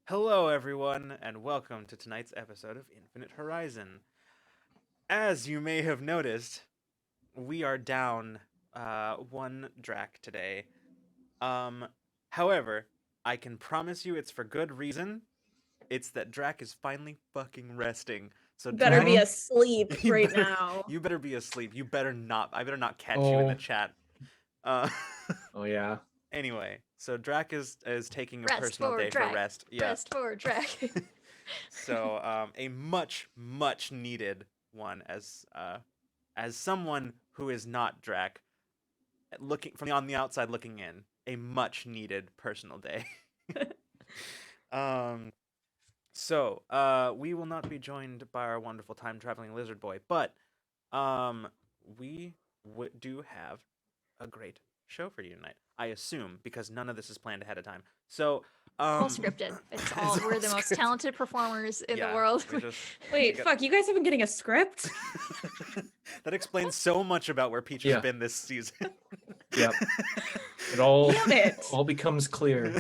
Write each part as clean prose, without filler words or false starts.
Hello, everyone, and welcome to tonight's episode of Infinite Horizon. As you may have noticed, we are down one Drac today. Um, However, I can promise you it's for good reason. It's that Drac is finally fucking resting. So Better be Drac, asleep you right better, now. you better be asleep. You better not. I better not catch you in the chat. Uh, Oh yeah. anyway, so Drac is taking a Rest personal for day for Drac. rest. Yeah. Rest for Drac. So a much needed one as someone who is not Drac, looking from on the outside looking in, a much needed personal day. um we will not be joined by our wonderful time traveling lizard boy, but we do have a great show for you tonight. I assume, because none of this is planned ahead of time. So All scripted. It's all It's all we're the most scripted. talented performers in Yeah, the world. we just- Wait, got- fuck, you guys have been getting a script? That explains so much about where Peach has Yeah. been this season. Yep. It all Damn it. all becomes clear.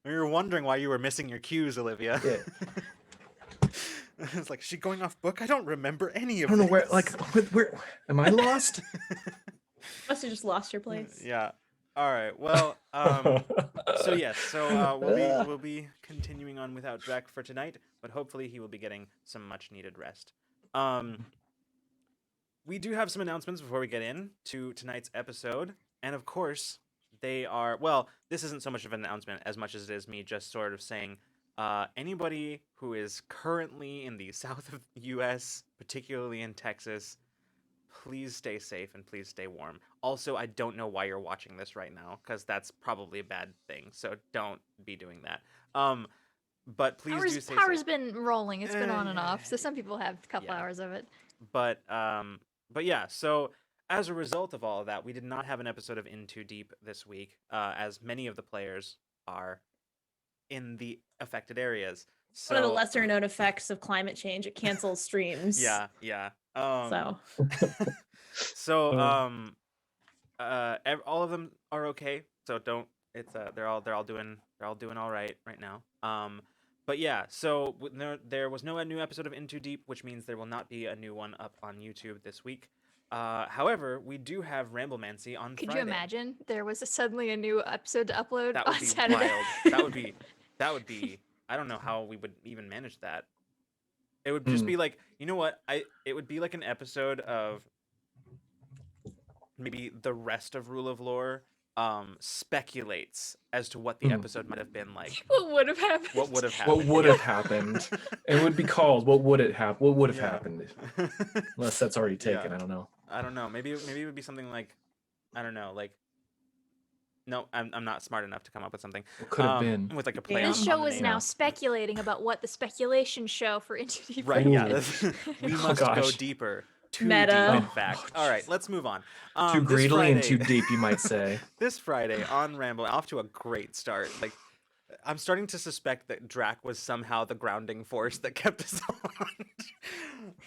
We were wondering why you were missing your cues, Olivia. Yeah. It's like, is she going off book? I don't remember any I of don't know where. this. Like, where am I lost? Must have just lost your place. Yeah. All right. Well, so yes, we'll be continuing on without Drac for tonight, but hopefully he will be getting some much needed rest. We do have some announcements before we get into tonight's episode, and of course, they are, well, this isn't so much of an announcement as much as it is me just sort of saying anybody who is currently in the south of the US, particularly in Texas, please stay safe and please stay warm. Also, I don't know why you're watching this right now, because that's probably a bad thing, so don't be doing that. But please do stay Power's safe. been rolling. It's been on and off. So some people have a couple Yeah. hours of it. But yeah, so as a result of all of that, we did not have an episode of In Too Deep this week, as many of the players are in the affected areas. So, One of the lesser known effects of climate change, it cancels streams. Yeah. So All of them are okay. So don't. It's they're all doing all right now. But yeah, so there was no new episode of In Too Deep, which means there will not be a new one up on YouTube this week. However, we do have Ramblemancy on Could Friday. you imagine there was suddenly a new episode to upload That on would be Saturday? wild. That would be. I don't know how we would even manage that. It would just be like, you know what? It would be like an episode of maybe the rest of Rule of Lore speculates as to what the episode might have been like. What would have happened? What would have happened? What would have happened? It would be called "What Would It Have? What Would Have Yeah. Happened?" Unless that's already taken. Yeah. I don't know. I don't know. Maybe it would be something like, I don't know, like. No, I'm not smart enough to come up with something. What could have been? With like a play. Yeah. on This show the is name. now speculating about what the speculation show for Into Deep Right. will Yeah. be. We Oh, must go gosh. deeper. Too Meta. deep, in Oh, fact. oh, All right, jeez. let's move on. Too This greedily and Friday- too deep, you might say. This Friday on Ramble, off to a great start. Like, I'm starting to suspect that Drac was somehow the grounding force that kept us on.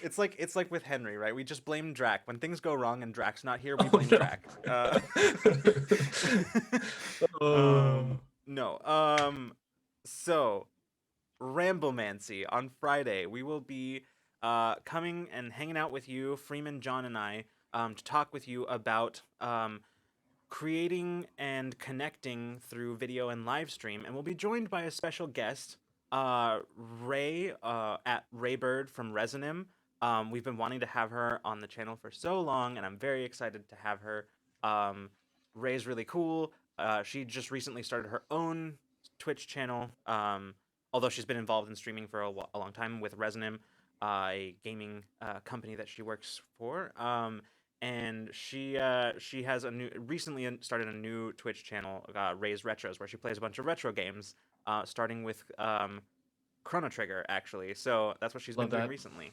It's like with Henry, right? We just blame Drac when things go wrong and Drac's not here. We blame no. Drac. No. So, Ramblemancy on Friday. We will be coming and hanging out with you, Freeman, John, and I, to talk with you about creating and connecting through video and live stream. And we'll be joined by a special guest, Ray, at Raybird from Resonim. We've been wanting to have her on the channel for so long, and I'm very excited to have her. Ray's really cool. She just recently started her own Twitch channel, although she's been involved in streaming for a long time with Resonim, a gaming company that she works for. And she has recently started a new Twitch channel, Ray's Retros, where she plays a bunch of retro games, starting with Chrono Trigger, actually. So that's what she's Love been doing that. recently.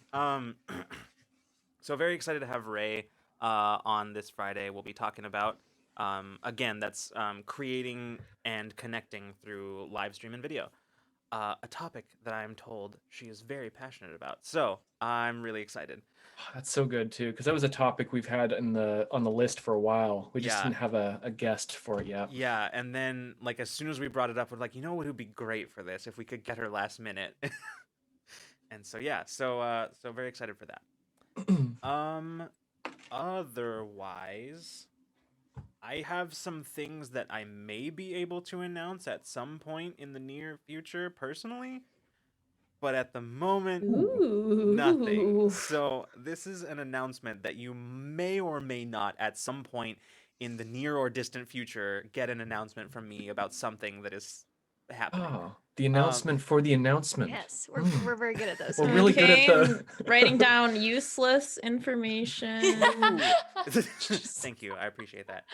So very excited to have Ray on this Friday. We'll be talking about, again, that's creating and connecting through live stream and video. a topic that I'm told she is very passionate about. So I'm really excited. That's so good too, because that was a topic we've had on the list for a while. We just Yeah. didn't have a guest for it yet. Yeah, and then like as soon as we brought it up, we're like, you know what would be great for this if we could get her last minute. And so yeah, so very excited for that. Otherwise, I have some things that I may be able to announce at some point in the near future personally, but at the moment, Ooh. nothing. So this is an announcement that you may or may not at some point in the near or distant future get an announcement from me about something that is happening. Oh, the announcement for the announcement. Yes, we're very good at those. We're really good at the I'm writing down useless information. Thank you, I appreciate that.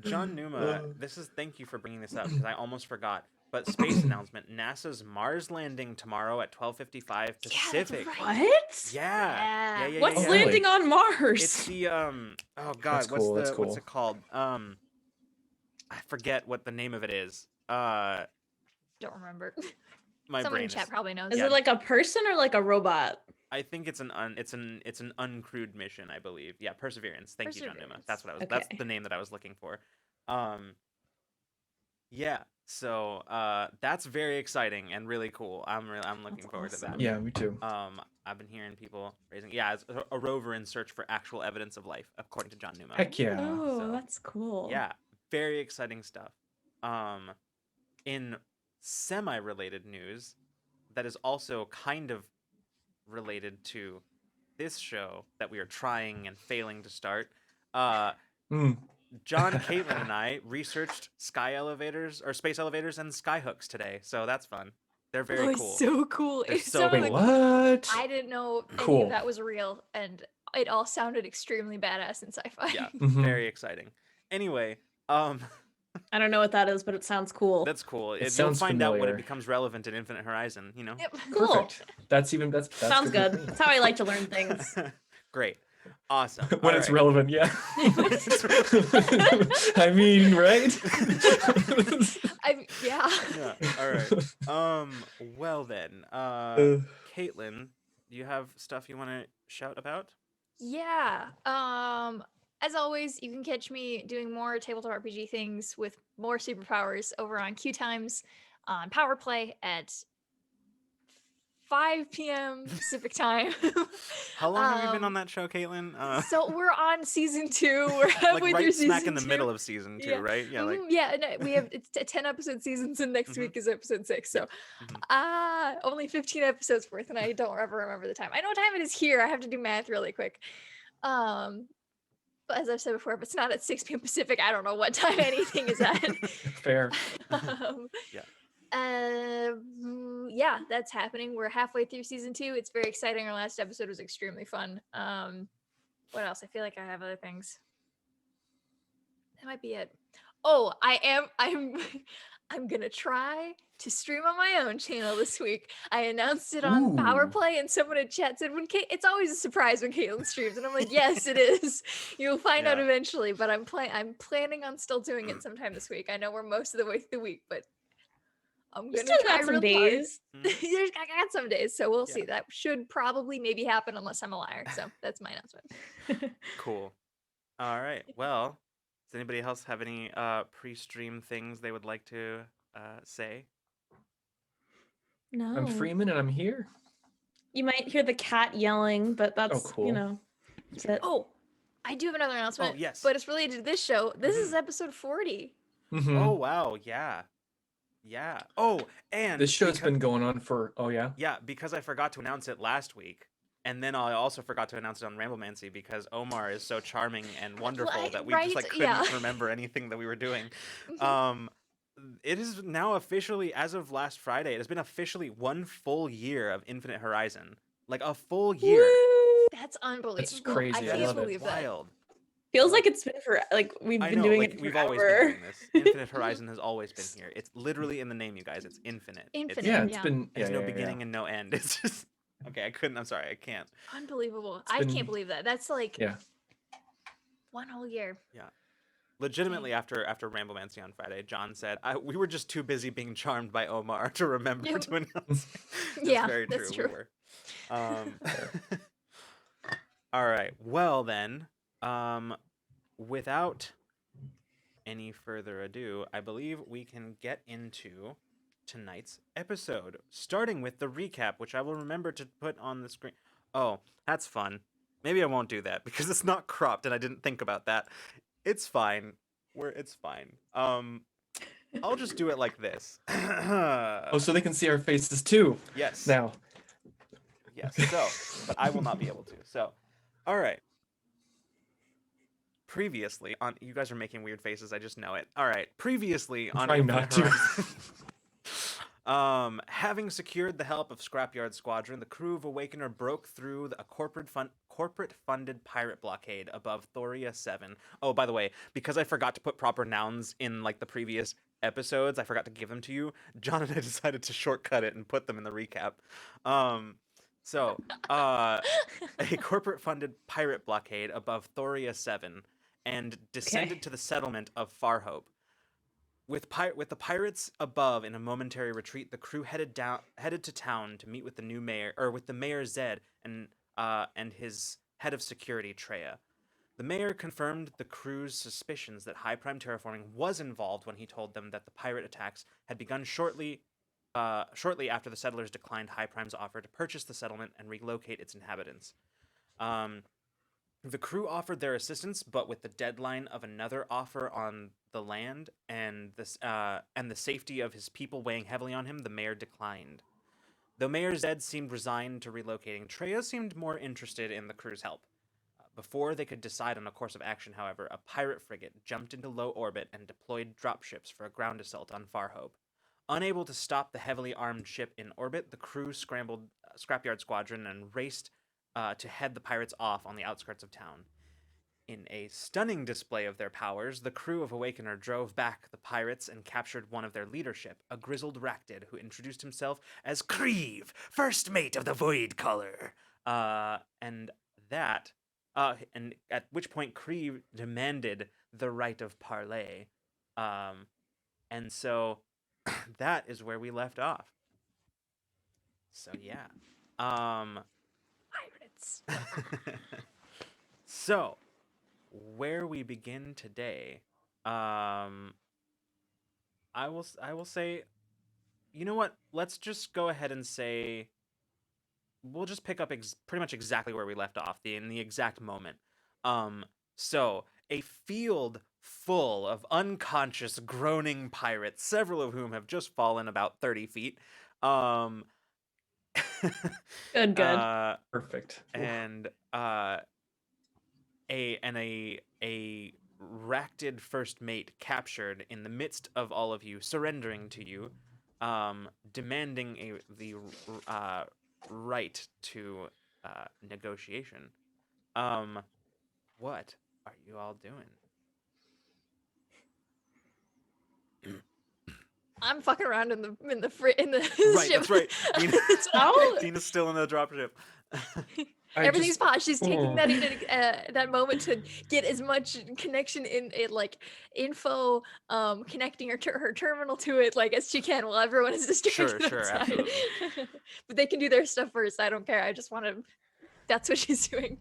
John Numa, thank you for bringing this up because I almost forgot. But space announcement: NASA's Mars landing tomorrow at 12:55 Pacific. right. What? Yeah. What's yeah. landing on Mars? It's the oh god, That's cool, that's what's cool. it called? I forget what the name of it is. Don't remember. My Someone brain in chat is. probably knows. Is it like a person or like a robot? I think it's an uncrewed mission, I believe. Yeah, Perseverance. Thank you, John Numa. Perseverance. That's what I was. Okay. That's the name that I was looking for. Yeah. So that's very exciting and really cool. I'm looking That's forward to that. awesome. Yeah, me too. I've been hearing people raising. Yeah, it's a rover in search for actual evidence of life, according to John Numa. Heck yeah. Oh, So, that's cool. Yeah, very exciting stuff. In semi-related news, that is also kind of related to this show that we are trying and failing to start. John, Caitlin, and I researched space elevators and skyhooks today, so that's fun. They're very cool. So cool. They're It's so so cool. Wait, like, what? I didn't know any Cool. of that was real, and it all sounded extremely badass in sci-fi. Yeah, Mhm. very exciting. Anyway, I don't know what that is, but it sounds cool. that's cool. You'll sounds find out when familiar. it becomes relevant in Infinite Horizon. You know. Yep. Cool. Perfect. That's Sounds good. with me. That's how I like to learn things. Great. Awesome. When All it's right. relevant, yeah. I mean, right? Yeah. Yeah. All right. Well then, Caitlin, do you have stuff you want to shout about? Yeah. As always, you can catch me doing more tabletop RPG things with more superpowers over on Q Times on Power Play at 5 p.m. Pacific time. How long have you been on that show, Caitlin? So we're on season 2. We're halfway like right through smack season in the 2. middle of season 2, Yeah. right? Yeah, like Yeah, and we have it's a 10 episode seasons, and next Mhm. week is episode 6. So, only 15 episodes worth, and I don't ever remember the time. I know what time it is here. I have to do math really quick. But as I've said before, if it's not at 6 p.m. Pacific, I don't know what time anything is at. Fair. Yeah, that's happening. We're halfway through season 2. It's very exciting. Our last episode was extremely fun. What else? I feel like I have other things. That might be it. Oh, I'm gonna try to stream on my own channel this week. I announced it on Power Ooh. Play, and someone in chat said, it's always a surprise when Caitlin streams," and I'm like, yes, it is. You'll find out Yeah. eventually, but I'm planning on still doing it sometime this week. I know we're most of the way through the week, but I'm You gonna still try got some real hard. days. I got some days, so we'll Yeah. see. That should probably maybe happen unless I'm a liar. So that's my announcement. cool. All right. Well, does anybody else have any pre-stream things they would like to say? No. I'm Freeman and I'm here. You might hear the cat yelling, but that's, cool. you know, that's it. Oh, I do have another announcement. Oh, yes. But it's related to this show. This is episode 40. Mhm. Oh wow, yeah. Yeah. Oh, and This show's becau- been going on for, Yeah, because I forgot to announce it last week. And then I also forgot to announce it on Ramblemancy because Omar is so charming and wonderful that we just like couldn't yeah. remember anything that we were doing. Mhm. It is now officially, as of last Friday, it has been officially 1 full year of Infinite Horizon. Like a full year. Woo! That's unbelievable. crazy. I I can't love it. believe that. Wild. Feels like it's been for like we've I been know, doing like, it we've forever. always been doing this. Infinite Horizon has always been here. It's literally in the name, you guys. It's infinite. Infinite. Yeah, Yeah. it's been. There's yeah, no yeah, beginning and no end. It's just okay. I'm sorry. I can't. Unbelievable. It's I been- can't believe that. That's like Yeah. 1 whole year. legitimately after Ramblemancy on Friday, John said we were just too busy being charmed by Omar to remember Yep. to announce. That's Yeah, very that's true. true. We were. All right. Well then, without any further ado, I believe we can get into tonight's episode, starting with the recap, which I will remember to put on the screen. Oh, that's fun. Maybe I won't do that because it's not cropped and I didn't think about that. It's fine. It's fine. I'll just do it like this. Oh, so they can see our faces too. Yes. Now. Yes. So, but I will not be able to. So, all right. Previously on, you guys are making weird faces. I just know it. All right. Previously on trying not to. Having secured the help of Scrapyard Squadron, the crew of Awakener broke through a corporate-funded pirate blockade above Thoria 7. Oh, by the way, because I forgot to put proper nouns in like the previous episodes, I forgot to give them to you. John and I decided to shortcut it and put them in the recap. A corporate-funded pirate blockade above Thoria 7 and descended to the settlement of Farhope. With the pirates above in a momentary retreat, the crew headed to town to meet with the new mayor, or with the mayor Zed and his head of security Treya. The mayor confirmed the crew's suspicions that High Prime Terraforming was involved when he told them that the pirate attacks had begun shortly after the settlers declined High Prime's offer to purchase the settlement and relocate its inhabitants. The crew offered their assistance, but with the deadline of another offer on the land and the safety of his people weighing heavily on him, the mayor declined. Though Mayor Zed seemed resigned to relocating, Treya seemed more interested in the crew's help. Before they could decide on a course of action, however, a pirate frigate jumped into low orbit and deployed dropships for a ground assault on Farhope. Unable to stop the heavily armed ship in orbit, the crew scrambled Scrapyard Squadron and raced to head the pirates off on the outskirts of town. In a stunning display of their powers, the crew of Awakener drove back the pirates and captured one of their leadership, a grizzled Rakdid who introduced himself as Creve, first mate of the Void Caller. And at which point Creve demanded the right of parley. And so that is where we left off. So yeah. Pirates. So, where we begin today, I will say, you know what? Let's just go ahead and say we'll just pick up pretty much exactly where we left off, in the exact moment. So a field full of unconscious, groaning pirates, several of whom have just fallen about 30 feet. Good. Perfect. And a Rakdid first mate captured in the midst of all of you, surrendering to you, demanding the right to negotiation. What are you all doing? I'm fucking around in the Right, ship. that's right. Oh. Dina's still in the dropship. Everything's fine. She's taking that moment to get as much connection in like info, connecting her terminal to it like as she can while everyone is distracted Sure, outside. absolutely. But they can do their stuff first. I don't care. I just want to. That's what she's doing.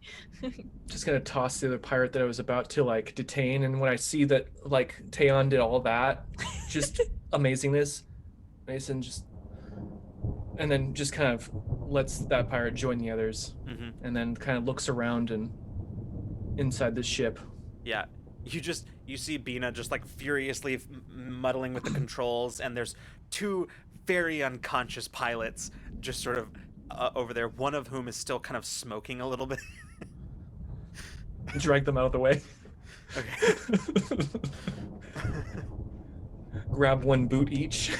Just gonna toss the other pirate that I was about to like detain, and when I see that like Taeon did all that, just amazingness, Mason just, and then just kind of lets that pirate join the others, and then kind of looks around and inside the ship. Yeah, you see Bina just like furiously muddling with the controls, and there's two very unconscious pilots just sort of over there, one of whom is still kind of smoking a little bit. Drag them out of the way. Okay. Grab one boot each.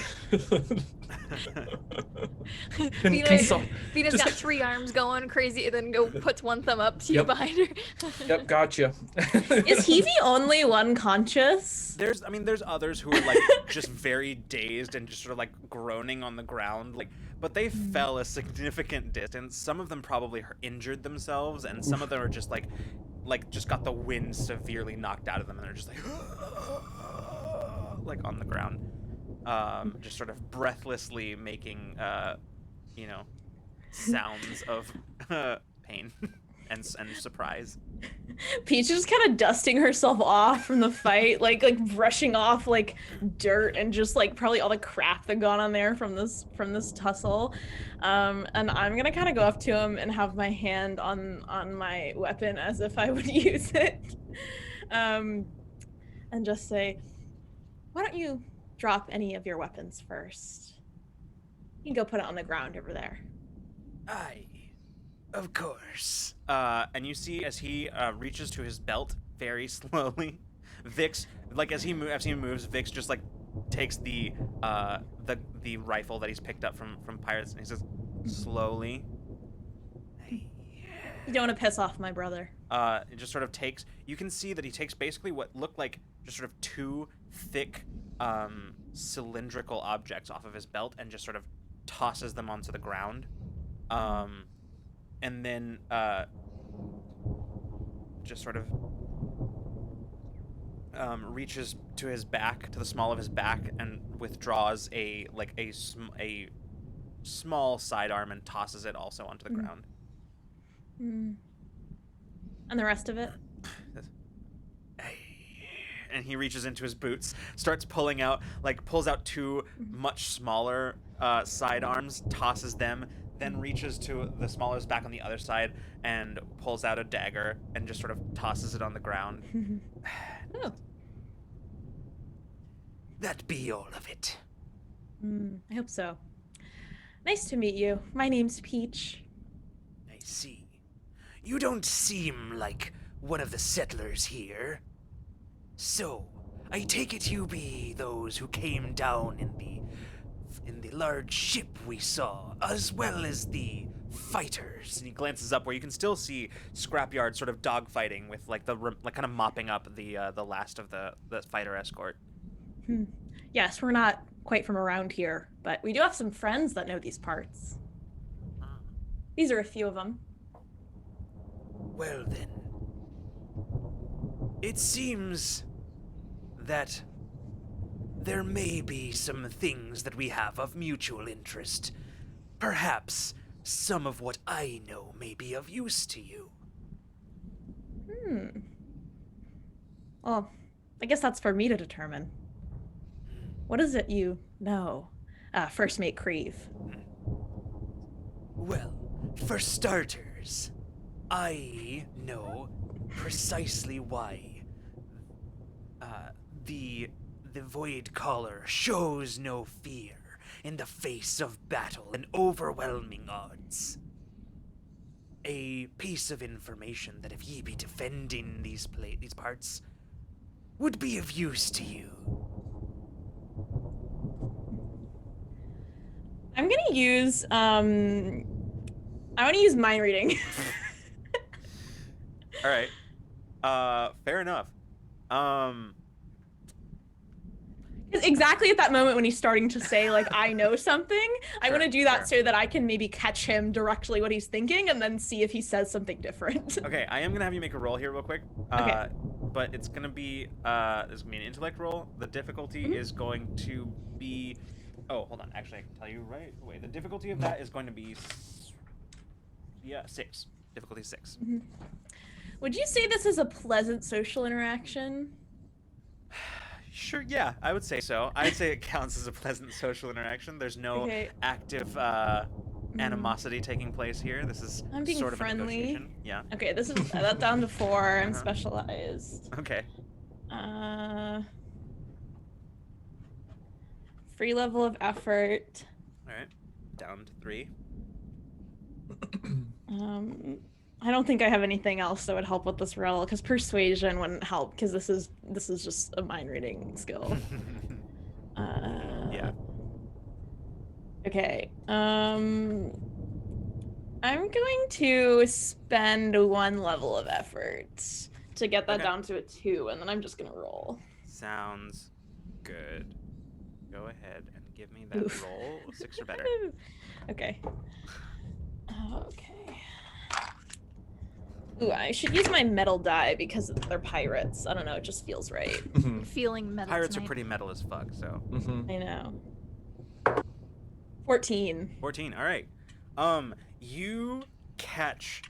Vina's got 3 arms going crazy, and then puts one thumb up to you behind her. Yep, gotcha. Is he the only one conscious? There's others who are like just very dazed and just sort of like groaning on the ground, like, but they fell a significant distance. Some of them probably injured themselves, and some of them are just like, like just got the wind severely knocked out of them, and they're just like on the ground, just sort of breathlessly making sounds of pain and surprise. Peach is kind of dusting herself off from the fight, like brushing off like dirt and just like probably all the crap that got on there from this tussle. And I'm gonna kind of go up to him and have my hand on my weapon as if I would use it, and just say, "Why don't you drop any of your weapons first? You can go put it on the ground over there." Aye. Of course. And you see as he reaches to his belt very slowly, Vix, like as he moves, Vix just like takes the rifle that he's picked up from pirates, and he says, slowly. You don't want to piss off my brother. It just sort of takes. You can see that he takes basically what looked like just sort of two thick, cylindrical objects off of his belt, and just sort of tosses them onto the ground. And then just sort of reaches to his back, to the small of his back, and withdraws a small sidearm and tosses it also onto the ground. And the rest of it? And he reaches into his boots, starts pulls out two much smaller sidearms, tosses them, then reaches to the smallest back on the other side and pulls out a dagger and just sort of tosses it on the ground. Oh. That be all of it. I hope so. Nice to meet you. My name's Peach. I see. You don't seem like one of the settlers here. So, I take it you be those who came down in the large ship we saw, as well as the fighters. And he glances up where you can still see Scrapyard sort of dogfighting with kind of mopping up the last of the fighter escort. Yes, we're not quite from around here, but we do have some friends that know these parts. These are a few of them. Well then, it seems that there may be some things that we have of mutual interest. Perhaps some of what I know may be of use to you. Well, I guess that's for me to determine. What is it you know, First Mate Creve? Well, for starters, I know precisely why the Void Caller shows no fear in the face of battle and overwhelming odds. A piece of information that if ye be defending these parts would be of use to you. I'm gonna use I want to use mind reading. All right. Fair enough. Exactly at that moment when he's starting to say like I know something, I want to do that so that I can maybe catch him directly what he's thinking and then see if he says something different. Okay, I am gonna have you make a roll here real quick. Okay. But it's gonna be there's gonna be an intellect roll. The difficulty is going to be hold on, actually I can tell you right away. The difficulty of that is going to be 6. Difficulty 6. Would you say this is a pleasant social interaction? Sure, yeah, I would say so. I'd say it counts as a pleasant social interaction. There's no active animosity taking place here. This is I'm being sort of friendly. a negotiation. Yeah. Okay, this is that's down to 4. I'm specialized. Okay. Free level of effort. All right. Down to 3. I don't think I have anything else that would help with this roll because persuasion wouldn't help because this is just a mind reading skill. Yeah. Okay. I'm going to spend 1 level of effort to get that down to a 2, and then I'm just gonna roll. Sounds good. Go ahead and give me that roll. 6 or better. Okay. Okay. Ooh, I should use my metal die because they're pirates. I don't know, it just feels right. Feeling metal Pirates are tonight. pretty metal as fuck, so. I know. 14. 14, all right. You catch,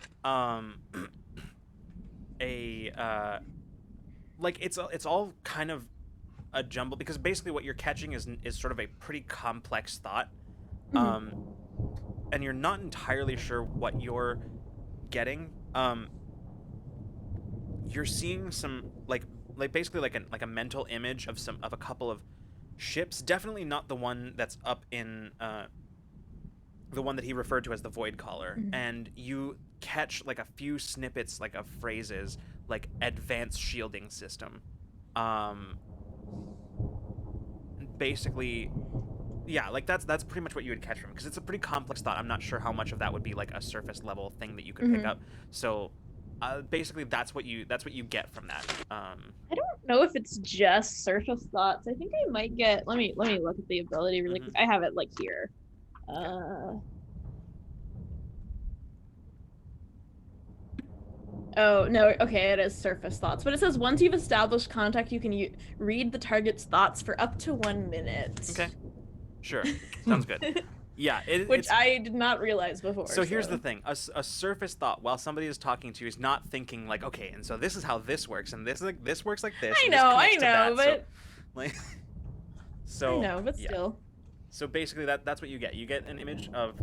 like, it's all kind of a jumble, because basically what you're catching is sort of a pretty complex thought. And you're not entirely sure what you're getting. You're seeing some like basically like a mental image of a couple of ships. Definitely not the one that's up in the one that he referred to as the Void Caller. And you catch like a few snippets like of phrases like advanced shielding system. Basically, yeah, like that's pretty much what you would catch from, because it's a pretty complex thought. I'm not sure how much of that would be like a surface level thing that you could pick up. So basically that's what you get from that. I don't know if it's just surface thoughts. I think I might get. Let me look at the ability really quick. I have it like here. Oh no, okay, it is surface thoughts, but it says once you've established contact, you can read the target's thoughts for up to 1 minute. Okay, sure, sounds good. Yeah, which I did not realize before. So here's the thing: a surface thought while somebody is talking to you is not thinking like, okay, and so this is how this works, and this works like this. I know, but like, so I know, but still. So basically, that's what you get. You get an image of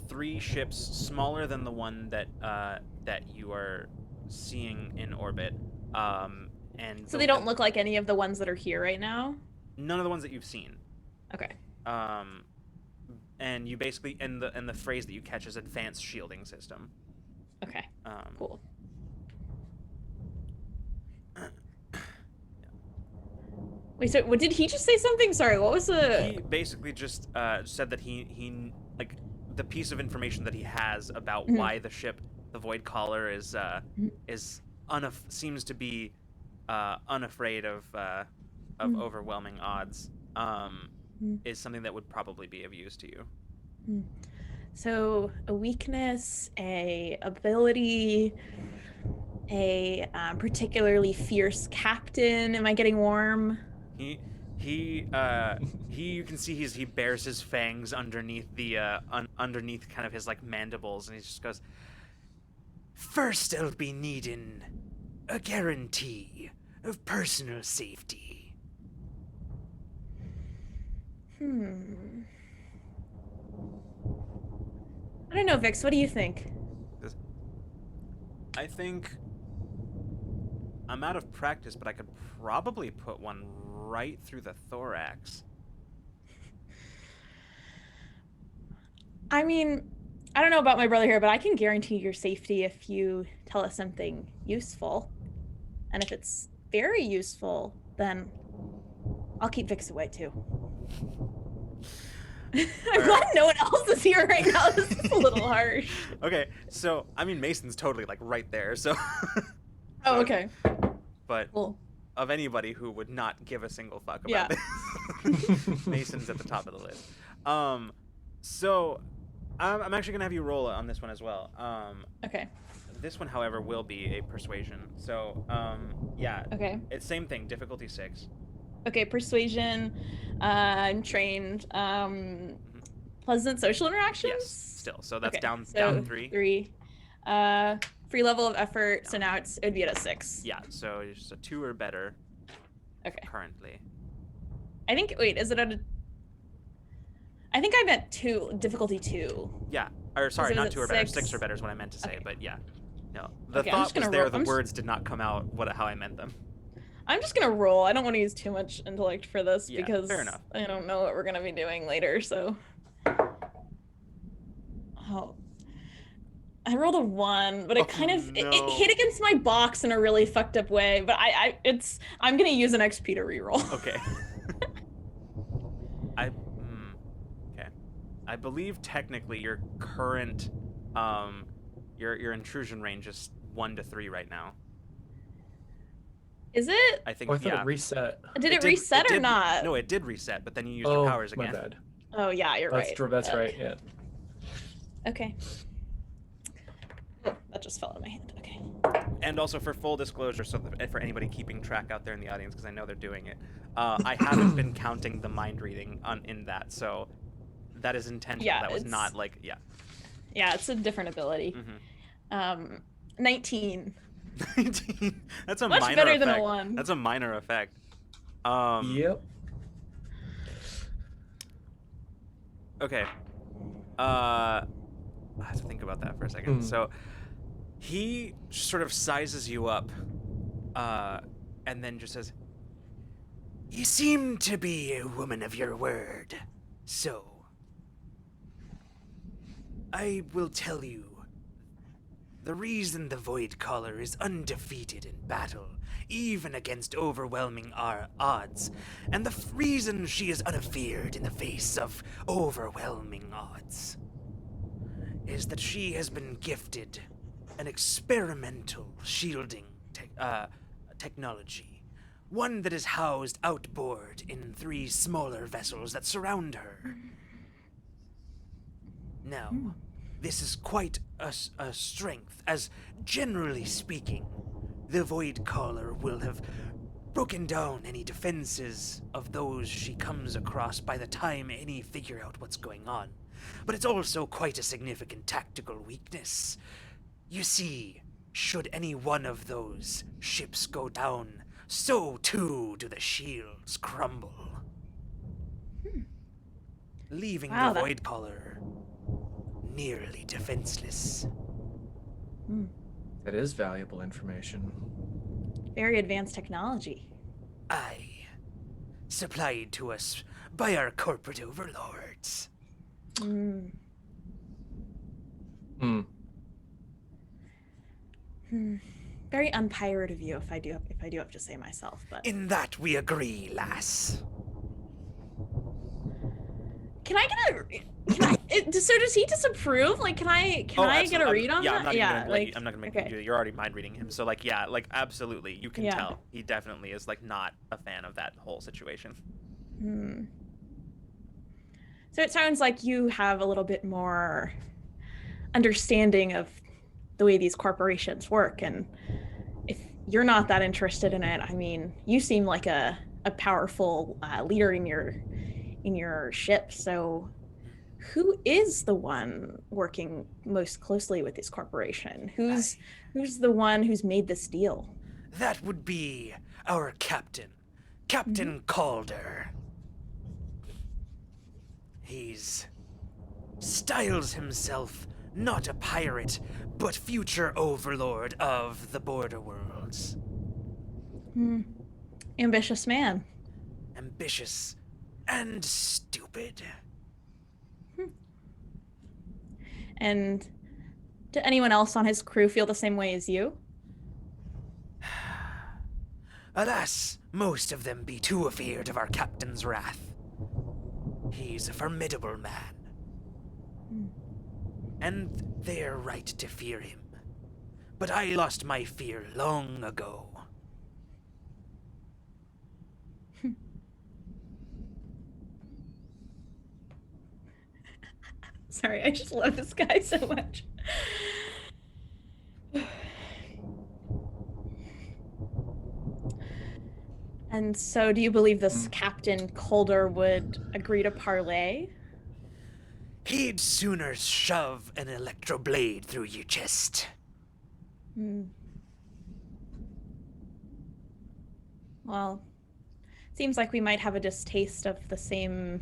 3 ships smaller than the one that you are seeing in orbit. And so they don't look like any of the ones that are here right now? None of the ones that you've seen. Okay. And you basically and the phrase that you catch is advanced shielding system. Okay. Cool. Wait, so what did he just say something? Sorry, what was the... He basically just said that he like the piece of information that he has about why the ship, the Void Caller, is seems to be unafraid of overwhelming odds. Is something that would probably be of use to you. So a weakness, a ability, a particularly fierce captain. Am I getting warm? He you can see he bears his fangs underneath the underneath kind of his like mandibles, and he just goes, "First I'll be needing a guarantee of personal safety." I don't know, Vix, what do you think? I think I'm out of practice, but I could probably put one right through the thorax. I mean, I don't know about my brother here, but I can guarantee your safety if you tell us something useful. And if it's very useful, then I'll keep Vix away too. I'm glad no one else is here right now. This is a little harsh. Okay, so I mean Mason's totally like right there, so oh, okay. But cool. Of anybody who would not give a single fuck about this, Mason's at the top of the list. So I'm actually gonna have you roll on this one as well. Okay. This one, however, will be a persuasion. So yeah. Okay. It's same thing, difficulty 6. Okay, persuasion. I'm trained. Pleasant social interactions. Yes, still. So that's okay. down 3. 3. Free level of effort. So now it would be at a 6. Yeah. So it's a 2 or better. Okay. Currently. I think. Wait, is it at a? I think I meant 2. Difficulty 2. Yeah. Or sorry, not 2 or better. 6 or better is what I meant to say. Okay. But yeah. No. The thought was there. The words did not come out how I meant them. I'm just gonna roll. I don't want to use too much intellect for this because fair enough. I don't know what we're gonna be doing later. So, I rolled a 1, but it kind of it hit against my box in a really fucked up way. But I'm gonna use an XP to reroll. Okay. Okay. I believe technically your current your intrusion range is 1 to 3 right now. Is it? I think. I thought it reset. Did it reset or not? No, it did reset, but then you used your powers again. My bad. Oh yeah, you're right. That's right. Yeah. Okay. That just fell out of my hand. Okay. And also for full disclosure, so for anybody keeping track out there in the audience, because I know they're doing it, I haven't been counting the mind reading in that, so that is intentional. Yeah, that was not like, Yeah, it's a different ability. 19. 19. That's a Much minor better effect. than a 1. That's a minor effect. Yep. Okay. I have to think about that for a second. So he sort of sizes you up, and then just says, "You seem to be a woman of your word, so I will tell you. The reason the Void Caller is undefeated in battle, even against overwhelming odds, and the reason she is unafeared in the face of overwhelming odds, is that she has been gifted an experimental shielding technology, one that is housed outboard in 3 smaller vessels that surround her. Now, this is quite a strength, as generally speaking, the Void Caller will have broken down any defenses of those she comes across by the time any figure out what's going on. But it's also quite a significant tactical weakness. You see, should any one of those ships go down, so too do the shields crumble. Leaving the Void Caller nearly defenseless. That is valuable information. Very advanced technology. Aye. Supplied to us by our corporate overlords. Very unpirate of you, if I do have to say myself, but In that we agree, lass. Can I so does he disapprove? Like, can I get a read on that? I'm not gonna make you do that. You're already mind reading him, so absolutely, you can tell he definitely is not a fan of that whole situation. So it sounds like you have a little bit more understanding of the way these corporations work, and if you're not that interested in it, I mean, you seem like a powerful leader in your ship, so who is the one working most closely with this corporation? Who's the one who's made this deal? That would be our captain, Captain Calder. He's styles himself not a pirate, but future overlord of the border worlds. Ambitious man. Ambitious and stupid. And did anyone else on his crew feel the same way as you? Alas, most of them be too afeard of our captain's wrath. He's a formidable man. And they're right to fear him. But I lost my fear long ago. Sorry, I just love this guy so much. And so do you believe this Captain Calder would agree to parley? He'd sooner shove an electro blade through your chest. Well, seems like we might have a distaste of the same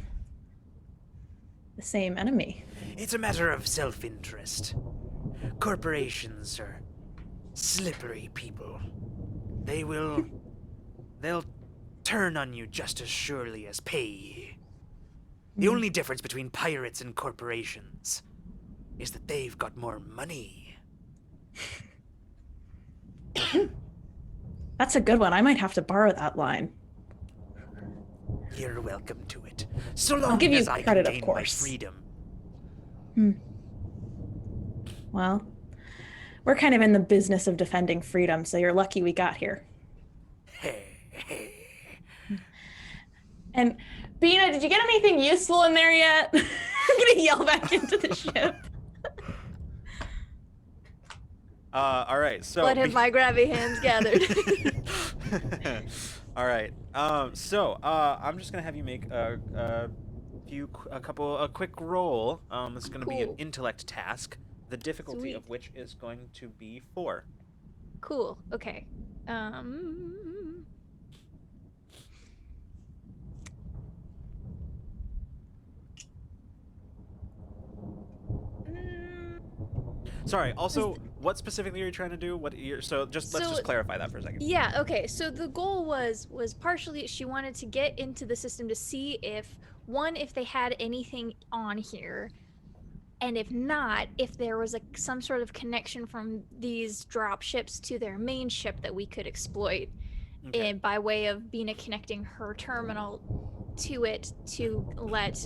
enemy. It's a matter of self-interest. Corporations are slippery people. They'll turn on you just as surely as pay you. The only difference between pirates and corporations is that they've got more money. That's a good one. I might have to borrow that line. You're welcome to it. So long I'll give you as I credit, can of gain my course. freedom. Well, we're kind of in the business of defending freedom, so you're lucky we got here. Hey. And Bina, did you get anything useful in there yet? I'm gonna yell back into the ship. All right. So. What have my grabby hands gathered? All right. I'm just gonna have you make a quick roll. It's gonna be an Cool. intellect task. The difficulty of Sweet. which is going to be 4. Cool. Okay. Sorry. Also, what specifically are you trying to do? Let's just clarify that for a second. Yeah, okay. So the goal was partially she wanted to get into the system to see if they had anything on here, and if not, if there was some sort of connection from these drop ships to their main ship that we could exploit, Okay. by way of Bina connecting her terminal to it to let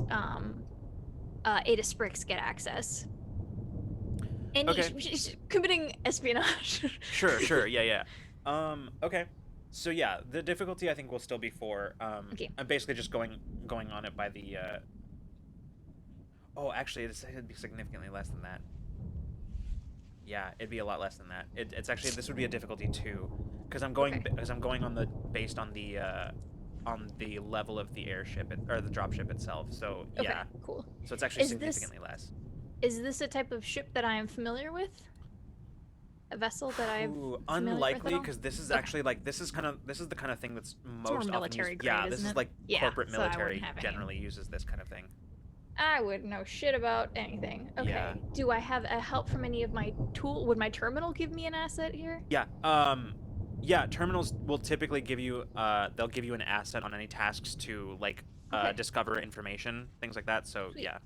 Ada Sprix get access. And Okay. she's committing espionage. Sure. Yeah. Okay. So yeah, the difficulty I think will still be 4. Okay. I'm basically just going on it by the. Oh, actually, it'd be significantly less than that. Yeah, it'd be a lot less than that. It's actually, this would be a difficulty 2, because I'm going on the based on the level of the airship or the dropship itself. So Okay, yeah. cool. So it's actually Is this- significantly less. Is this a type of ship that I am familiar with? A vessel that I'm Ooh, familiar with unlikely, at all? because this is Okay. actually this is the kind of thing that's most more often military used. grade, Yeah, this isn't is it? like Yeah, corporate so I wouldn't military have any. generally uses this kind of thing. I wouldn't know shit about anything. Okay. Yeah. Do I have a help from any of my tool? Would my terminal give me an asset here? Yeah. Yeah. Terminals will typically give you. They'll give you an asset on any tasks to Okay. discover information, things like that. So Sweet. yeah.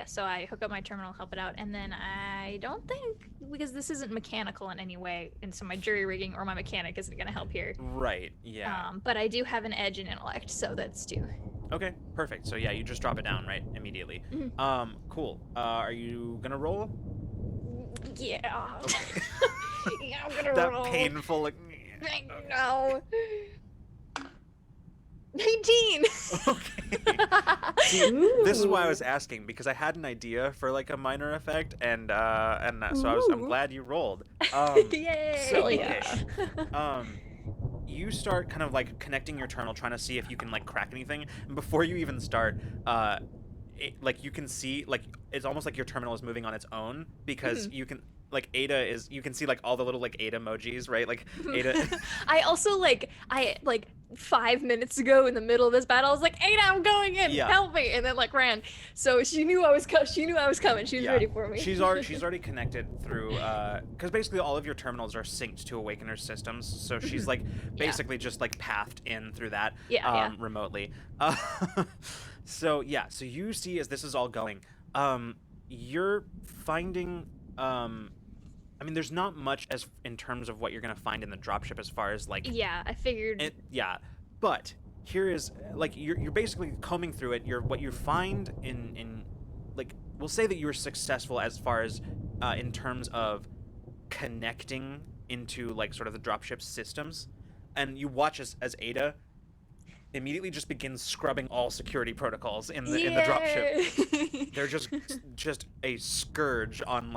So I hook up my terminal, help it out, and then I don't think, because this isn't mechanical in any way, and so my jury rigging or my mechanic isn't going to help here. Right. Yeah. But I do have an edge in intellect, so that's 2. Okay. Perfect. So yeah, you just drop it down right immediately. Mhm. Cool. Are you gonna roll? Yeah. Okay. Yeah, I'm gonna That roll. painful. No. 19. Okay. See, this is why I was asking, because I had an idea for a minor effect, and so I'm Ooh. glad you rolled. Yay! So, Hell okay. yeah. You start kind of connecting your terminal, trying to see if you can crack anything. And before you even start, you can see it's almost like your terminal is moving on its own, because you can Ada is, you can see all the little Ada emojis, right? Ada. I also 5 minutes ago in the middle of this battle, I was like, Ada, I'm going in, Yeah. help me, and then ran. So she knew I was coming. She was Yeah. ready for me. She's already connected through, because basically all of your terminals are synced to Awakener's systems, so she's basically just pathed in through that Yeah. remotely. So yeah, so you see as this is all going, you're finding, I mean, there's not much as in terms of what you're gonna find in the dropship as far as Yeah, I figured. yeah, but here is you're basically combing through it. What you find in we'll say that you were successful as far as in terms of connecting into sort of the dropship systems, and you watch as Ada immediately just begins scrubbing all security protocols in the dropship. They're just a scourge on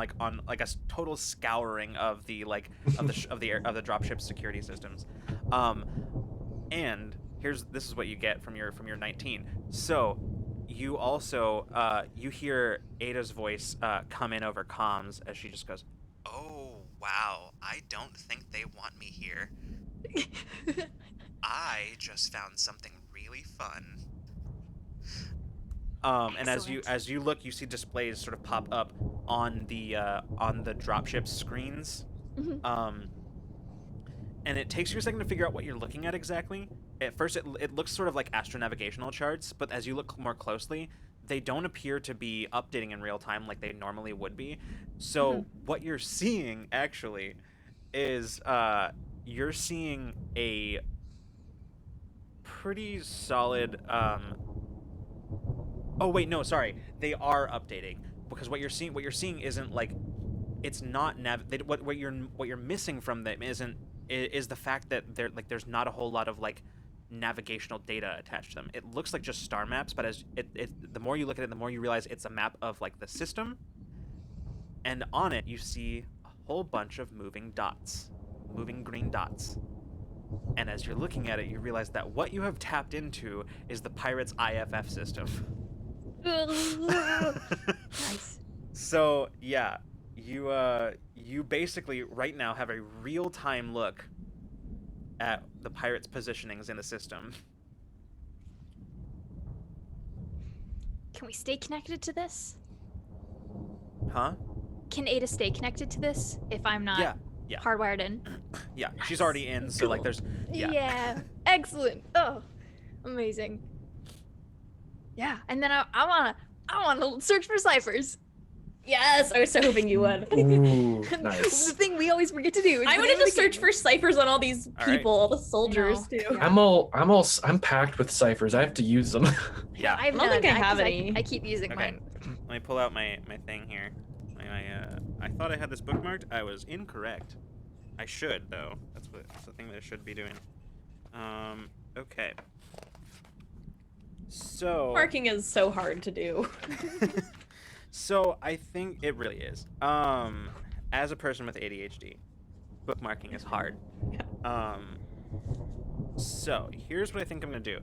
a total scouring of the of the dropship security systems. And this is what you get from your 19. So you also you hear Ada's voice come in over comms as she just goes, "Oh wow, I don't think they want me here. I just found something really fun." And as you look, you see displays sort of pop up on the dropship screens. And it takes you a second to figure out what you're looking at exactly. At first, it looks sort of like astronavigational charts, but as you look more closely, they don't appear to be updating in real time like they normally would be. So what you're seeing actually is you're seeing a pretty solid. Oh wait, no, sorry. They are updating, because what you're seeing isn't it's not what you're missing from them is the fact that there's not a whole lot of navigational data attached to them. It looks like just star maps, but as the more you look at it, the more you realize it's a map of the system, and on it you see a whole bunch of moving dots, moving green dots. And as you're looking at it, you realize that what you have tapped into is the pirate's IFF system. Nice. So yeah, you basically right now have a real-time look at the pirate's positionings in the system. Can we stay connected to this? Huh? Can Ada stay connected to this if I'm not Yeah. hardwired in? Yeah, she's already in, so like there's Yeah. Excellent. Oh, amazing. Yeah, and then I wanna search for ciphers. Yes, I was so hoping you would. Ooh, The nice. thing we always forget to do. Is I the wanted name of to the search game. for ciphers on all these All right. people, all the soldiers know. too. Yeah. I'm packed with ciphers. I have to use them. yeah. I don't think I have 'cause any. I keep using Okay. mine. Let me pull out my thing here. I thought I had this bookmarked. I was incorrect. I should though. That's the thing that I should be doing. Okay. So Marking is so hard to do. so I think it really is. As a person with ADHD, bookmarking is hard. So here's what I think I'm gonna do.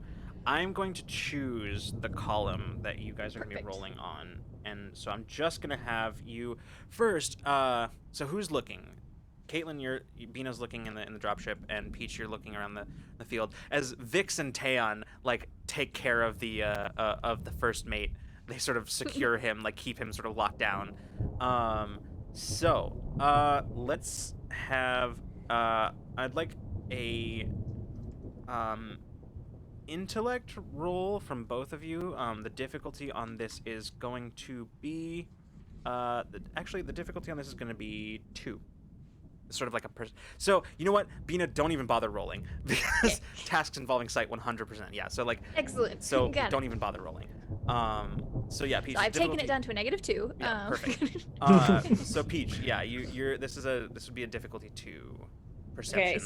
I'm going to choose the column that you guys are gonna be Perfect. rolling on, and so I'm just gonna have you first. So who's looking? Caitlin, Bina's looking in the dropship, and Peach, you're looking around the field. As Vix and Taeon like take care of the first mate, they sort of secure him, like keep him sort of locked down. So let's have I'd like a intellect roll from both of you. The difficulty on this is going to be actually the difficulty on this is going to be 2. Sort of like a person. So you know what, Bina, don't even bother rolling because tasks involving sight 100%. Yeah. So like. Excellent. So Got it. don't even bother rolling. So yeah, Peach. So I've taken difficulty- it down to a -2. Yeah, perfect. So Peach, yeah, this would be a difficulty 2 perception. Okay,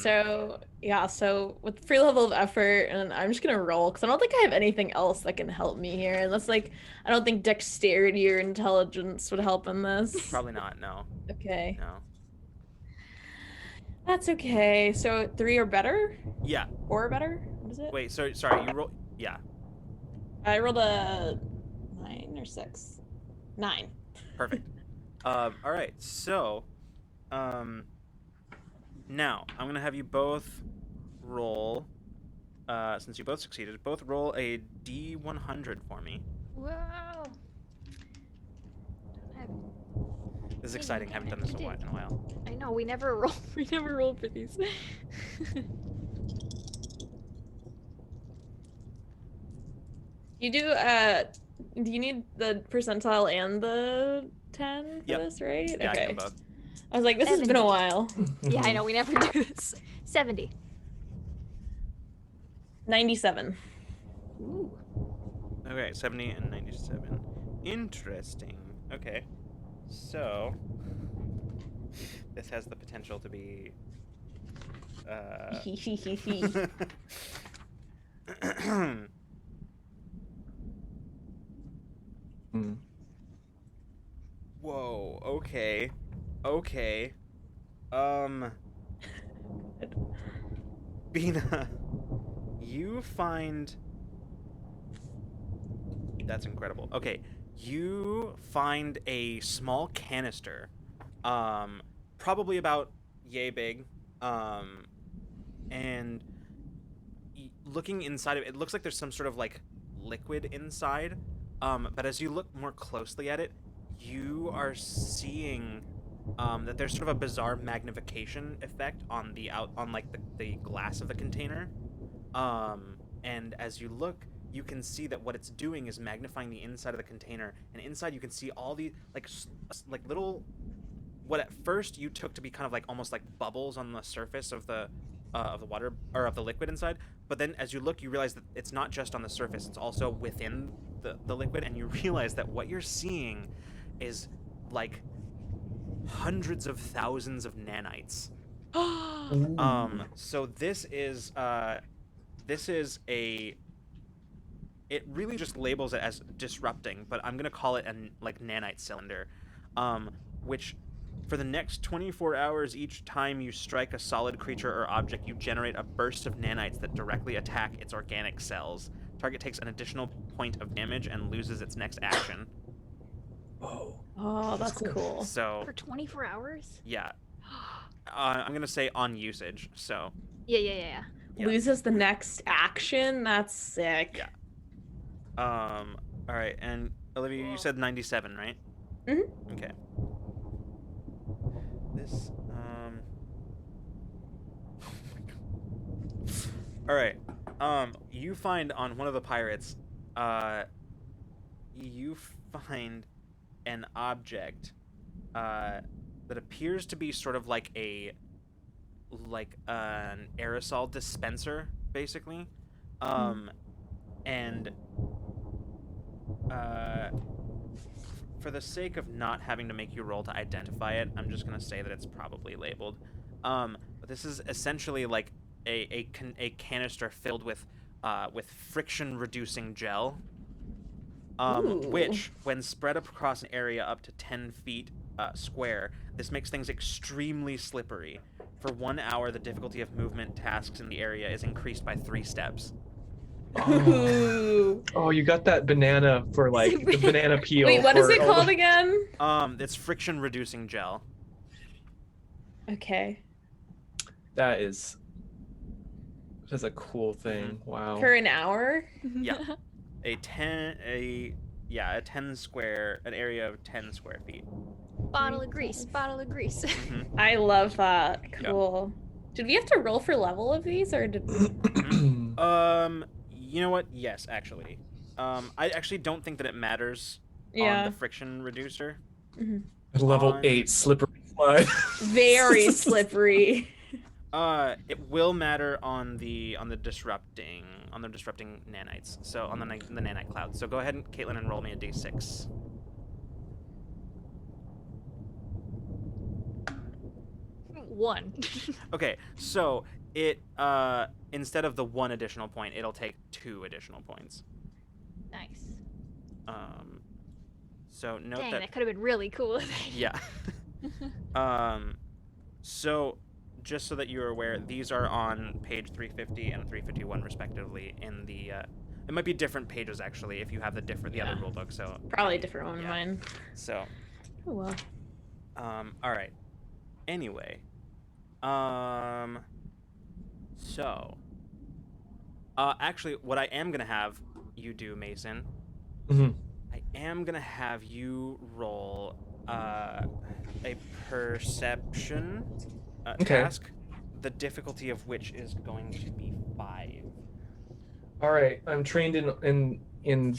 so with free level of effort, and I'm just gonna roll because I don't think I have anything else that can help me here. Unless like I don't think dexterity or intelligence would help in this. Probably not. No. Okay, No. that's okay. So 3 or better, Yeah. 4 or better. What is it? Wait. So sorry. You roll. Yeah. I rolled a 9 or 6. 9. Perfect. All right. So, now I'm gonna have you both roll. Since you both succeeded, both roll a D100 for me. Wow. This is exciting. I haven't done this in a while. I know we never roll. We never roll for these. You do you need the percentile and the 10 for Yep. this, right? Yeah, I Okay. can both. I was like, this has been a 70. while. Yeah, I know we never do this. 70. 97. Ooh. Okay, 70 and 97. Interesting. Okay. So this has the potential to be Hmm. Whoa, okay. Bina, you find that's incredible. Okay, you find a small canister, probably about yay big, and looking inside of it, it looks like there's some sort of like liquid inside, but as you look more closely at it, you are seeing that there's sort of a bizarre magnification effect on the the glass of the container, and as you look, you can see that what it's doing is magnifying the inside of the container, and inside you can see all the like little, what at first you took to be kind of like almost like bubbles on the surface of the water or of the liquid inside, but then as you look, you realize that it's not just on the surface, it's also within the liquid, and you realize that what you're seeing is like hundreds of thousands of nanites. So this is it really just labels it as disrupting, but I'm gonna call it a like nanite cylinder, which For the next 24 hours, each time you strike a solid creature or object, you generate a burst of nanites that directly attack its organic cells. Target takes an additional point of damage and loses its next action. Oh. Oh, that's cool. So, For 24 hours? yeah. I'm going to say on usage, so. Yeah. Yeah. Loses the next action? That's sick. Yeah. All right, and Olivia, you said 97, right? Mm-hmm. Okay. This, oh my God. All right. You find on one of the pirates, you find an object, that appears to be sort of like an aerosol dispenser, basically. And for the sake of not having to make you roll to identify it, I'm just gonna say that it's probably labeled. But this is essentially like a canister filled with friction-reducing gel, which, when spread across an area up to 10 feet square, this makes things extremely slippery. For 1 hour, the difficulty of movement tasks in the area is increased by 3 steps. Ooh. Oh, you got that banana for like the banana peel. Wait, what is for it all called the- again? It's friction-reducing gel. Okay. That's a cool thing. Wow. For an hour? Yeah. An area of 10 square feet. Bottle of grease. Mhm. I love that. Cool. Did we have to roll for level of these, or did? You know what? Yes, actually. I actually don't think that it matters on Yeah. the friction reducer. Level on- 8 slippery slide. Very slippery. It will matter on the disrupting nanites. So on the nanite cloud. So go ahead, and Caitlin, and roll me a d6. One. Okay, so it instead of the 1 additional point, it'll take 2 additional points. Nice. So note Dang, that. that could have been really cool. Yeah. So just so that you're aware, these are on page 350 and 351 respectively in the it might be different pages actually if you have the other rule book. So Probably a different one than Yeah. mine. so Oh well. all right. Anyway, so actually what I am going to have you do, Mason, Mhm. I am going to have you roll a perception task, the difficulty of which is going to be 5. All right, I'm trained in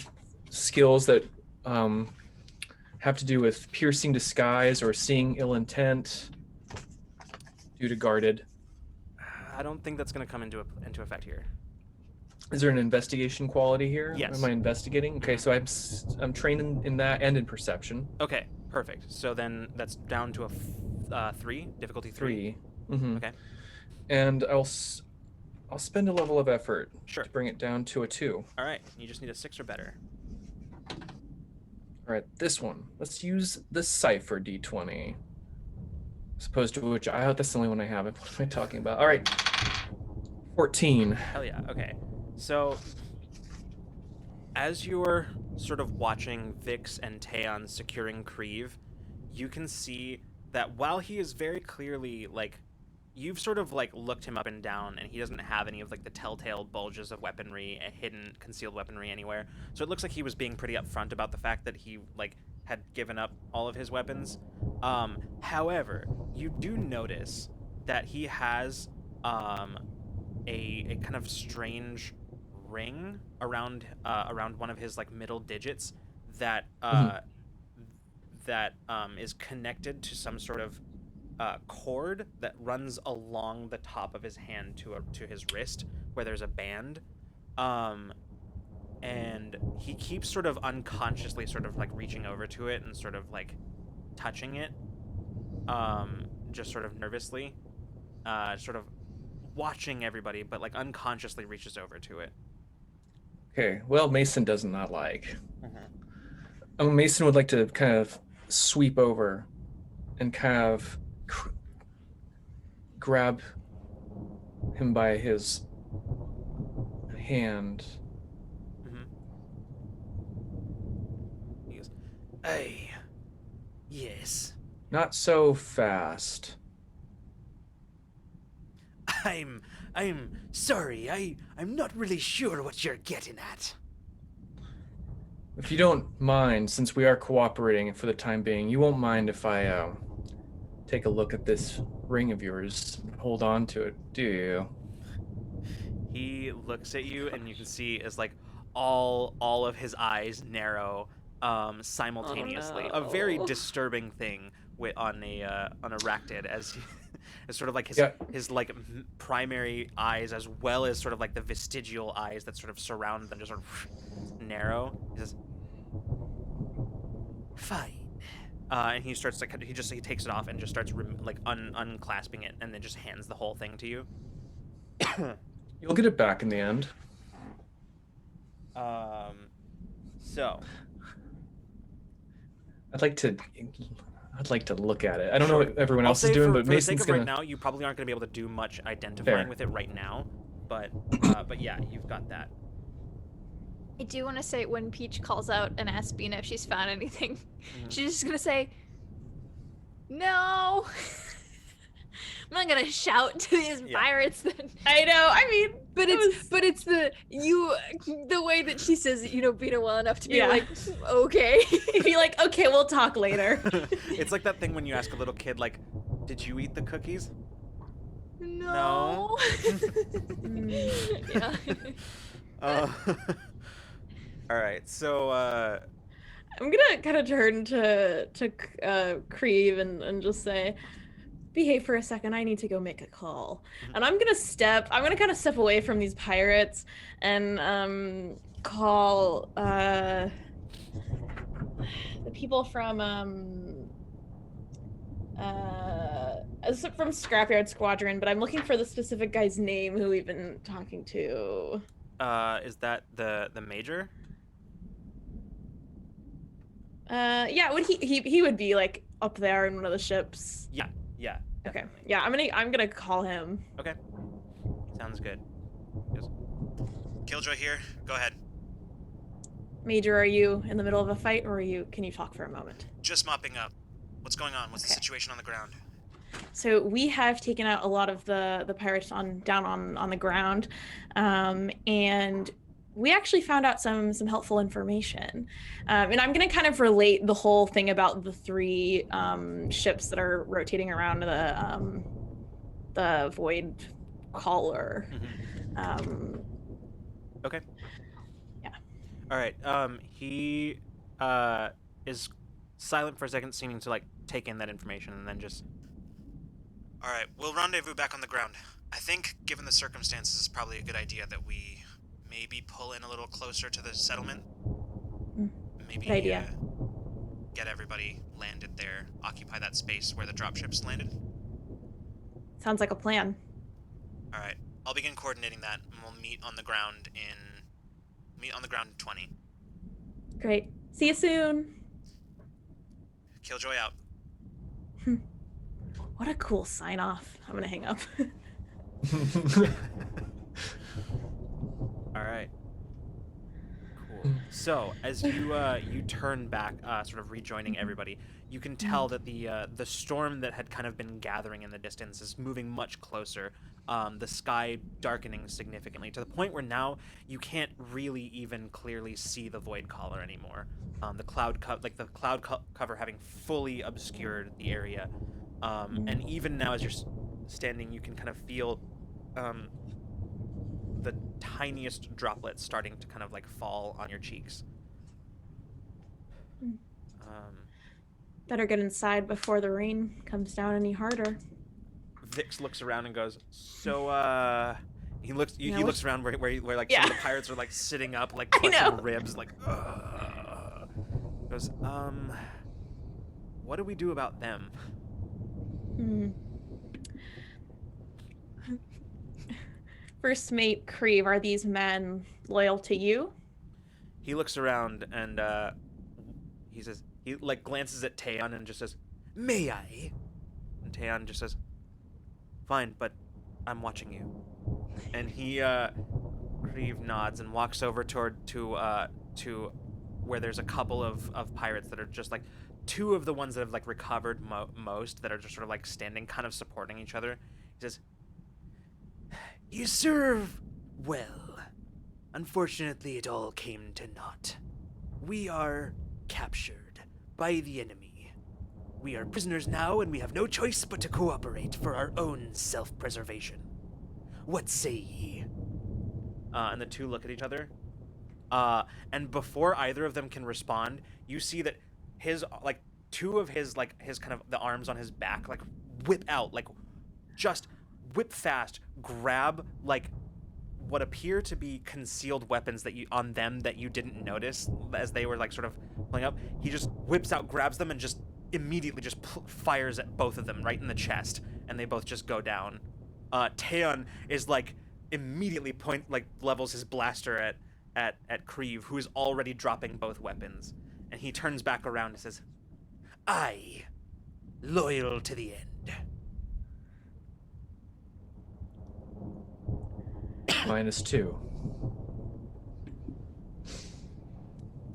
skills that have to do with piercing disguise or seeing ill intent due to guarded. I don't think that's going to come into effect here. Is there an investigation quality here? Yes. Am I investigating? Okay, so I'm trained in that and in perception. Okay, perfect. So then that's down to a 3, difficulty 3. 3. Mm-hmm. Okay. And I'll spend a level of effort Sure. to bring it down to a 2. All right, you just need a 6 or better. All right, this one. Let's use the Cypher D20. As opposed to which that's the only one I have. What am I talking about? All right. 14. Hell yeah. Okay. So, as you're sort of watching Vix and Taeon securing Creve, you can see that while he is very clearly, like, you've sort of, like, looked him up and down, and he doesn't have any of, like, the telltale bulges of weaponry, hidden, concealed weaponry anywhere. So it looks like he was being pretty upfront about the fact that he, like, had given up all of his weapons. However, you do notice that he has, a kind of strange ring around one of his like middle digits that is connected to some sort of cord that runs along the top of his hand to his wrist where there's a band, and he keeps sort of unconsciously sort of like reaching over to it and sort of like touching it, just sort of nervously, sort of watching everybody, but like unconsciously reaches over to it. Okay, well, Mason does not like. Mason would like to kind of sweep over and kind of grab him by his hand. Mm-hmm. He goes, "Hey, yes. Not so fast. I'm sorry. I'm not really sure what you're getting at." If you don't mind, since we are cooperating for the time being, you won't mind if I take a look at this ring of yours and hold on to it, do you? He looks at you, and you can see as like all of his eyes narrow simultaneously. A very no. disturbing thing on a arachnid, as he, as sort of like his like primary eyes, as well as sort of like the vestigial eyes that sort of surround them, just sort of narrow. He says, "Fine." And he starts like he takes it off and just starts unclasping it, and then just hands the whole thing to you. You'll get it back in the end. So I'd like to look at it. I don't know what everyone else is doing, but for the sake Mason's of gonna. Right now, you probably aren't gonna be able to do much identifying Fair. with it right now. But yeah, you've got that. I do want to say when Peach calls out and asks Bina if she's found anything, she's just gonna say, "No." I'm not gonna shout to these pirates then. I know. I mean, but it's the way that she says it, Bina well enough to be like, okay. Be like, okay, we'll talk later. It's like that thing when you ask a little kid, like, "Did you eat the cookies?" No. Yeah. All right, so I'm gonna kind of turn to Creve and just say, behave for a second. I need to go make a call. And I'm gonna kind of step away from these pirates and call the people from Scrapyard Squadron, but I'm looking for the specific guy's name who we've been talking to. is that the major? Yeah, would he would be like up there in one of the ships. Yeah. Okay. Definitely. Yeah, I'm gonna call him. Okay. Sounds good. Killjoy here. Go ahead. Major, are you in the middle of a fight, or can you talk for a moment? Just mopping up. What's going on? What's the situation on the ground? So we have taken out a lot of the pirates down on the ground, and we actually found out some helpful information. And I'm going to kind of relate the whole thing about the three ships that are rotating around the Void Caller. Okay. Yeah. All right. He is silent for a second, seeming to like take in that information, and then just. All right. We'll rendezvous back on the ground. I think, given the circumstances, it's probably a good idea that we maybe pull in a little closer to the settlement. Maybe good idea. Get everybody landed there, occupy that space where the dropships landed. Sounds like a plan. All right. I'll begin coordinating that, and we'll meet on the ground in 20. Great. See you soon. Killjoy out. What a cool sign off. I'm gonna hang up. All right. Cool. So as you turn back, sort of rejoining everybody, you can tell that the storm that had kind of been gathering in the distance is moving much closer. The sky darkening significantly to the point where now you can't really even clearly see the Void Caller anymore. The cloud cover having fully obscured the area, and even now as you're standing, you can kind of feel the tiniest droplets starting to kind of like fall on your cheeks. Better get inside before the rain comes down any harder. Vix looks around and goes, so he looks around where like some of the pirates are like sitting up, like clutching ribs, like goes, what do we do about them? First mate Creve, are these men loyal to you? He looks around and he says, he like glances at Taeyeon and just says, May I? And Taeon just says, fine, but I'm watching you. And he, Grieve nods and walks over to where there's a couple of pirates that are just like, two of the ones that have like recovered most that are just sort of like standing kind of supporting each other. He says, you serve well. Unfortunately, it all came to naught. We are captured by the enemy. We are prisoners now, and we have no choice but to cooperate for our own self-preservation. What say ye? And the two look at each other. And before either of them can respond, you see that his, like, two of his, like, his kind of, the arms on his back, like, whip out, like, just whip fast, grab, like, what appear to be concealed weapons that you didn't notice as they were, like, sort of pulling up. He just whips out, grabs them, and just immediately just fires at both of them right in the chest, and they both just go down. Taeon is, like, immediately levels his blaster at Krieve, who is already dropping both weapons. And he turns back around and says, I, loyal to the end. -2.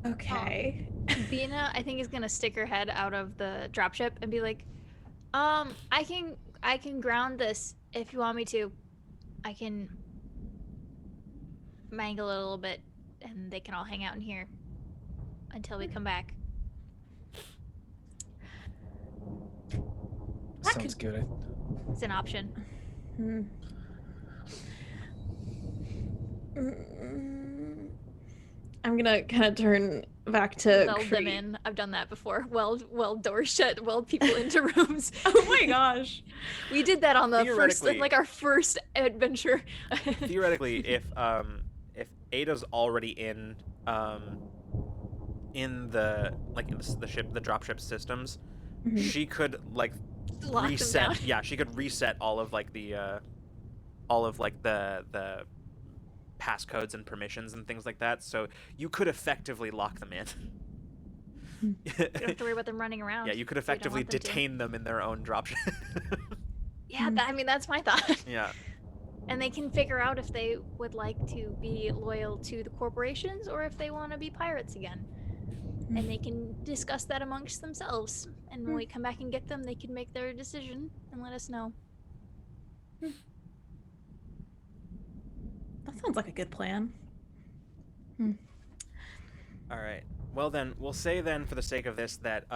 Okay. Bina, I think, is gonna stick her head out of the dropship and be like, I can ground this if you want me to. I can mangle it a little bit, and they can all hang out in here until we come back. Sounds good. It's an option. I'm gonna kind of turn back to Weld them in. I've done that before. Weld doors shut. Weld people into rooms. Oh my gosh. We did that on the first, Theoretically- like, our first adventure. Theoretically, if Ada's already in the ship, the dropship systems, she could, like, Lock them reset. down. Yeah, she could reset all of the passcodes and permissions and things like that. So you could effectively lock them in. You don't have to worry about them running around. Yeah, you could if we don't effectively want them to. detain them in their own dropship. Yeah, I mean, that's my thought. Yeah. And they can figure out if they would like to be loyal to the corporations or if they want to be pirates again. And they can discuss that amongst themselves. And when we come back and get them, they can make their decision and let us know. That sounds like a good plan. All right. Well then, we'll say then, for the sake of this, that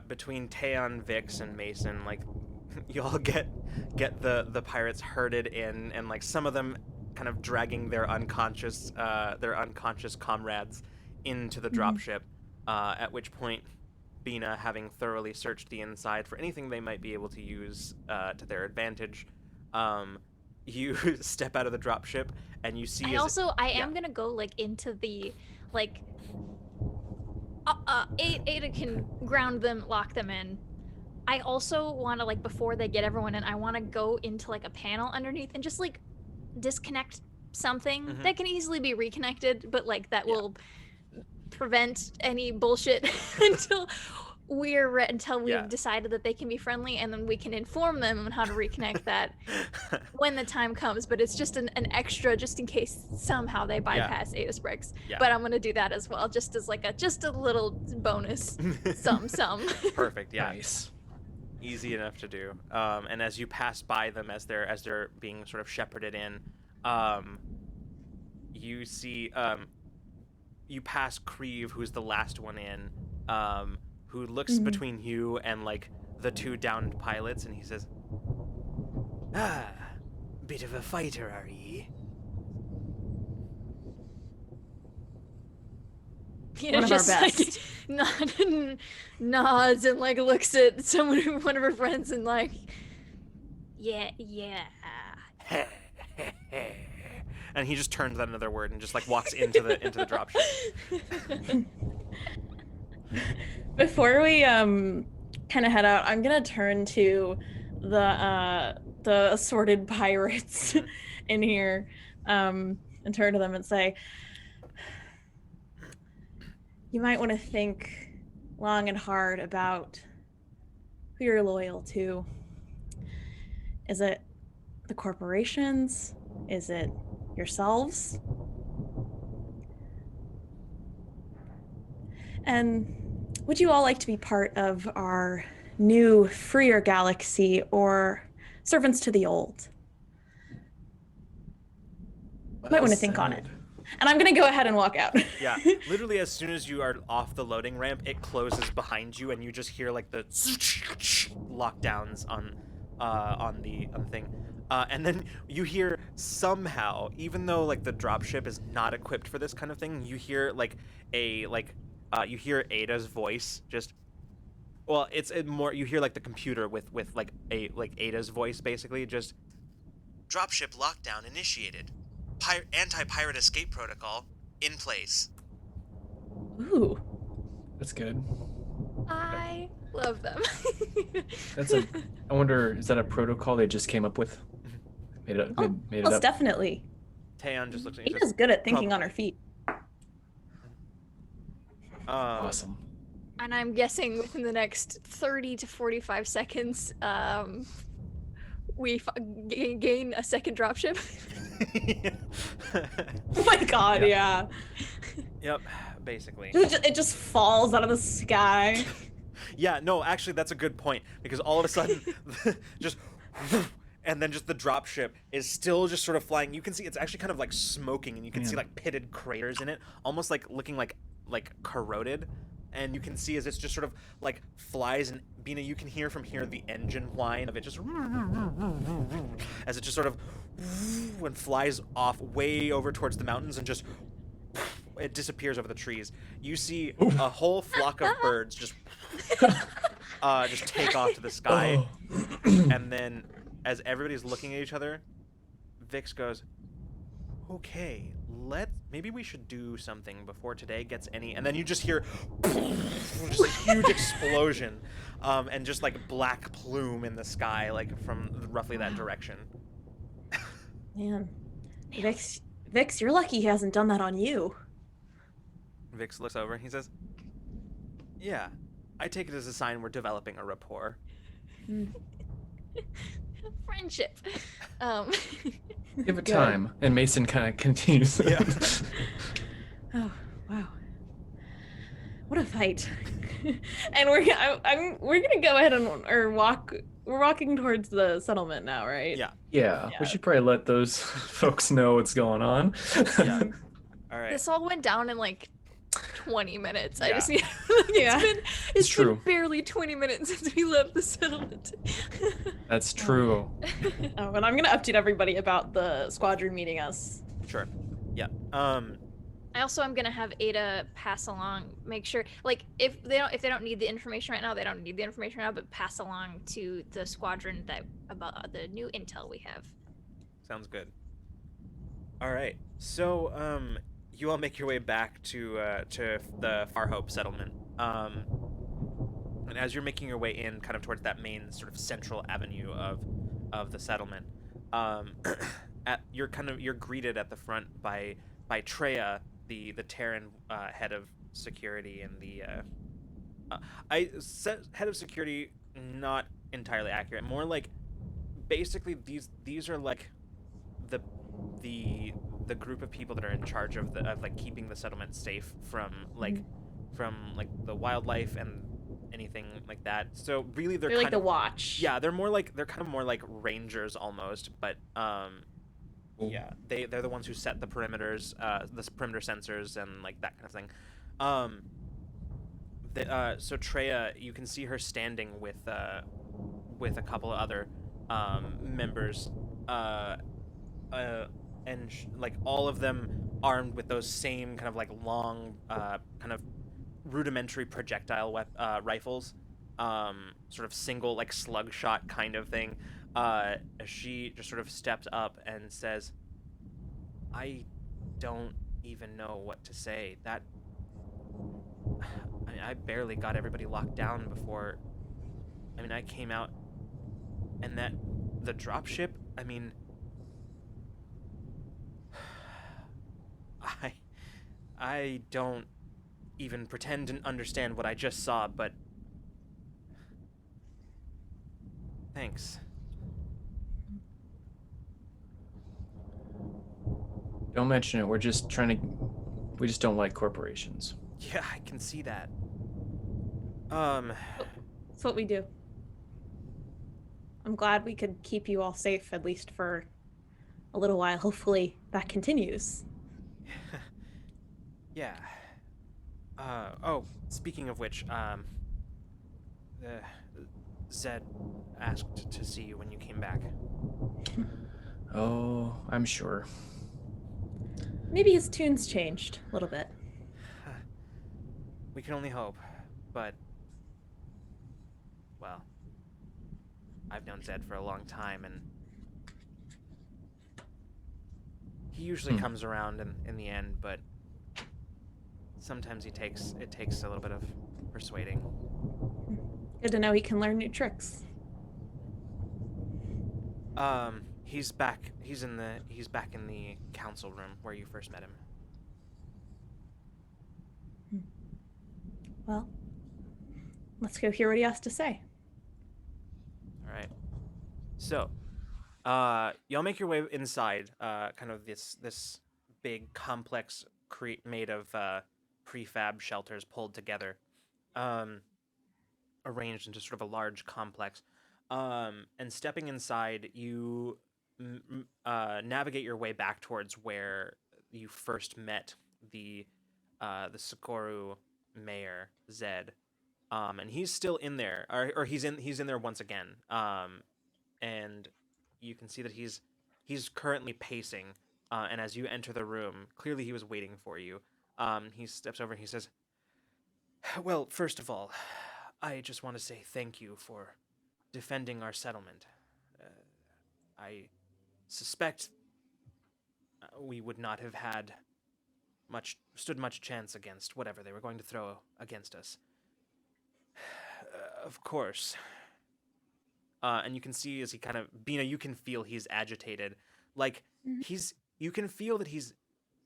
between Taeon, Vix, and Mason, like, you all get the pirates herded in, and like some of them kind of dragging their unconscious comrades into the dropship. At which point, Bina, having thoroughly searched the inside for anything they might be able to use to their advantage, you step out of the dropship and you see. I am gonna go, like, into the, like, Ada can ground them, lock them in. I also want to, like, before they get everyone in, I want to go into, like, a panel underneath and just, like, disconnect something that can easily be reconnected, but, like, that will prevent any bullshit until we've decided that they can be friendly, and then we can inform them on how to reconnect that when the time comes. But it's just an extra, just in case somehow they bypass Ada's bricks. Yeah. But I'm gonna do that as well, just as like a little bonus. some. Perfect. Yeah. Nice. Easy enough to do. And as you pass by them, as they're being sort of shepherded in, you see you pass Krieve, who's the last one in, who looks between you and, like, the two downed pilots, and he says, "Ah, bit of a fighter, are ye?" You know, One of our just best. like nods and, like, looks at one of her friends and, like, yeah. And he just turns that another word and just, like, walks into the dropship. Before we kind of head out, I'm gonna turn to the assorted pirates in here, and turn to them and say, you might want to think long and hard about who you're loyal to. Is it the corporations? Is it yourselves? And would you all like to be part of our new, freer galaxy, or servants to the old? Might want to think on it. And I'm going to go ahead and walk out. Yeah, literally as soon as you are off the loading ramp, it closes behind you, and you just hear like the lockdowns on the thing, and then you hear somehow, even though like the dropship is not equipped for this kind of thing, you hear like you hear Ada's voice just. Well, it's more you hear like the computer with like Ada's voice basically just. Dropship lockdown initiated. Anti-pirate escape protocol in place. Ooh. That's good. I love them. I wonder, is that a protocol they just came up with? Made it up. Made it Most up. definitely. Taeyeon just looks at you. Ada's good at thinking on her feet. Awesome. And I'm guessing within the next 30 to 45 seconds, we gain a second dropship. Oh my god, yeah. Yep, basically. It just falls out of the sky. Yeah, no, actually, that's a good point, because all of a sudden, just, and then just the dropship is still just sort of flying. You can see it's actually kind of like smoking, and you can see like pitted craters in it, almost like looking like corroded. And you can see as it's just sort of like flies, and Bina, you can hear from here the engine whine of it just as it just sort of and flies off way over towards the mountains, and just it disappears over the trees. You see a whole flock of birds just take off to the sky, and then as everybody's looking at each other, Vix goes, "Okay, maybe we should do something before today gets any," and then you just hear just a huge explosion, and just like black plume in the sky, like from roughly that direction. Man. Vix, you're lucky he hasn't done that on you. Vix looks over and he says, "Yeah, I take it as a sign we're developing a rapport." Friendship. Give it time, and Mason kind of continues. Yeah. Oh, wow. What a fight. And we're gonna go ahead and we're walking towards the settlement now, right? Yeah. Yeah, we should probably let those folks know what's going on. Yeah. All right. This all went down in like 20 minutes. I Yeah. just need. Yeah. It's true. been barely 20 minutes since we left the settlement. That's true. Oh, and I'm gonna update everybody about the squadron meeting us. Sure. Yeah. I also am gonna have Ada pass along, make sure, like if they don't need the information right now, they don't need the information right now, but pass along to the squadron about the new intel we have. Sounds good. All right. So, you all make your way back to the Farhope settlement. And as you're making your way in, kind of towards that main sort of central avenue of the settlement, you're greeted at the front by Treya, the Terran head of security, and the head of security, not entirely accurate, more like basically these are like the group of people that are in charge of like keeping the settlement safe from the wildlife and anything like that. So really they're like kind the of, watch. yeah, they're kind of more like rangers almost, but yeah, they're the ones who set the perimeters, the perimeter sensors and like that kind of thing. So Treya, you can see her standing with a couple of other members, and like all of them armed with those same kind of like long, kind of rudimentary projectile rifles, sort of single like slug shot kind of thing. She just sort of steps up and says, "I don't even know what to say. I mean, I barely got everybody locked down before. I mean, I came out, and the dropship, I mean, I don't even pretend to understand what I just saw, but Thanks. Don't mention it. We're just trying to. We just don't like corporations. Yeah, I can see that. That's what we do. I'm glad we could keep you all safe, at least for a little while. Hopefully that continues. Yeah. Oh, speaking of which, Zed asked to see you when you came back. Oh, I'm sure. Maybe his tune's changed a little bit. We can only hope, but... Well, I've known Zed for a long time, and... He usually comes around in the end, but... Sometimes it takes a little bit of persuading. Good to know he can learn new tricks. He's back. He's back in the council room where you first met him. Well, let's go hear what he has to say. All right. So, y'all make your way inside. Kind of this big complex made of prefab shelters pulled together, arranged into sort of a large complex. And stepping inside, you navigate your way back towards where you first met the Sokoru mayor, Zed. And he's still in there, or he's in there once again. And you can see that he's currently pacing. And as you enter the room, clearly he was waiting for you. He steps over and he says, "Well, first of all, I just want to say thank you for defending our settlement. I suspect we would not have stood much chance against whatever they were going to throw against us. Of course." And you can see as he kind of, Bina, you can feel he's agitated. Like, you can feel that he's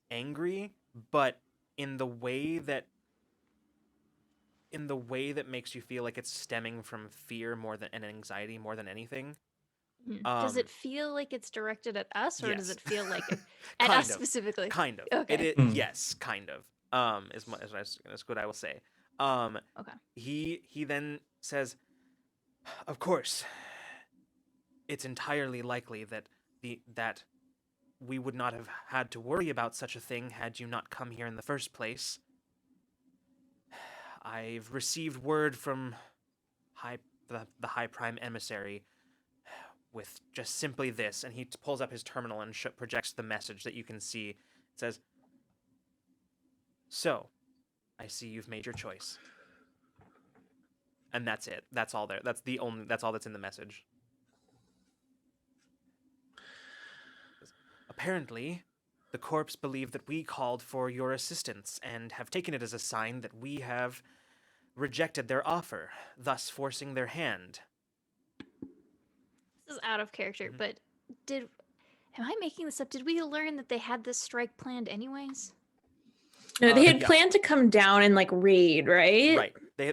angry, but in the way that makes you feel like it's stemming from fear and anxiety more than anything. Does it feel like it's directed at us, or does yes. it feel like at Kind us of. specifically? Kind of. Okay. Yes, kind of. Is what I will say. Okay. He then says, "Of course, it's entirely likely that we would not have had to worry about such a thing had you not come here in the first place. I've received word from the High Prime Emissary with just simply this," and he pulls up his terminal and projects the message that you can see. It says, "So, I see you've made your choice." And that's it. That's all there. That's all that's in the message. "Apparently, the corps believe that we called for your assistance and have taken it as a sign that we have rejected their offer, thus forcing their hand." This is out of character, but am I making this up? Did we learn that they had this strike planned anyways? No, they had yeah. planned to come down and like raid, right? Right. They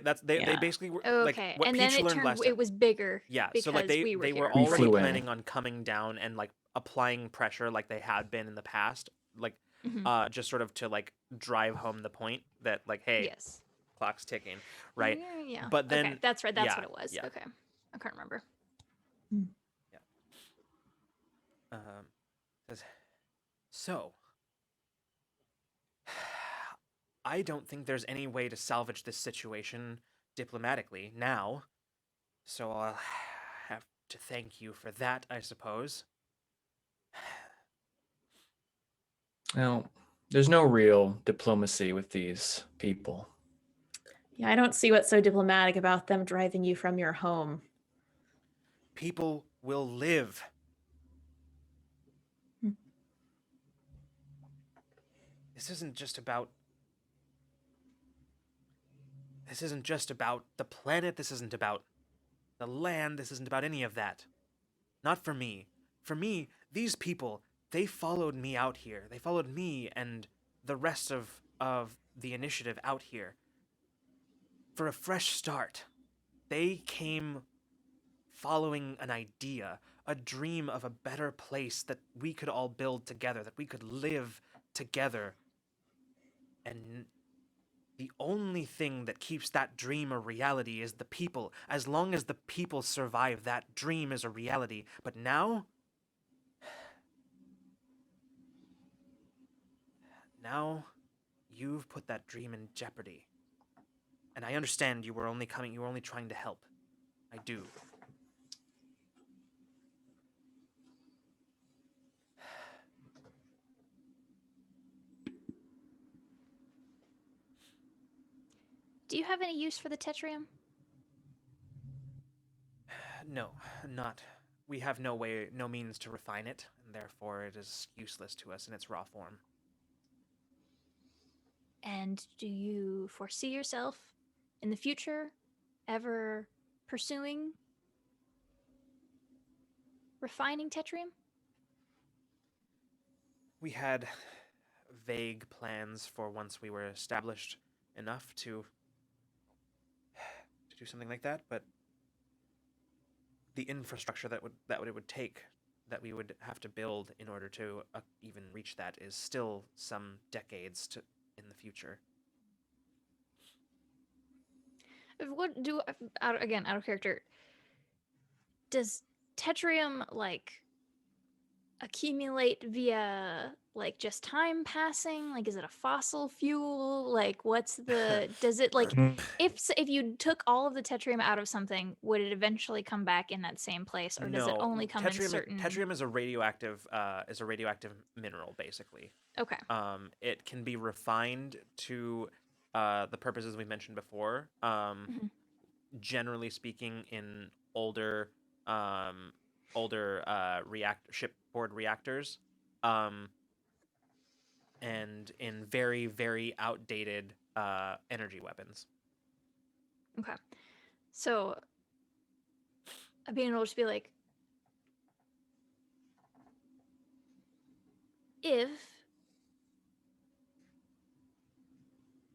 basically were Okay, like what and Peach then it learned turned. last It time. was bigger. Yeah, because so like they we were here. We already flew in. planning on coming down and like applying pressure like they had been in the past, like just sort of to like drive home the point that like, hey, Yes. clock's ticking, right? Yeah. But then okay, that's right. That's yeah, what it was. yeah. Okay, I can't remember. Says, "So, I don't think there's any way to salvage this situation diplomatically now, so I'll have to thank you for that, I suppose." Now, there's no real diplomacy with these people. Yeah, I don't see what's so diplomatic about them driving you from your home. People will live. This isn't just about the planet. This isn't about the land. This isn't about any of that. Not for me. For me, these people, they followed me out here. They followed me and the rest of the initiative out here for a fresh start. They came following an idea, a dream of a better place that we could all build together, that we could live together. And the only thing that keeps that dream a reality is the people. As long as the people survive, that dream is a reality. But now... now, you've put that dream in jeopardy. And I understand you were only trying to help. I do. Do you have any use for the tetrium? No, not. We have no means to refine it, and therefore it is useless to us in its raw form. And do you foresee yourself in the future ever pursuing refining tetrium? We had vague plans for once we were established enough to do something like that, but the infrastructure that it would take, that we would have to build in order to even reach that, is still some decades in the future. What do out of character? Does tetrium accumulate via just time passing? Is it a fossil fuel? What's the does it if you took all of the tetrium out of something, would it eventually come back in that same place, or does it only come in certain? Tetrium is a radioactive mineral, basically. Okay. It can be refined to the purposes we mentioned before. Generally speaking, in older shipboard reactors, and in very, very outdated energy weapons. Okay. So being able to just be like, if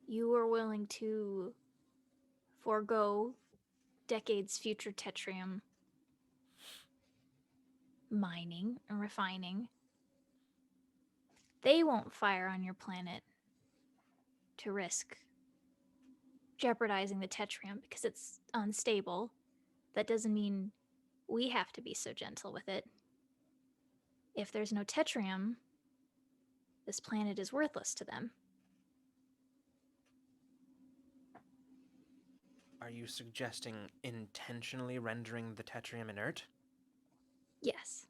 you were willing to forego decades future tetrium mining and refining, they won't fire on your planet to risk jeopardizing the tetrium because it's unstable. That doesn't mean we have to be so gentle with it. If there's no tetrium, this planet is worthless to them. Are you suggesting intentionally rendering the tetrium inert? Yes.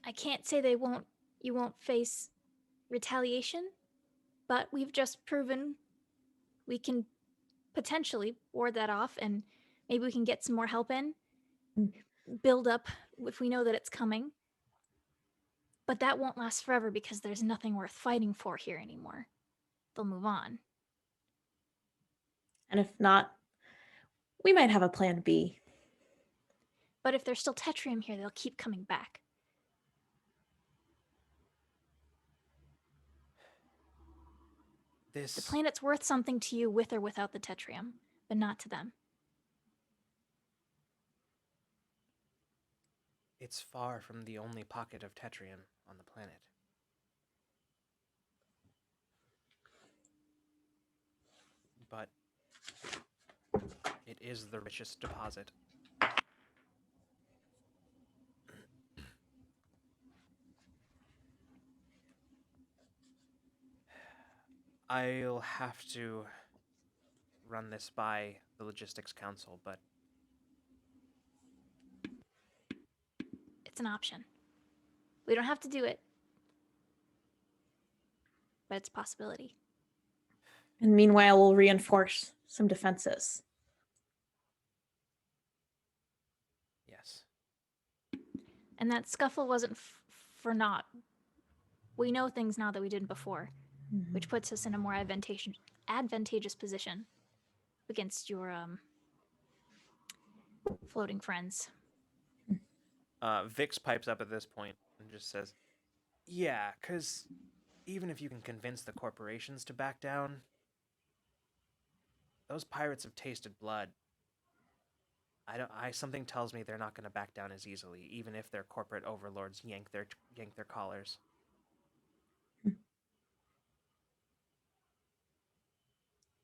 I can't say you won't face retaliation, but we've just proven we can potentially ward that off, and maybe we can get some more help in, build up if we know that it's coming. But that won't last forever because there's nothing worth fighting for here anymore. They'll move on. And if not, we might have a plan B. But if there's still tetrium here, they'll keep coming back. The planet's worth something to you with or without the tetrium, but not to them. It's far from the only pocket of tetrium on the planet. But it is the richest deposit. I'll have to run this by the Logistics Council, but it's an option. We don't have to do it, but it's a possibility. And meanwhile, we'll reinforce some defenses. Yes. And that scuffle wasn't for naught. We know things now that we didn't before, which puts us in a more advantageous position against your floating friends. Vix pipes up at this point and just says, yeah, because even if you can convince the corporations to back down, those pirates have tasted blood. Something tells me they're not going to back down as easily, even if their corporate overlords yank their collars.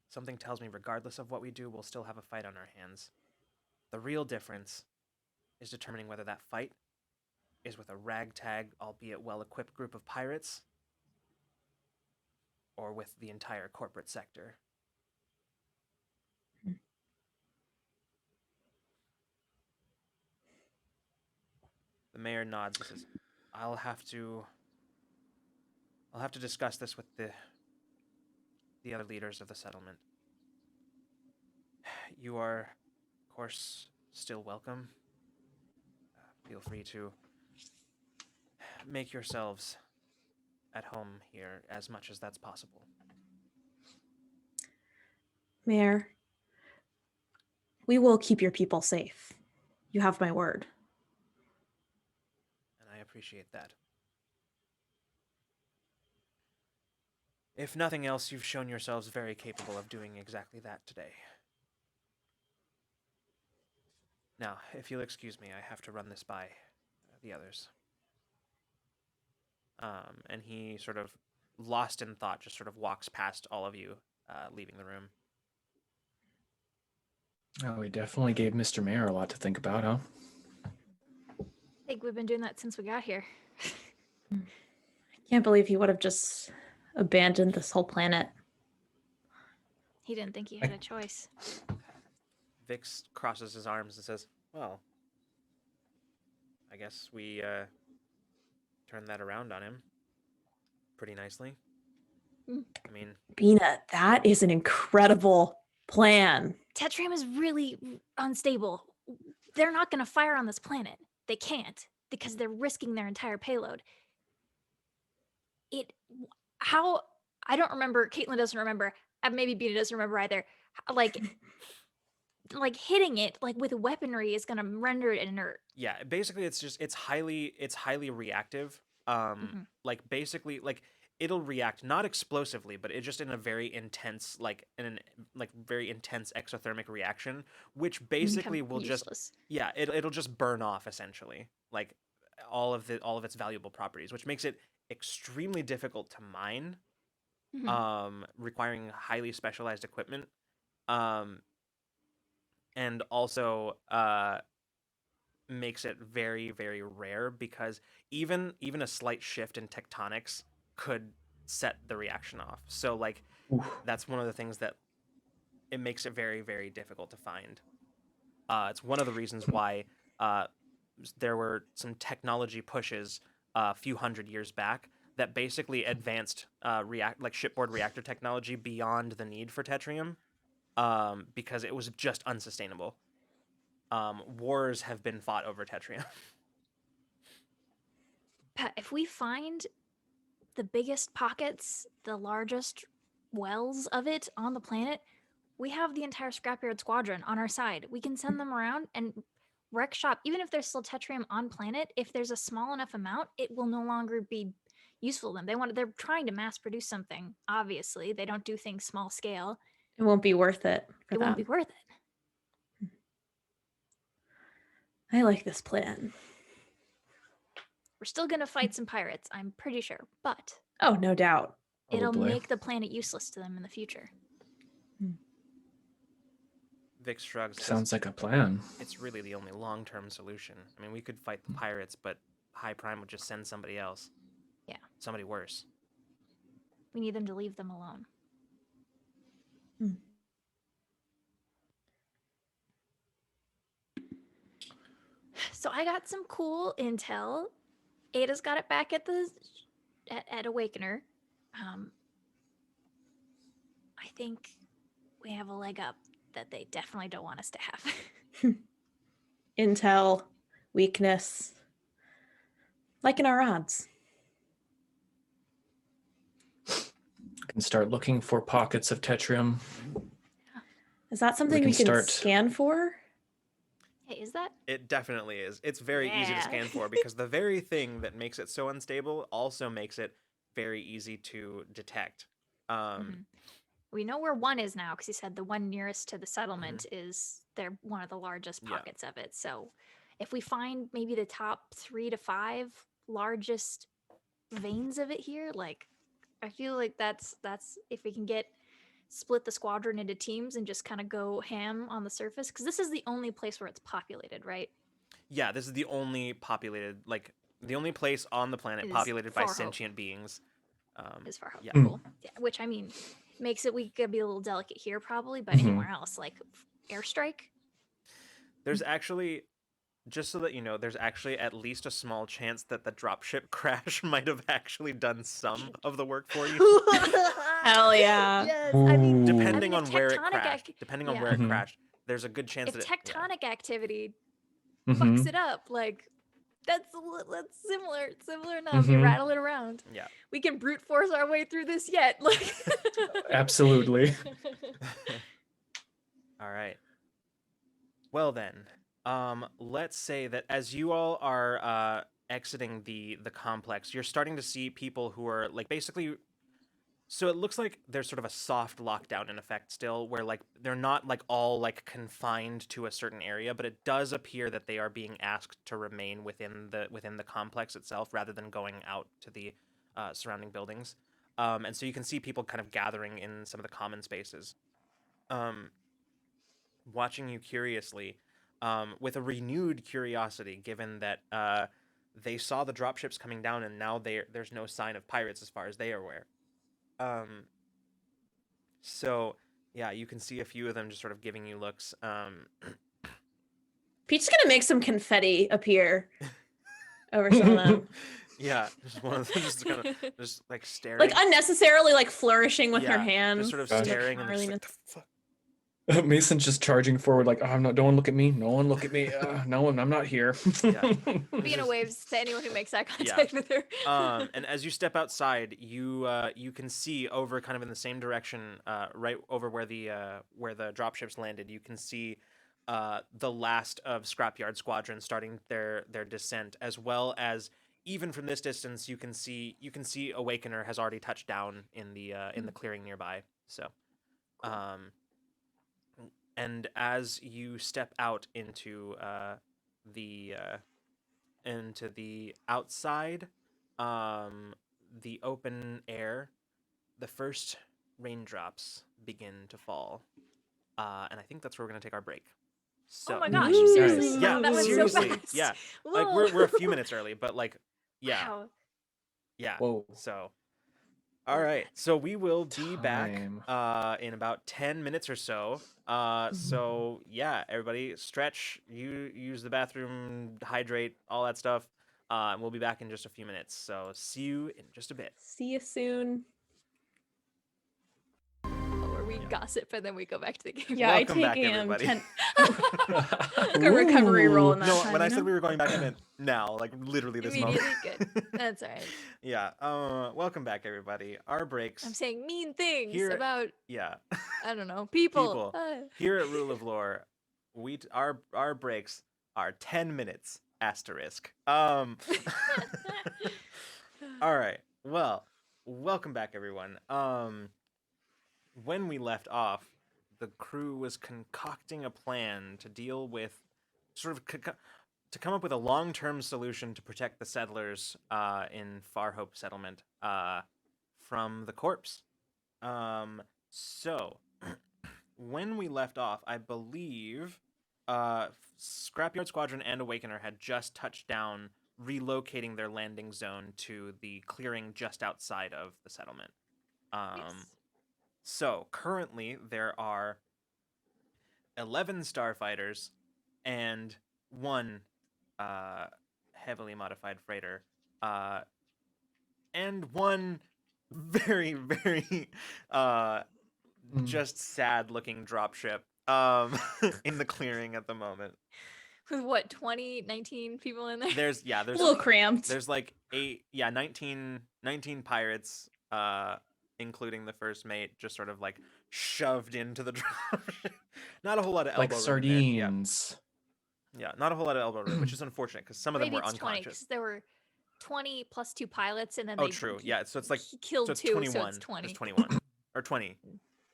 Something tells me regardless of what we do, we'll still have a fight on our hands. The real difference is determining whether that fight is with a ragtag, albeit well-equipped group of pirates, or with the entire corporate sector. The mayor nods and says, I'll have to discuss this with the other leaders of the settlement. You are, of course, still welcome. Feel free to make yourselves at home here as much as that's possible. Mayor, we will keep your people safe. You have my word. And I appreciate that. If nothing else, you've shown yourselves very capable of doing exactly that today. Now, if you'll excuse me, I have to run this by the others. And he sort of, lost in thought, just sort of walks past all of you, leaving the room. Oh, we definitely gave Mr. Mayor a lot to think about, huh? I think we've been doing that since we got here. I can't believe he would have just abandoned this whole planet. He didn't think he had a choice. Vix crosses his arms and says, well, I guess we turned that around on him pretty nicely. I mean, Bina, that is an incredible plan. Tetrium is really unstable. They're not going to fire on this planet. They can't because they're risking their entire payload. I don't remember. Caitlin doesn't remember. Maybe Bina doesn't remember either. Like hitting it like with weaponry is going to render it inert. yeah, basically it's highly reactive. Like basically like it'll react not explosively, but it just in a very intense very intense exothermic reaction, which basically will useless. it'll just burn off essentially, like all of its valuable properties, which makes it extremely difficult to mine, requiring highly specialized equipment, and also makes it very, very rare because even a slight shift in tectonics could set the reaction off. So like that's one of the things that it makes it very, very difficult to find. It's one of the reasons why there were some technology pushes a few hundred years back that basically advanced shipboard reactor technology beyond the need for Tetrium, because it was just unsustainable. Wars have been fought over Tetrium. Pat, if we find the biggest pockets, the largest wells of it on the planet, we have the entire Scrapyard Squadron on our side. We can send them around and wreck shop. Even if there's still Tetrium on planet, if there's a small enough amount, it will no longer be useful to them. They're trying to mass produce something. Obviously, they don't do things small scale. It won't be worth it for them. Won't be worth it. I like this plan. We're still gonna fight some pirates, I'm pretty sure, but Oh, no doubt. it'll Probably. make the planet useless to them in the future. Vic shrugs. Sounds like a plan. It's really the only long-term solution. I mean, we could fight the pirates, but High Prime would just send somebody else. Yeah. Somebody worse. We need them to leave them alone. So I got some cool intel. Ada's got it back at Awakener. I think we have a leg up that they definitely don't want us to have. Intel, weakness, like in our odds. Can start looking for pockets of Tetrium. Is that something we can scan for? Hey, is that? It definitely is. It's very easy to scan for because the very thing that makes it so unstable also makes it very easy to detect. We know where one is now because he said the one nearest to the settlement is they're one of the largest Yeah. pockets of it. So if we find maybe the top 3 to 5 largest veins of it here, like I feel like that's if we can split the squadron into teams and just kind of go ham on the surface, because this is the only place where it's populated, right? Yeah, this is the only populated, like the only place on the planet Is populated by Farhope. sentient beings. Is Farhope. Yeah. Cool. Yeah, which I mean makes it we could be a little delicate here probably, but anywhere else like airstrike. There's actually, just so that you know, there's actually at least a small chance that the dropship crash might have actually done some of the work for you. Hell yeah. Yes, I mean, Depending if on where it tectonic crashed. Depending on yeah. where it crashed, there's a good chance if that tectonic activity Mm-hmm. fucks it up, like that's similar enough. You rattle it around. Yeah. We can brute force our way through this yet. Like Absolutely. All right. Well then, let's say that as you all are exiting the complex, you're starting to see people who are like basically. So it looks like there's sort of a soft lockdown in effect still, where like they're not like all like confined to a certain area, but it does appear that they are being asked to remain within the complex itself rather than going out to the surrounding buildings. And so you can see people kind of gathering in some of the common spaces, watching you curiously, with a renewed curiosity, given that they saw the dropships coming down and now there's no sign of pirates as far as they are aware. So yeah, you can see a few of them just sort of giving you looks. Pete's gonna make some confetti appear over some of them. Yeah, just one of them just kind of just like staring, Like unnecessarily like flourishing with her Yeah, hands. just sort of Gotcha. staring and just like, the fuck? Mason's just charging forward like, oh, I'm not. Don't look at me. No one look at me. No one. I'm not here. Yeah. being waves to anyone who makes eye contact with her. And as you step outside, you can see over kind of in the same direction, right over where the dropships landed. You can see the last of Scrapyard Squadron starting their descent, as well as even from this distance, you can see Awakener has already touched down in the clearing nearby. So, and as you step out into the outside, the open air, the first raindrops begin to fall, and I think that's where we're gonna take our break. So, Oh my gosh, Ooh, seriously? nice. yeah, That went seriously, so fast. yeah. Whoa. Like we're a few minutes early, but like, yeah, Wow. yeah. Whoa. So, all right. So we will be back Time. in about 10 minutes or so. So yeah, everybody stretch, you use the bathroom, hydrate, all that stuff. And we'll be back in just a few minutes. So see you in just a bit. See you soon. Where we gossip and then we go back to the game. Yeah, Welcome I back, take everybody. like a recovery roll in that No, time, when I you said know? we were going back, I meant now, like literally this Immediately moment. good. That's all right. Yeah. Welcome back, everybody. Our breaks. I'm saying mean things Here- about Yeah. I don't know people. People. Here at Rule of Lore, our breaks are 10 minutes asterisk. All right. Well, welcome back, everyone. When we left off, the crew was concocting a plan to deal with sort of to come up with a long-term solution to protect the settlers in Farhope settlement from the corpse. So when we left off, I believe Scrapyard Squadron and Awakener had just touched down, relocating their landing zone to the clearing just outside of the settlement. Yes. So currently there are 11 starfighters and one heavily modified freighter, and one very, very just sad-looking dropship in the clearing at the moment. With what, 19 people in there? There's A little cramped. there's like 19 pirates, including the first mate, just sort of like shoved into the dropship. Not a whole lot of elbow Like room there. sardines. Yeah, not a whole lot of elbow room, which is unfortunate because some of them Maybe were it's 20 unconscious. because there were 20 plus 2 pilots and then Oh, they true. Yeah, so it's like he killed so it's 2, 21. so it's 20. It's 21 or 20.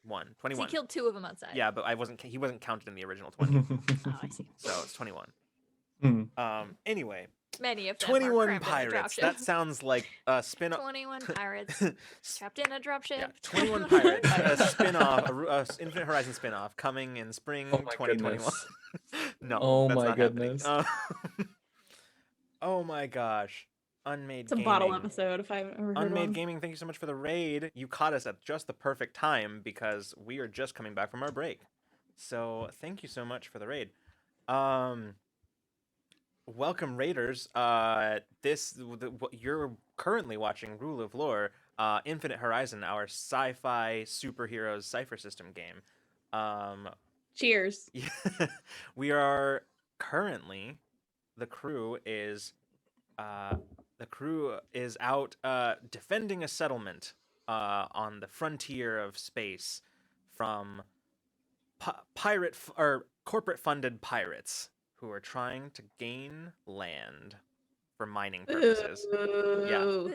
21. 'Cause he killed 2 of them outside. Yeah, but he wasn't counted in the original 20. Oh, I see. So it's 21. Mm. Anyway, Many of them 21 are crammed in a pirates. dropship. That sounds like a spin-off. 21 pirates trapped in a dropship. Yeah, 21 pirates. A spin-off, a Infinite Horizon spin-off coming in spring Oh my 2021. goodness. No, Oh that's my not goodness. happening. Oh my gosh. Unmade It's a Gaming. bottle episode if I've ever heard Unmade one. Gaming, thank you so much for the raid. You caught us at just the perfect time because we are just coming back from our break. So thank you so much for the raid. Welcome, raiders. You're currently watching Rule of Lore, Infinite Horizon, our sci-fi superheroes Cypher system game. Cheers. We are currently, the crew is out defending a settlement on the frontier of space from corporate-funded pirates who are trying to gain land for mining purposes. Ooh.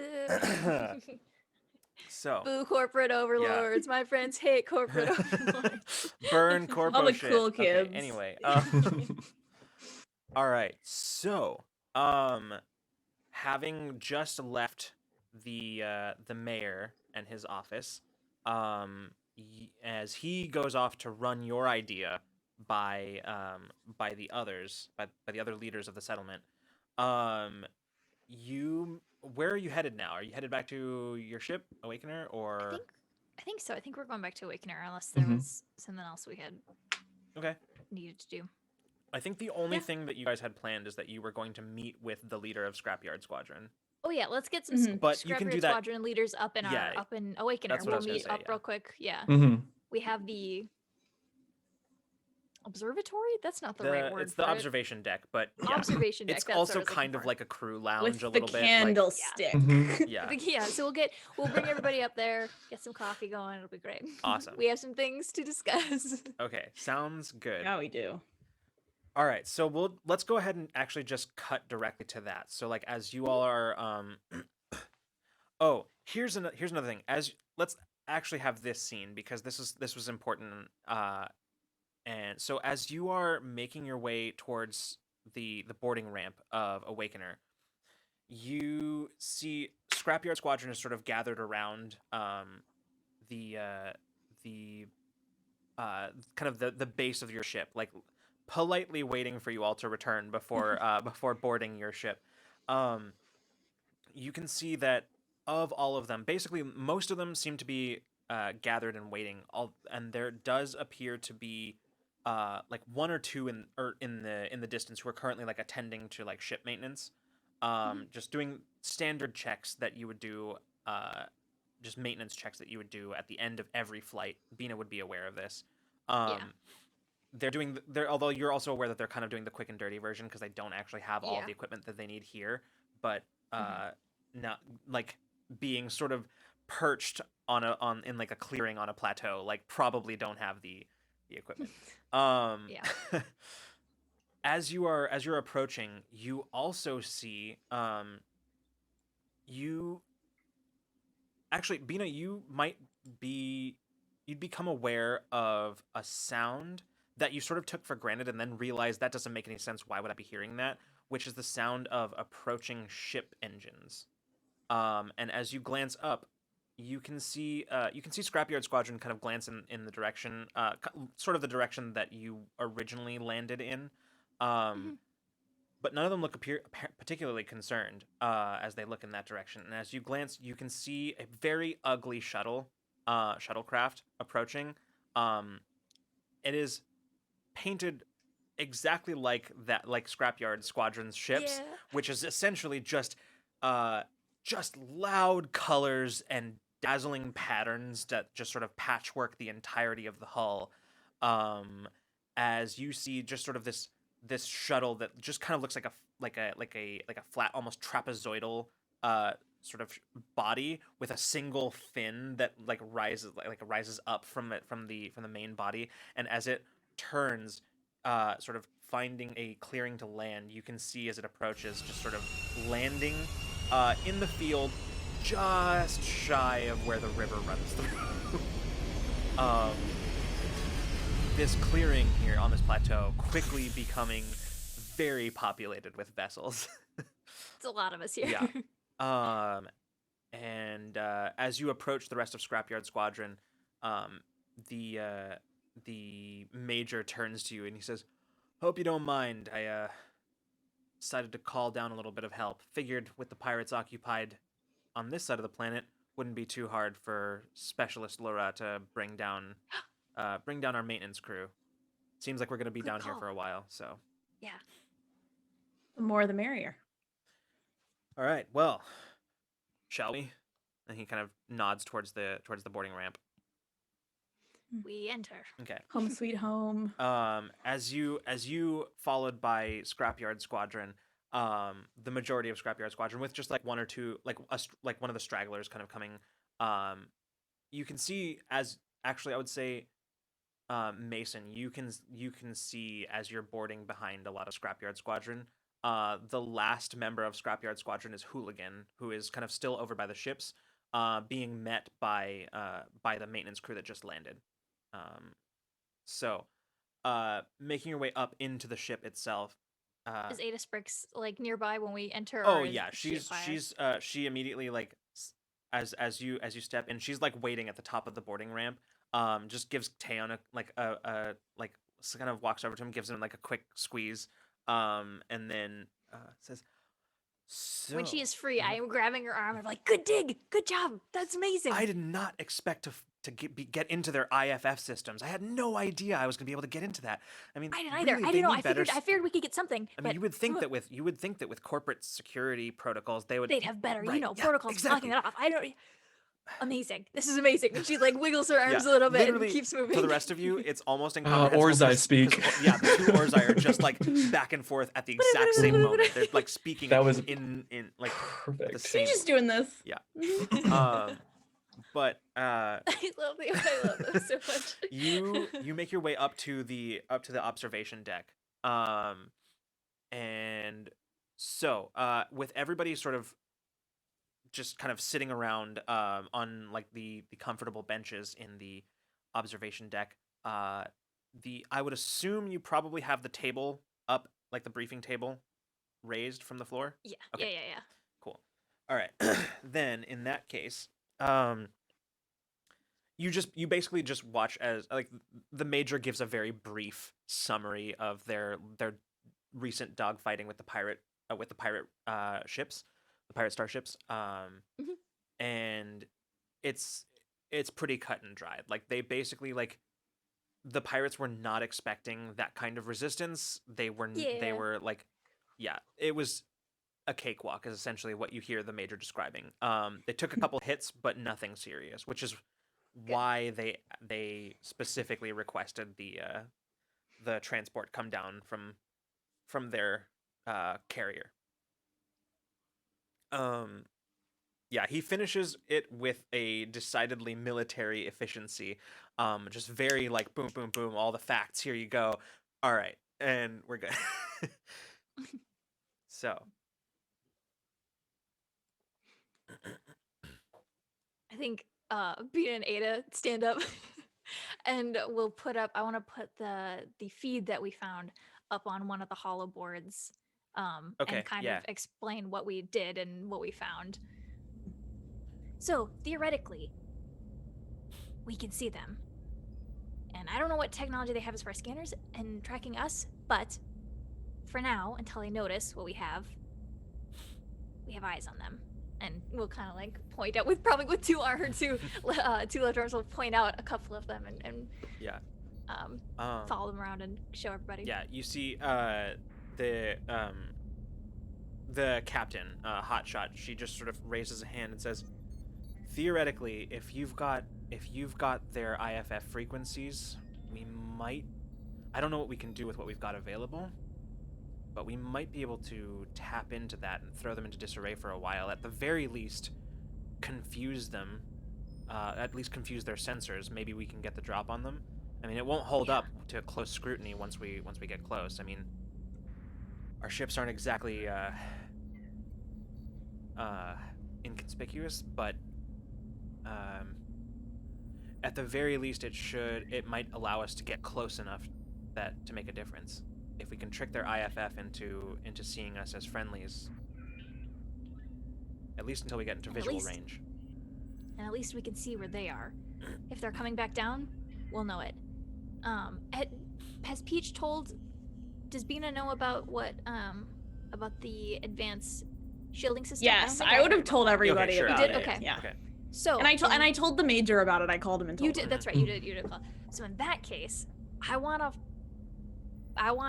So Boo corporate overlords. My friends hate corporate overlords. burn corpo All the shit. cool Okay, kids. anyway, all right. So, having just left the mayor and his office, as he goes off to run your idea by the other leaders of the settlement, where are you headed now? Are you headed back to your ship, Awakener, or? I think so. I think we're going back to Awakener unless there was something else we had needed to do. I think the only thing that you guys had planned is that you were going to meet with the leader of Scrapyard Squadron. Oh yeah, let's get some But you can do Scrapyard that- Squadron leaders up in Awakener. That's what I We'll was gonna meet say, up yeah. real quick. Yeah. Mhm. We have the observatory? That's not the right word. It's the for it. observation deck, but yeah. Observation deck. It's that's what I also was looking kind of for. like a crew lounge With a the little bit. candlestick. Mhm. Yeah. Yeah, so we'll bring everybody up there, get some coffee going. It'll be great. Awesome. We have some things to discuss. Okay, sounds good. Yeah, we do. All right, so let's go ahead and actually just cut directly to that. So like as you all are oh, here's another thing. Let's actually have this scene because this was important. And so as you are making your way towards the boarding ramp of Awakener, you see Scrapyard Squadron is sort of gathered around the kind of the base of your ship, like politely waiting for you all to return before before boarding your ship. You can see that of all of them, basically most of them seem to be gathered and waiting. And there does appear to be like one or two in the distance who are currently like attending to like ship maintenance, just doing standard checks that you would do, just maintenance checks that you would do at the end of every flight. Bina would be aware of this. Although you're also aware that they're kind of doing the quick and dirty version because they don't actually have all the equipment that they need here, but not like being sort of perched in like a clearing on a plateau, like probably don't have the equipment. As you're approaching, you also see Bina, you'd become aware of a sound that you sort of took for granted and then realized that doesn't make any sense. Why would I be hearing that? Which is the sound of approaching ship engines. And as you glance up, you can see Scrapyard Squadron kind of glance in the direction, sort of the direction that you originally landed in. But none of them look particularly concerned as they look in that direction. And as you glance, you can see a very ugly shuttlecraft approaching. It is painted exactly like Scrapyard Squadron's ships, which is essentially just loud colors and dazzling patterns that just sort of patchwork the entirety of the hull. As you see just sort of this shuttle that just kind of looks like a flat, almost trapezoidal sort of body with a single fin that rises up from the main body, and as it turns, sort of finding a clearing to land, you can see as it approaches just sort of landing in the field just shy of where the river runs through. this clearing here on this plateau quickly becoming very populated with vessels. It's a lot of us here. Yeah. And as you approach the rest of Scrapyard Squadron, the major turns to you and he says, "Hope you don't mind. I decided to call down a little bit of help. Figured with the pirates occupied on this side of the planet, wouldn't be too hard for Specialist Laura to bring down our maintenance crew. Seems like we're going to be Good down here call. for a while, so." Yeah. The more the merrier. All right, well, shall we? And he kind of nods towards the boarding ramp. We enter. Okay. Home sweet home. As you followed by Scrapyard Squadron, the majority of Scrapyard Squadron, with just like one or two, like one of the stragglers kind of coming, you can see as actually I would say, Mason, you can see as you're boarding behind a lot of Scrapyard Squadron. The last member of Scrapyard Squadron is Hooligan, who is kind of still over by the ships, being met by the maintenance crew that just landed. So, making your way up into the ship itself. Is Ada Spriggs like nearby when we enter? Oh or is yeah, she she immediately like as you step in, she's like waiting at the top of the boarding ramp. Just gives Taeon a kind of walks over to him, gives him like a quick squeeze, and then says, "So when she is free, I am grabbing her arm. I'm like, "Good dig, good job. That's amazing." I did not expect to get into their IFF systems. I had no idea I was going to be able to get into that. I mean, I didn't either. really, I they didn't know. need I figured we could get something. I mean, you would think that with corporate security protocols, they'd have better, right, yeah, protocols exactly. blocking it off. I don't. Amazing. This is amazing. And she like wiggles her arms Yeah, a little bit and literally, keeps moving. For the rest of you, it's almost incomprehensible. Orzai 'cause- speak. 'cause, yeah, the two Orzai are just like back and forth at the exact same moment. They're like speaking That was in like perfect. the same. She's just doing this. Yeah. Mhm. But I love them so much. you make your way up to the observation deck, and so with everybody sort of just kind of sitting around on like the comfortable benches in the observation deck, I would assume you probably have the table up, like the briefing table raised from the floor. Yeah. Okay. Yeah. Cool. All right. Then in that case, you basically just watch as like the major gives a very brief summary of their recent dogfighting with the pirate ships, the pirate starships. And it's pretty cut and dried. Like they basically like the pirates were not expecting that kind of resistance. They were like, yeah, it was a cakewalk is essentially what you hear the major describing. They took a couple hits, but nothing serious, which is why they specifically requested the transport come down from their carrier. Yeah, he finishes it with a decidedly military efficiency. Just very like boom, boom, boom, all the facts. Here you go. All right, and we're good. So. I think Bina and Ada stand up and we'll put up, I want to put the feed that we found up on one of the hollow boards Okay, and kind yeah. of explain what we did and what we found. So theoretically, we can see them. And I don't know what technology they have as far as scanners and tracking us, but for now, until they notice what we have eyes on them. And we'll kind of like point out with two left arms. We'll point out a couple of them and Yeah. follow them around and show everybody. Yeah, you see the captain, Hotshot. She just sort of raises a hand and says, "Theoretically, if you've got their IFF frequencies, we might. I don't know what we can do with what we've got available, but we might be able to tap into that and throw them into disarray for a while. At the very least, confuse them. At least confuse their sensors. Maybe we can get the drop on them. I mean, it won't hold up to close scrutiny once we get close. I mean, our ships aren't exactly inconspicuous, but at the very least, it might allow us to get close enough to make a difference. If we can trick their IFF into seeing us as friendlies, at least until we get into visual range. And at least we can see where they are. If they're coming back down, we'll know it. Has Peach told? Does Bina know about about the advanced shielding system? Yes, I would have told everybody sure. about You did? it. Okay. Yeah. Okay. So And I told the major about it. I called him and told you him. did. That's right. You did call. So in that case, I want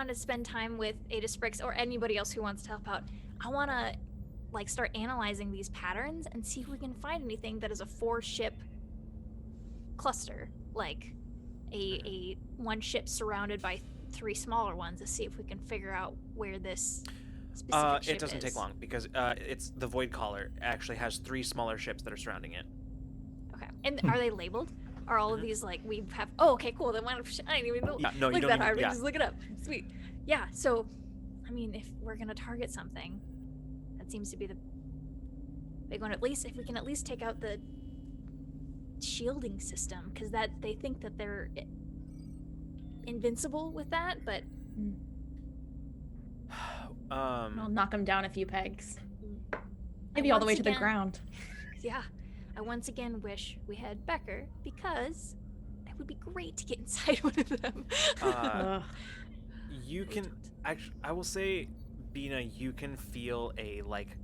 to spend time with Ada Sprix or anybody else who wants to help out. I want to like start analyzing these patterns and see if we can find anything that is a 4-ship cluster, like a one ship surrounded by 3 smaller ones, to see if we can figure out where this specific ship it doesn't is. take long because it's the Void Caller actually has 3 smaller ships that are surrounding it. Okay. And are they labeled? Are all of these like we have? Oh, okay, cool. Then why don't I didn't even know. Yeah, no, you look don't at that even- hard. We yeah. just look it up. Sweet. Yeah. So, I mean, if we're gonna target something, that seems to be the big one. At least if we can at least take out the shielding system, because that they think that they're invincible with that, but I'll knock him down a few pegs. I Maybe all the once way to the again- ground. Yeah, I once again wish we had Becker, because it would be great to get inside one of them. Ugh. You can actually, I will say, Bina, you can feel a like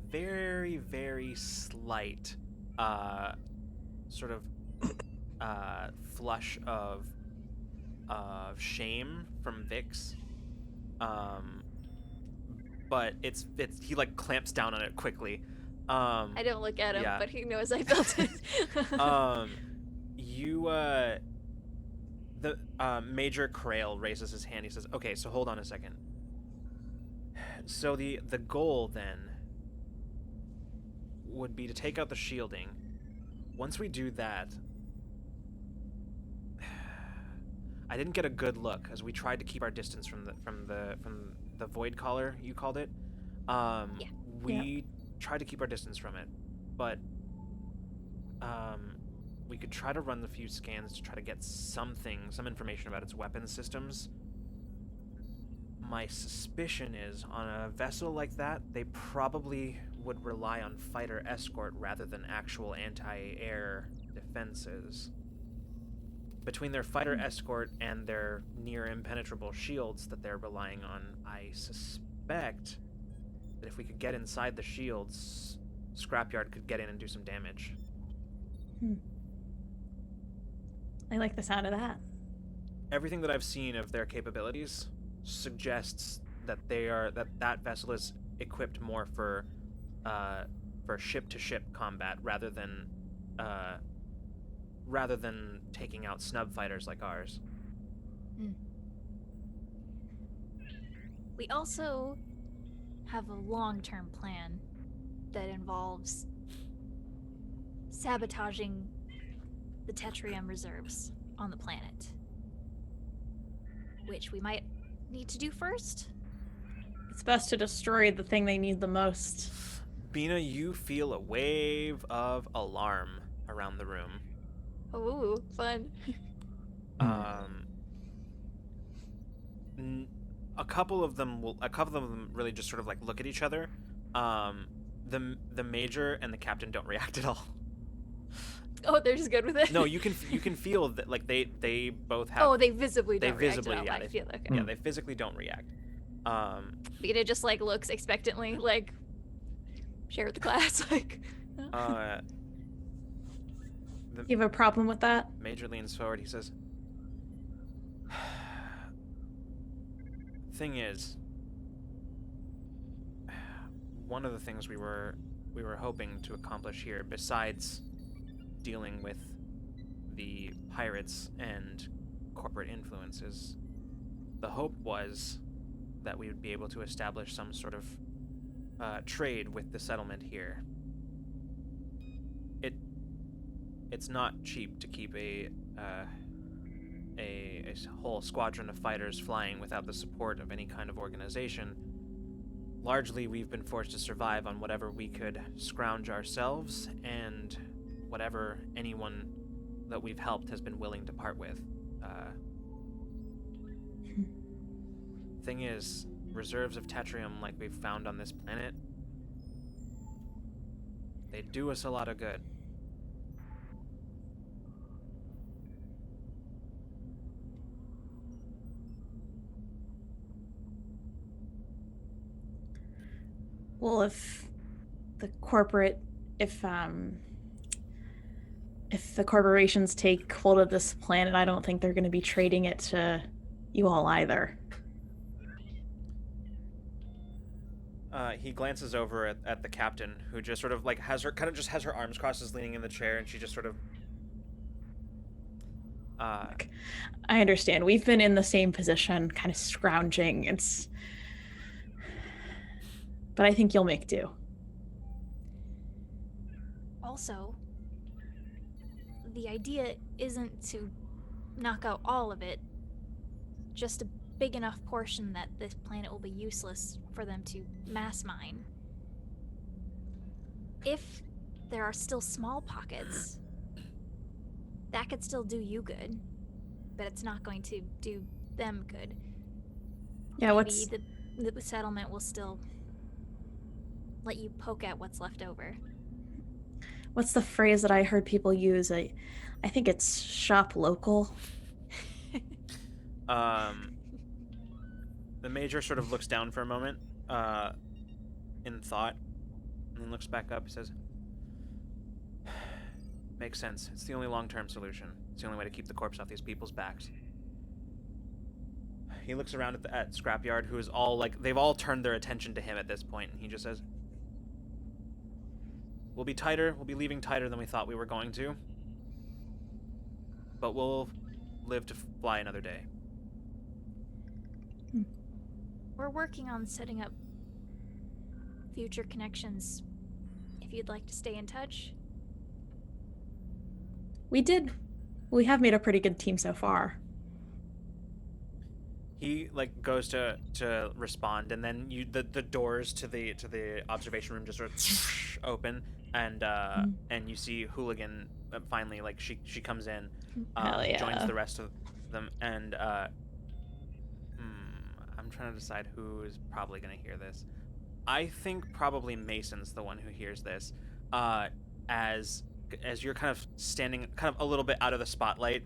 very, very slight sort of flush of shame from Vix. But it's he like clamps down on it quickly. I don't look at him, yeah. but he knows I felt it. The Major Krail raises his hand. He says, "Okay, so hold on a second. So the goal then would be to take out the shielding. Once we do that, I didn't get a good look as we tried to keep our distance from the Void Caller, you called it. We tried to keep our distance from it, but we could try to run the few scans to try to get some information about its weapon systems. My suspicion is on a vessel like that, they probably would rely on fighter escort rather than actual anti-air defenses. Between their fighter escort and their near impenetrable shields that they're relying on, I suspect that if we could get inside the shields, Scrapyard could get in and do some damage. I like the sound of that. Everything that I've seen of their capabilities suggests that that vessel is equipped more for ship-to-ship combat rather than taking out snub fighters like ours. We also have a long-term plan that involves sabotaging the Tetrium reserves on the planet, which we might need to do first. It's best to destroy the thing they need the most. Bina, you feel a wave of alarm around the room. Oh, fun. A couple of them really just sort of like look at each other. The major and the captain don't react at all. Oh, they're just good with it. No, you can feel that like they both have. Oh, they visibly don't visibly, react at all. yeah, I feel okay. Yeah, they physically don't react. Beta just like looks expectantly, like share with the class, like. You have a problem with that? Major leans forward. He says, "Thing is, one of the things we were hoping to accomplish here, besides dealing with the pirates and corporate influences, the hope was that we would be able to establish some sort of trade with the settlement here. It's not cheap to keep a whole squadron of fighters flying without the support of any kind of organization. Largely, we've been forced to survive on whatever we could scrounge ourselves and whatever anyone that we've helped has been willing to part with. Thing is, reserves of tetrium like we've found on this planet, they do us a lot of good. Well, if the corporations take hold of this planet, I don't think they're going to be trading it to you all either. He glances over at the captain, who just sort of like has her arms crossed, is leaning in the chair, and she just sort of. I understand. We've been in the same position, kind of scrounging. But I think you'll make do. Also, the idea isn't to knock out all of it, just a big enough portion that this planet will be useless for them to mass mine. If there are still small pockets, that could still do you good, but it's not going to do them good. Yeah, Maybe the settlement will still let you poke at what's left over. What's the phrase that I heard people use? I think it's shop local. The major sort of looks down for a moment, in thought, and then looks back up. He says, "Makes sense. It's the only long-term solution. It's the only way to keep the corpse off these people's backs." He looks around at Scrapyard, who is all like, they've all turned their attention to him at this point, and he just says, "We'll be tighter. We'll be leaving tighter than we thought we were going to. But we'll live to fly another day." We're working on setting up future connections. If you'd like to stay in touch. We did. We have made a pretty good team so far. He like goes to respond, and then the doors to the observation room just sort of open, and and you see Hooligan finally, like she comes in, Hell yeah. joins the rest of them, and I'm trying to decide who is probably gonna hear this. I think probably Mason's the one who hears this, as you're kind of standing kind of a little bit out of the spotlight,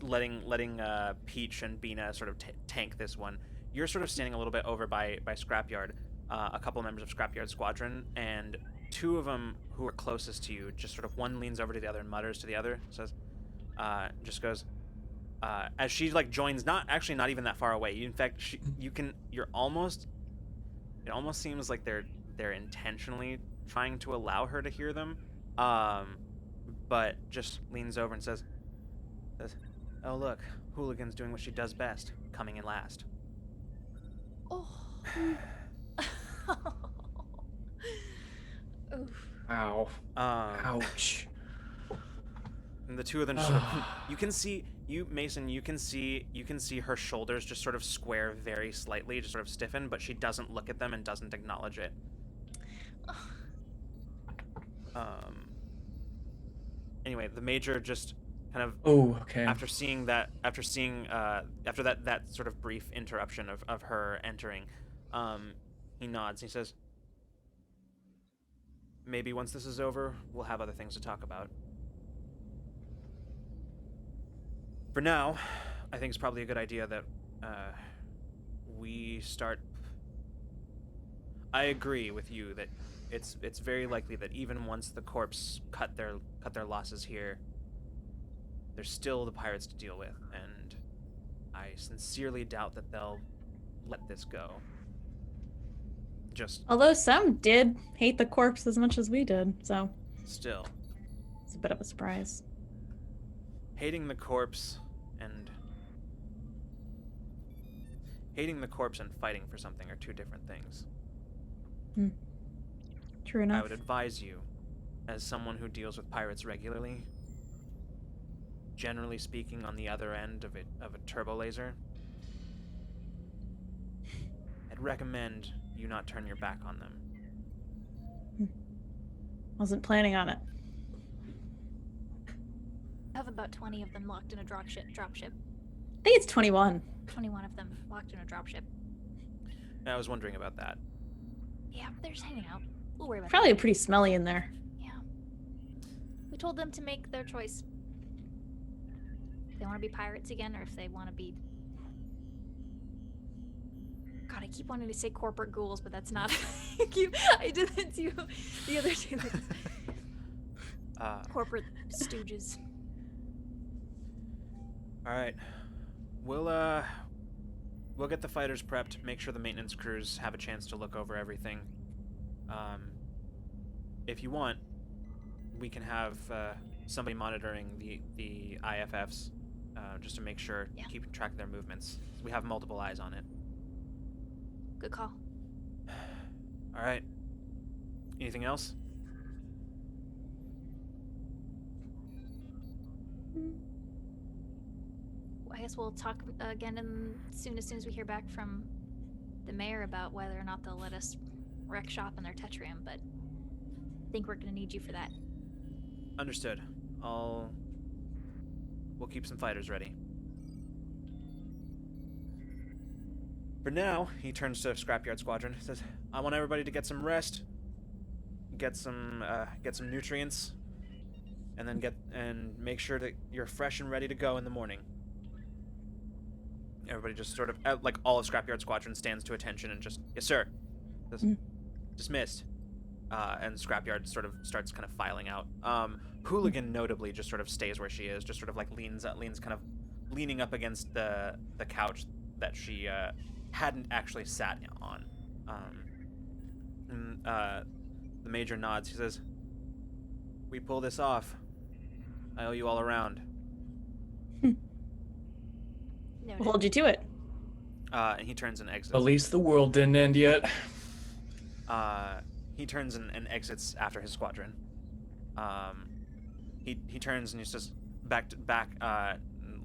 letting Peach and Bina sort of tank this one. You're sort of standing a little bit over by Scrapyard, a couple members of Scrapyard Squadron, and two of them who are closest to you, just sort of one leans over to the other and mutters to the other, says, just goes, as she like joins, not even that far away. In fact, it almost seems like they're intentionally trying to allow her to hear them, but just leans over and says, "Oh look, Hooligan's doing what she does best, coming in last." Oh. Oof. Ow. Ouch. And the two of them just sort of, you can see her shoulders just sort of square very slightly, just sort of stiffen, but she doesn't look at them and doesn't acknowledge it. Anyway, the major just kind of after that sort of brief interruption of her entering, he nods and he says, "Maybe once this is over, we'll have other things to talk about. For now, I think it's probably a good idea that we start." I agree with you that it's very likely that even once the corps cut their losses here, there's still the pirates to deal with, and I sincerely doubt that they'll let this go. Although some did hate the corpse as much as we did, so still, it's a bit of a surprise. Hating the corpse and fighting for something are two different things. True enough. I would advise you, as someone who deals with pirates regularly, generally speaking, on the other end of a turbo laser, I'd recommend you not turn your back on them. Wasn't planning on it. I have about 20 of them locked in a dropship. I think it's 21. 21 of them locked in a dropship. I was wondering about that. Yeah, they're just hanging out. We'll worry about Probably that. pretty smelly in there. Yeah. We told them to make their choice. If they want to be pirates again, or if they want to be... God, I keep wanting to say corporate ghouls, but that's not... I did that to you the other two things. Corporate stooges. All right. We'll get the fighters prepped, make sure the maintenance crews have a chance to look over everything. If you want, we can have somebody monitoring the IFFs just to make sure, keeping track of their movements. We have multiple eyes on it. Good call. All right. Anything else? I guess we'll talk again as soon as we hear back from the mayor about whether or not they'll let us wreck shop in their Tetrium, but I think we're gonna need you for that. Understood. We'll keep some fighters ready. For now, he turns to Scrapyard Squadron. He says, "I want everybody to get some rest, get some nutrients, and then make sure that you're fresh and ready to go in the morning." Everybody just sort of, like all of Scrapyard Squadron stands to attention and just, "Yes, sir." Says, "Dismissed." And Scrapyard sort of starts kind of filing out. Hooligan notably just sort of stays where she is, just sort of like leans kind of leaning up against the couch that she hadn't actually sat on. The major nods. He says, "We pull this off. I owe you all around." We'll hold you to it. And he turns and exits. At least the world didn't end yet. He turns and exits after his squadron. He turns and he says back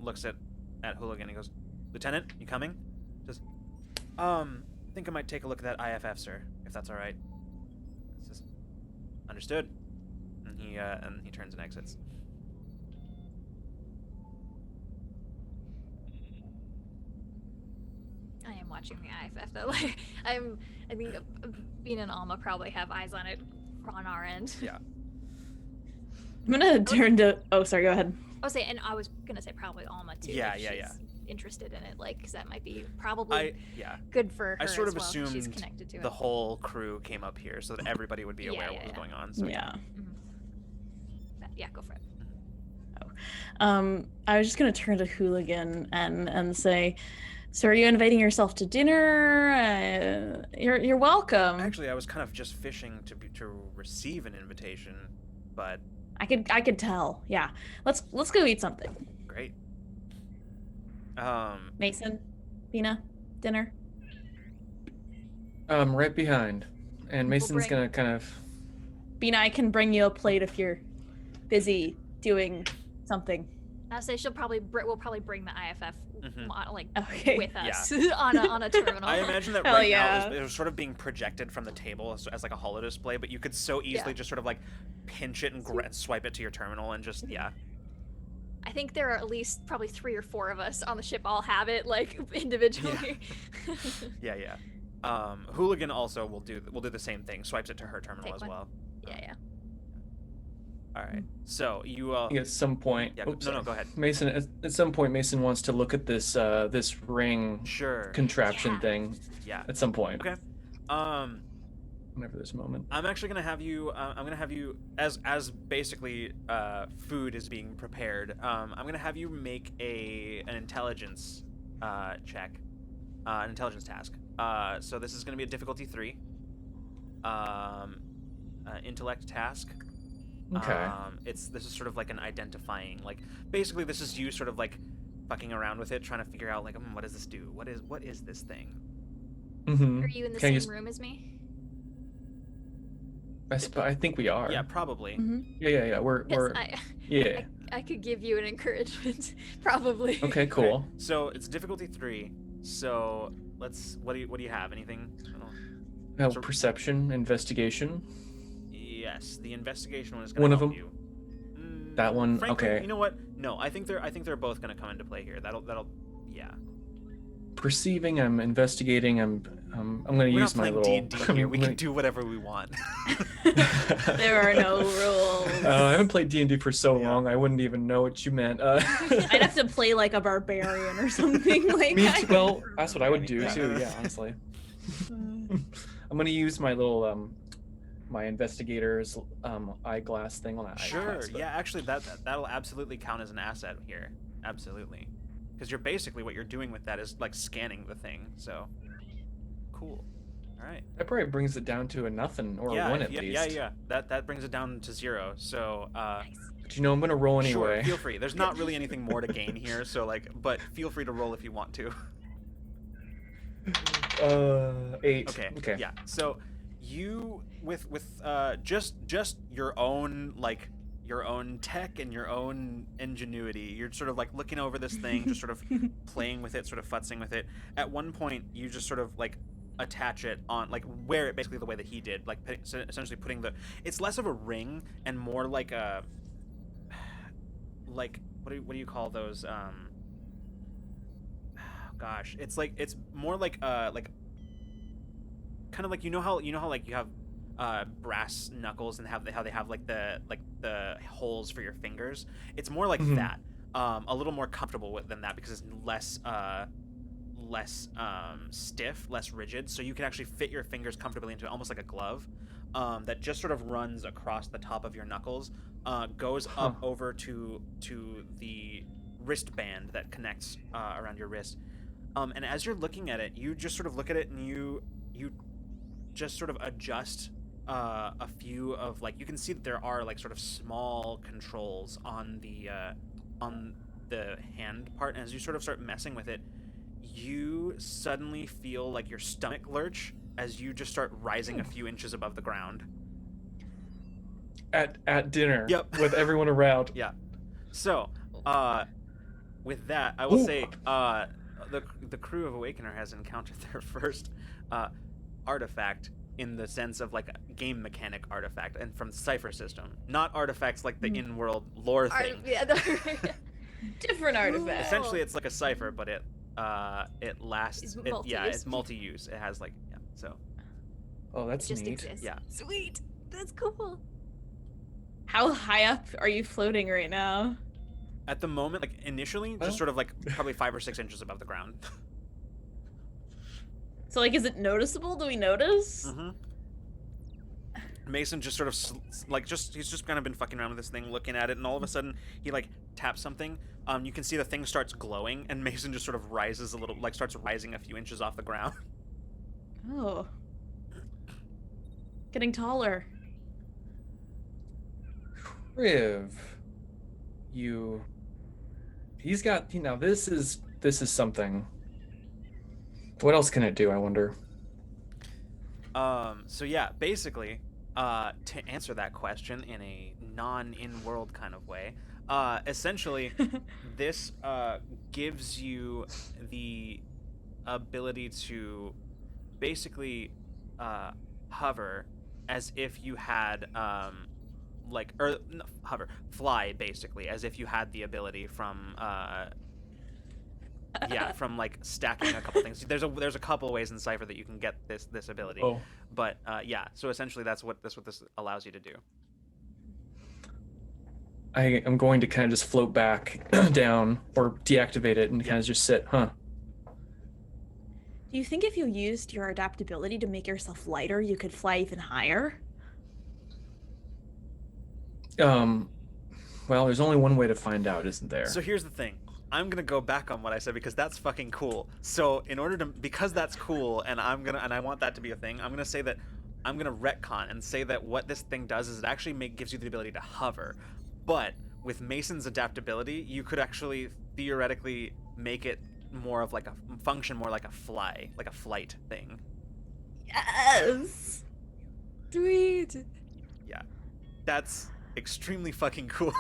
looks at Hooligan. He goes, "Lieutenant, you coming?" Says, "I think I might take a look at that IFF, sir, if that's all right." He says, "Understood." And he turns and exits. I am watching the IFF though. Like, I think Bean and Alma probably have eyes on it on our end. Yeah. I'm gonna turn to. Oh, sorry. Go ahead. I was gonna say probably Alma too. Yeah, if yeah, she's yeah. Interested in it, like, because that might be probably good for her. I sort as of well, 'cause she's assumed connected to the it. whole crew came up here so that everybody would be aware of what was going on. So Yeah. Yeah, go for it. I was just gonna turn to Hooligan and say, "So are you inviting yourself to dinner? You're welcome." Actually, I was kind of just fishing to receive an invitation, but I could tell. Yeah. Let's go eat something. great. Mason, Bina, dinner. Right behind. And Mason's gonna kind of... Bina, I can bring you a plate if you're busy doing something. I'll say we'll probably bring the IFF Okay. with us on a terminal. I imagine that Hell right yeah. now it was sort of being projected from the table as like a holo display, but you could so easily just sort of like pinch it and swipe it to your terminal and just I think there are at least probably 3 or 4 of us on the ship all have it like individually. Yeah. Hooligan also will do the same thing, swipes it to her terminal as well. Yeah. All right. So you At some point... Yeah, no, go ahead. Mason, at some point, Mason wants to look at this this ring contraption thing. Yeah. At some point. Okay. Whenever there's a moment. I'm actually gonna have you. As basically food is being prepared. I'm gonna have you make an intelligence check, an intelligence task. So this is gonna be a difficulty 3. Intellect task. Okay. This is sort of like an identifying, like basically this is you sort of like fucking around with it, trying to figure out like, what does this do? What is this thing? Mm-hmm. Are you in the same room as me? I think we are. Yeah, probably. Mm-hmm. Yeah. We're yeah. I could give you an encouragement, probably. Okay, cool. Okay. So it's difficulty 3. So let's. What do you have? Anything? I don't know. Perception, investigation. Yes, the investigation one is going One to of help them? you. That one. Frankly, okay. You know what? No, I think they're both gonna come into play here. That'll yeah. Perceiving, I'm investigating, I'm gonna We're use not my playing little. D&D here. We can do whatever we want. There are no rules. I haven't played D&D for so Yeah. long. I wouldn't even know what you meant. I'd have to play like a barbarian or something like Me that. too. Well, that's what I would do Yeah. too. Yeah, honestly. I'm gonna use my little my investigator's eyeglass thing on that. Sure. eyeglass, but- Yeah. Actually, that'll absolutely count as an asset here. Absolutely. Because you're basically what you're doing with that is like scanning the thing. So cool. All right. That probably brings it down to a nothing or yeah. a one at yeah, least. yeah. That brings it down to 0. So But you know, I'm gonna roll anyway. sure. Feel free. There's not really anything more to gain here. So like, but feel free to roll if you want to. 8. Okay. Yeah. So you with just your own like your own tech and your own ingenuity, you're sort of like looking over this thing, just sort of playing with it, sort of futzing with it. At one point, you just sort of like attach it on, like wear it basically the way that he did, like essentially putting the. It's less of a ring and more like a. Like what do you call those? Gosh, it's more like kind of like you know how like you have brass knuckles and how they have like the holes for your fingers. It's more like that, a little more comfortable than that because it's less stiff, less rigid, so you can actually fit your fingers comfortably into almost like a glove that just sort of runs across the top of your knuckles, goes up over to the wristband that connects around your wrist. And as you're looking at it, you just sort of look at it and you just sort of adjust a few of, like, you can see that there are like sort of small controls on the hand part, and as you sort of start messing with it, you suddenly feel like your stomach lurch as you just start rising a few inches above the ground. At dinner. Yep. With everyone around. Yeah. So, with that, I will say, the crew of Awakener has encountered their first artifact in the sense of like a game mechanic artifact, and from the Cypher system, not artifacts like the in-world lore thing. Different artifact. Essentially, it's like a Cypher, but it lasts. It's It's multi-use. It has like so. Oh, that's Just neat. exists. Yeah. Sweet. That's cool. How high up are you floating right now? At the moment, like initially, just sort of like probably 5 or 6 inches above the ground. So like, is it noticeable? Do we notice? Mm-hmm. Mason just sort of he's just kind of been fucking around with this thing, looking at it, and all of a sudden he like taps something. You can see the thing starts glowing, and Mason just sort of rises a little, like starts rising a few inches off the ground. Oh. Getting taller. Riv, he's got, this is something. What else can it do, I wonder? So yeah, basically, to answer that question in a non-in-world kind of way, essentially, this gives you the ability to basically hover as if you had fly basically as if you had the ability from from like stacking a couple things. There's a couple ways in Cypher that you can get this ability. Oh. But so essentially that's what this allows you to do. I am going to kind of just float back down or deactivate it and kind of just sit, Do you think if you used your adaptability to make yourself lighter, you could fly even higher? Well, there's only one way to find out, isn't there? So here's the thing. I'm gonna go back on what I said because that's fucking cool. So because that's cool, and I want that to be a thing, I'm gonna say that I'm gonna retcon and say that what this thing does is it actually gives you the ability to hover. But with Mason's adaptability, you could actually theoretically make it more of like function more like a flight thing. Yes. Sweet. Yeah, that's extremely fucking cool.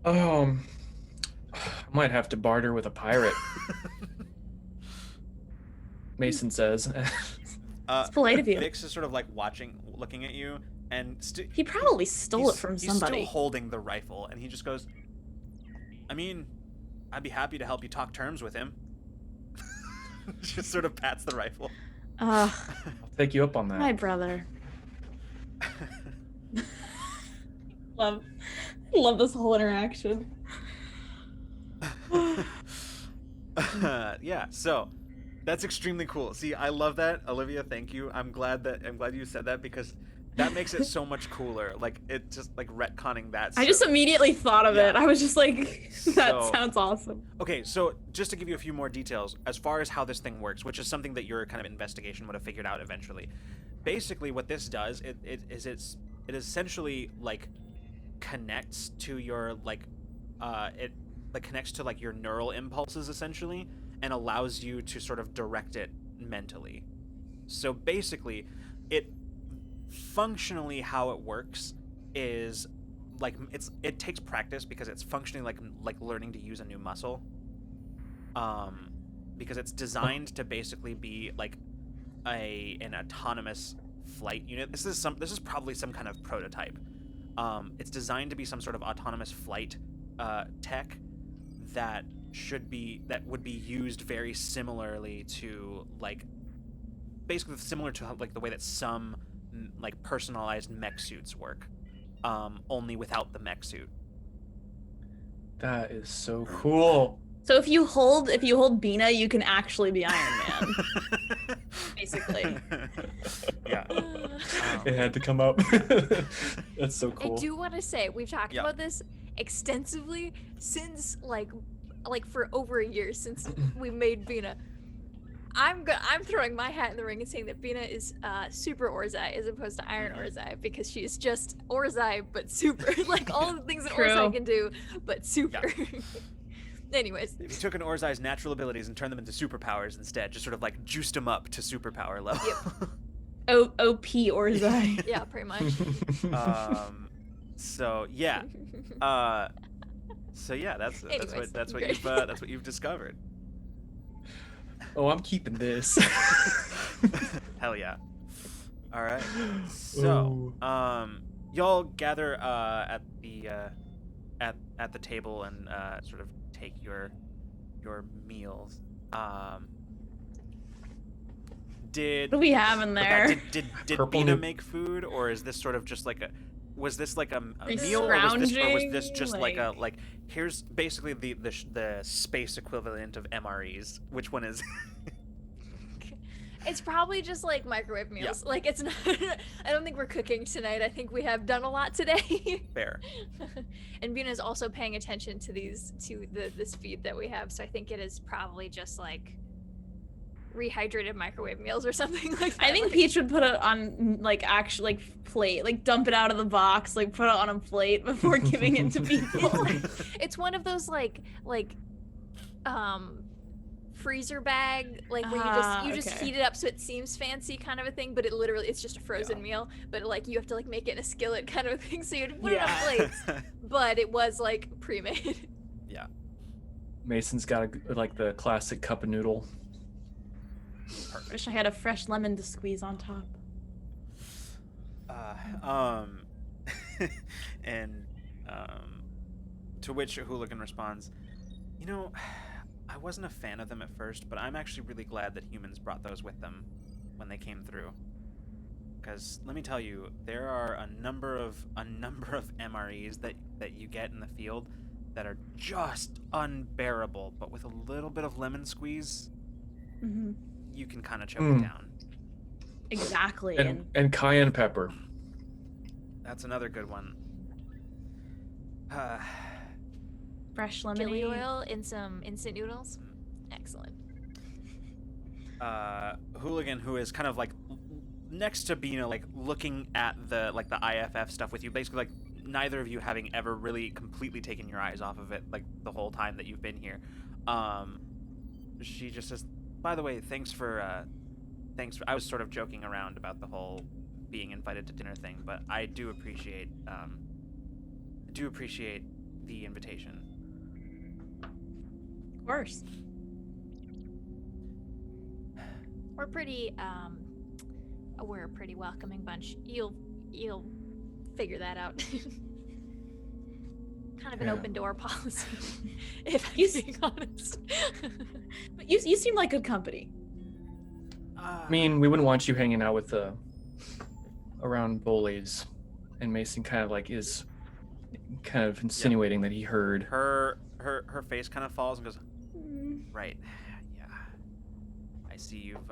I might have to barter with a pirate. Mason says. It's polite of you. Vix is sort of like looking at you, And He probably stole it from He's somebody. still holding the rifle, and he just goes, I mean, I'd be happy to help you talk terms with him. Just sort of pats the rifle. I'll take you up on that. My brother. love this whole interaction. Yeah, so that's extremely cool. See, I love that, Olivia. Thank you. I'm glad you said that, because that makes it so much cooler. Like, it just like retconning that. I just immediately thought of it. I was just like, that So- sounds awesome. Okay, so just to give you a few more details, as far as how this thing works, which is something that your kind of investigation would have figured out eventually. Basically, what this does, it essentially like connects to your it connects to like your neural impulses essentially, and allows you to sort of direct it mentally. So basically, functionally how it works is like it takes practice, because it's functioning like learning to use a new muscle. Because it's designed to basically be like an autonomous flight unit. This is probably some kind of prototype. It's designed to be some sort of autonomous flight tech that would be used very similarly to basically similar to like the way that some like personalized mech suits work, only without the mech suit. That is so cool. So if you hold Bina, you can actually be Iron Man. Basically. Yeah. It had to come up. That's so cool. I do want to say we've talked Yeah. about this extensively since like for over a year since we made Bina. I'm throwing my hat in the ring and saying that Bina is super Orzai as opposed to Iron Orzai, because she is just Orzai but super. Like all the things that True. Orzai can do, but super. Anyways. If you took an Orzai's natural abilities and turned them into superpowers instead, just sort of like juiced them up to superpower level. OP Orzai. Yeah, pretty much. So yeah. So yeah, that's Anyways, what great. that's what you've discovered. Oh, I'm keeping this. Hell yeah. All right. So, y'all gather at the table and sort of take your meals. What do we have in there? Did Purple Bina nu- make food, or is this sort of just like was this like a Like meal, or was this scrounging, just like here's basically the space equivalent of MREs? Which one is? It's probably just like microwave meals. Like it's not. I don't think we're cooking tonight. I think we have done a lot today. Fair. And Bina is also paying attention to this feed that we have, so I think it is probably just like rehydrated microwave meals or something like that. I think Peach would put it on like actually like plate, like dump it out of the box, like put it on a plate before giving it to people. It's one of those like freezer bag, like where you just okay. heat it up so it seems fancy kind of a thing, but it's just a frozen meal, but like you have to like make it in a skillet kind of a thing, so you'd put it on plates, but it was like pre-made. Yeah. Mason's got like the classic cup of noodle. Wish I had a fresh lemon to squeeze on top. And to which a hooligan responds, you know, I wasn't a fan of them at first, but I'm actually really glad that humans brought those with them when they came through. Because let me tell you, there are a number of MREs that you get in the field that are just unbearable, but with a little bit of lemon squeeze, you can kind of choke it down. Exactly. And cayenne pepper. That's another good one. Fresh Chili lemonade. oil in some instant noodles. Excellent. Hooligan, who is kind of like next to Bina, like looking at the IFF stuff with you, basically like neither of you having ever really completely taken your eyes off of it like the whole time that you've been here. She just says, by the way, thanks for I was sort of joking around about the whole being invited to dinner thing, but I do appreciate the invitation. Of course. We're a pretty welcoming bunch. You'll figure that out. Kind of an Yeah. open door policy, if I'm You being honest. But you seem like good company. I mean, we wouldn't want you hanging out with around bullies, and Mason kind of like is kind of insinuating that he heard. Her face kind of falls and goes, right, yeah. I see you've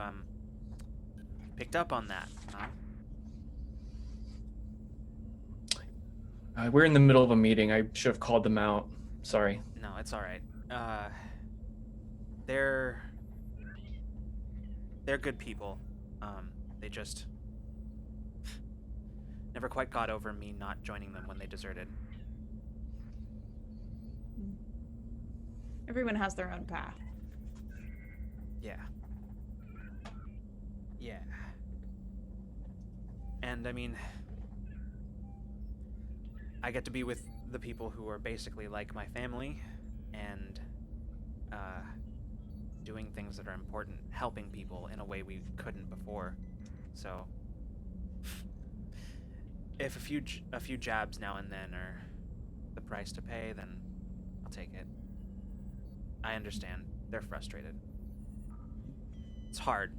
picked up on that, huh? We're in the middle of a meeting. I should have called them out. Sorry. No, it's all right. They're good people. They just never quite got over me not joining them when they deserted. Everyone has their own path. Yeah. Yeah. And I mean, I get to be with the people who are basically like my family, and doing things that are important, helping people in a way we couldn't before. So, if a few jabs now and then are the price to pay, then I'll take it. I understand. They're frustrated. It's hard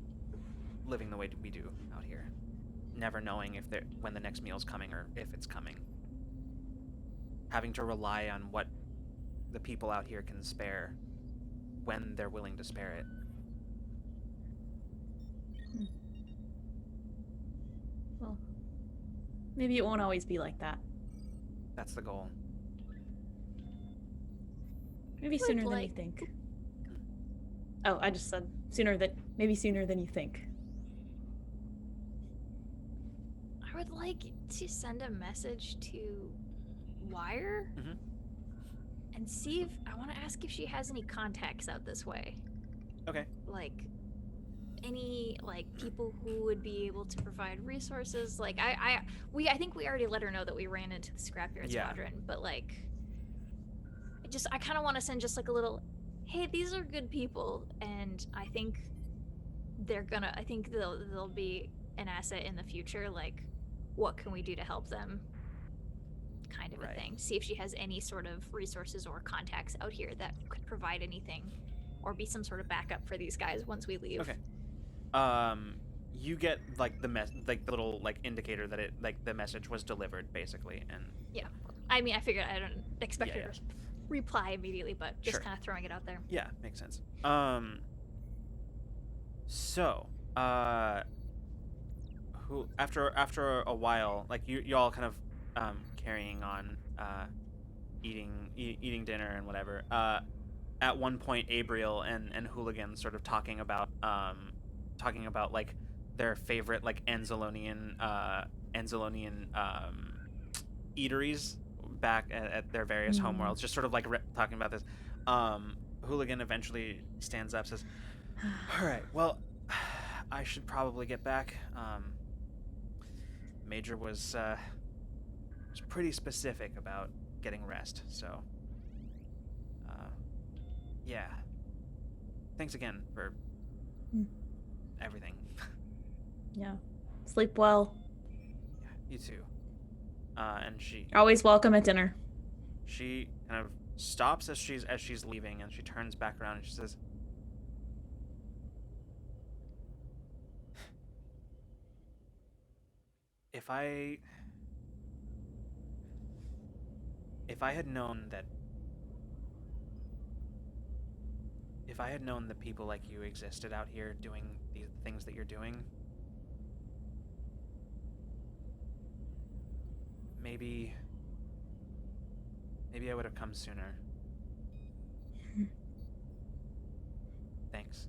living the way we do out here, never knowing when the next meal's coming or if it's coming. Having to rely on what the people out here can spare when they're willing to spare it. Well, maybe it won't always be like that. That's the goal. Maybe Would sooner than you like- think. Oh, I just said maybe sooner than you think. I would like to send a message to Wire Mhm. and see if I want to ask if she has any contacts out this way. Okay. Like any people who would be able to provide resources. Like I think we already let her know that we ran into the Scrapyard Yeah. Squadron, but like I kind of want to send just like a little, hey, these are good people, and I think they'll be an asset in the future. Like, what can we do to help them? Kind of Right. a thing. See if she has any sort of resources or contacts out here that could provide anything, or be some sort of backup for these guys once we leave. Okay. You get like the little like indicator that it the message was delivered basically, and Yeah. I mean, I figured I don't expect Yeah, her to reply immediately, but just Sure. kind of throwing it out there. yeah, makes sense. So, who after a while, like you all kind of carrying on, eating dinner and whatever. At one point, Abriel and Hooligan sort of talking about like their favorite like Anzalonian eateries back at their various homeworlds, just sort of like talking about this. Hooligan eventually stands up, says, "All right, well, I should probably get back. Major was pretty specific about getting rest, so yeah. Thanks again for everything." Yeah. Sleep well. You too. And she Always welcome at dinner. kind of stops as she's leaving, and she turns back around and she says, If I had known that people like you existed out here doing the things that you're doing, maybe I would have come sooner. Thanks.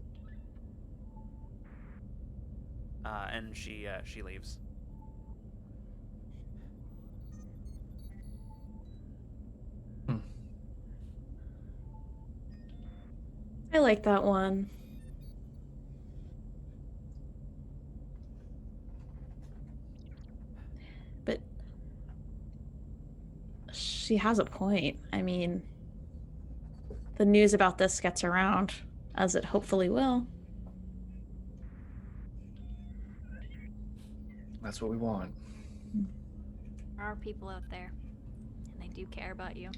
And she leaves. I like that one. But she has a point. I mean, the news about this gets around, as it hopefully will. That's what we want. There are people out there, and they do care about you.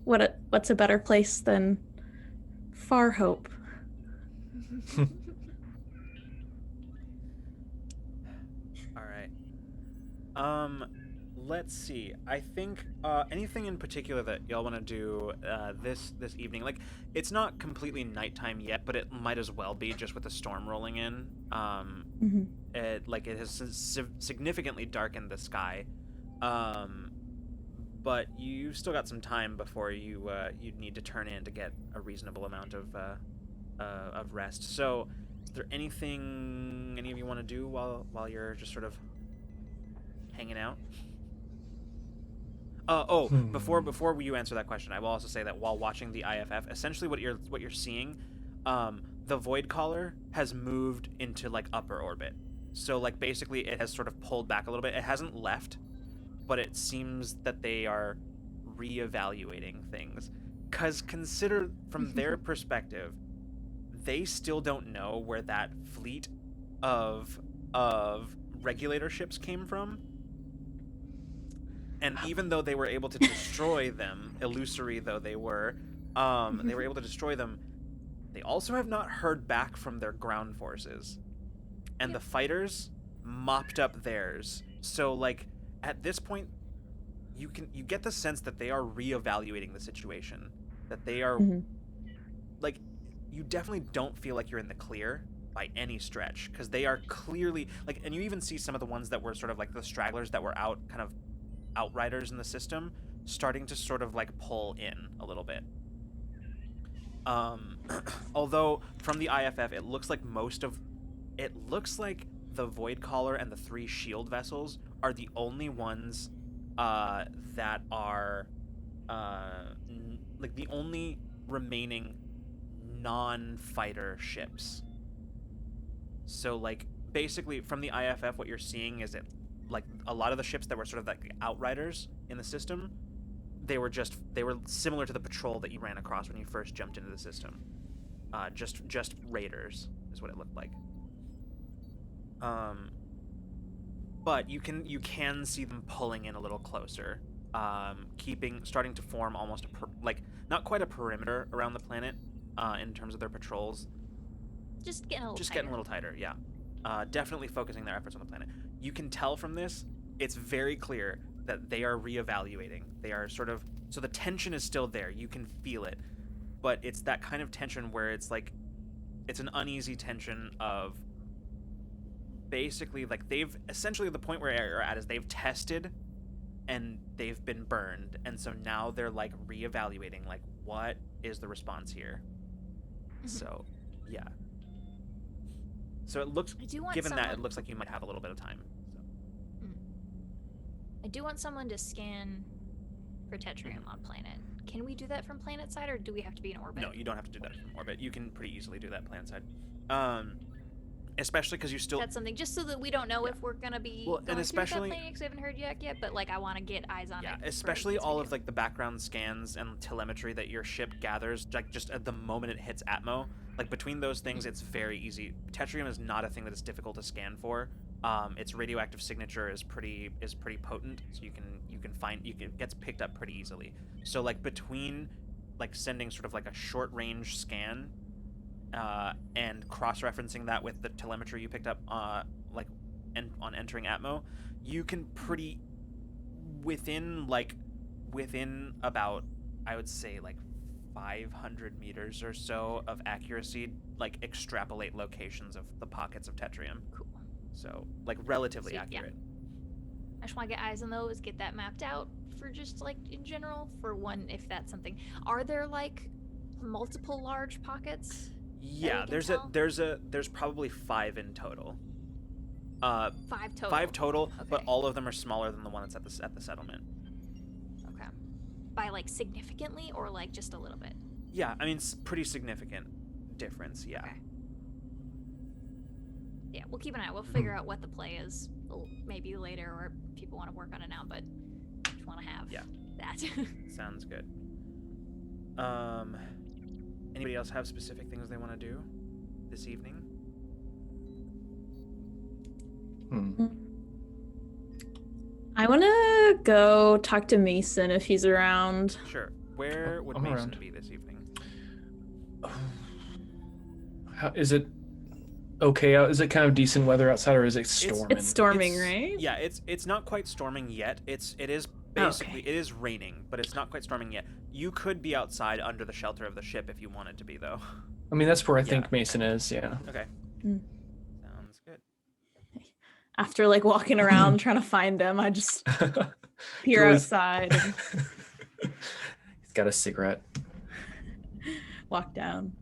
What's a better place than Farhope? All right. Let's see. I think anything in particular that y'all want to do this evening. Like, it's not completely nighttime yet, but it might as well be just with the storm rolling in. It has significantly darkened the sky. But you've still got some time before you need to turn in to get a reasonable amount of rest. So, is there anything any of you want to do while you're just sort of hanging out? Before you answer that question, I will also say that while watching the IFF, essentially what you're seeing, the Void Caller has moved into like upper orbit. So like basically it has sort of pulled back a little bit. It hasn't left, but it seems that they are reevaluating things. 'Cause consider from their perspective, they still don't know where that fleet of regulator ships came from. And even though they were able to destroy them, illusory though they were able to destroy them, they also have not heard back from their ground forces. And the fighters mopped up theirs. So, like, at this point, you get the sense that they are reevaluating the situation. That they are, like, you definitely don't feel like you're in the clear by any stretch. Because they are clearly, like, and you even see some of the ones that were sort of like the stragglers that were out, kind of outriders in the system, starting to sort of like pull in a little bit. Although from the IFF it looks like the Void Caller and the 3 shield vessels are the only ones that are like the only remaining non-fighter ships. So like basically from the IFF what you're seeing is that like a lot of the ships that were sort of like outriders in the system, they were similar to the patrol that you ran across when you first jumped into the system. Just raiders is what it looked like. But you can see them pulling in a little closer, starting to form almost not quite a perimeter around the planet, in terms of their patrols. Just getting a little tighter, yeah. Definitely focusing their efforts on the planet. You can tell from this, it's very clear that they are reevaluating. They are so the tension is still there. You can feel it. But it's that kind of tension where it's like, it's an uneasy tension of basically, like, they've essentially the point where you're at is they've tested and they've been burned. And so now they're like reevaluating, like, what is the response here? So, yeah. So it looks, it looks like you might have a little bit of time. So. I do want someone to scan for Tetrium on planet. Can we do that from planet side, or do we have to be in orbit? No, you don't have to do that from orbit. You can pretty easily do that planet side. Especially because you still... That's something, just so that we don't know if we're going to be going through that planet, because we haven't heard yet, but like I want to get eyes on it. Yeah, especially all of like the background scans and telemetry that your ship gathers, like just at the moment it hits Atmo. Like between those things, it's very easy. Tetrium is not a thing that is difficult to scan for. Its radioactive signature is pretty potent, so it gets picked up pretty easily. So like between like sending sort of like a short range scan, and cross-referencing that with the telemetry you picked up, on entering Atmo, you can pretty within about, I would say, like 500 meters or so of accuracy, like extrapolate locations of the pockets of Tetrium. Cool. So like relatively accurate. Yeah. I just want to get eyes on those, get that mapped out for just like in general, for one, if that's something. Are there like multiple large pockets? Yeah, there's probably 5 in total. 5 total. 5 total, okay. But all of them are smaller than the one that's at the settlement. Okay. By like significantly, or like just a little bit? Yeah, I mean, it's pretty significant difference. Yeah. Okay. Yeah, we'll keep an eye. We'll figure out what the play is, maybe later, or people want to work on it now. But just want to have that. Sounds good. Anybody else have specific things they want to do this evening? I want to go talk to Mason if he's around. Sure. Where would I'm Mason around. be this evening? Is it okay out? Is it kind of decent weather outside, or is it storming? It's storming, It's- right? Yeah, it's not quite storming yet. It is basically it is raining, but it's not quite storming yet. You could be outside under the shelter of the ship if you wanted to be, though. I mean, that's where I think Yeah. Mason is. Yeah. Okay. Mm. Sounds good. After like walking around trying to find him, I just peer Always- outside and He's got a cigarette. walk down.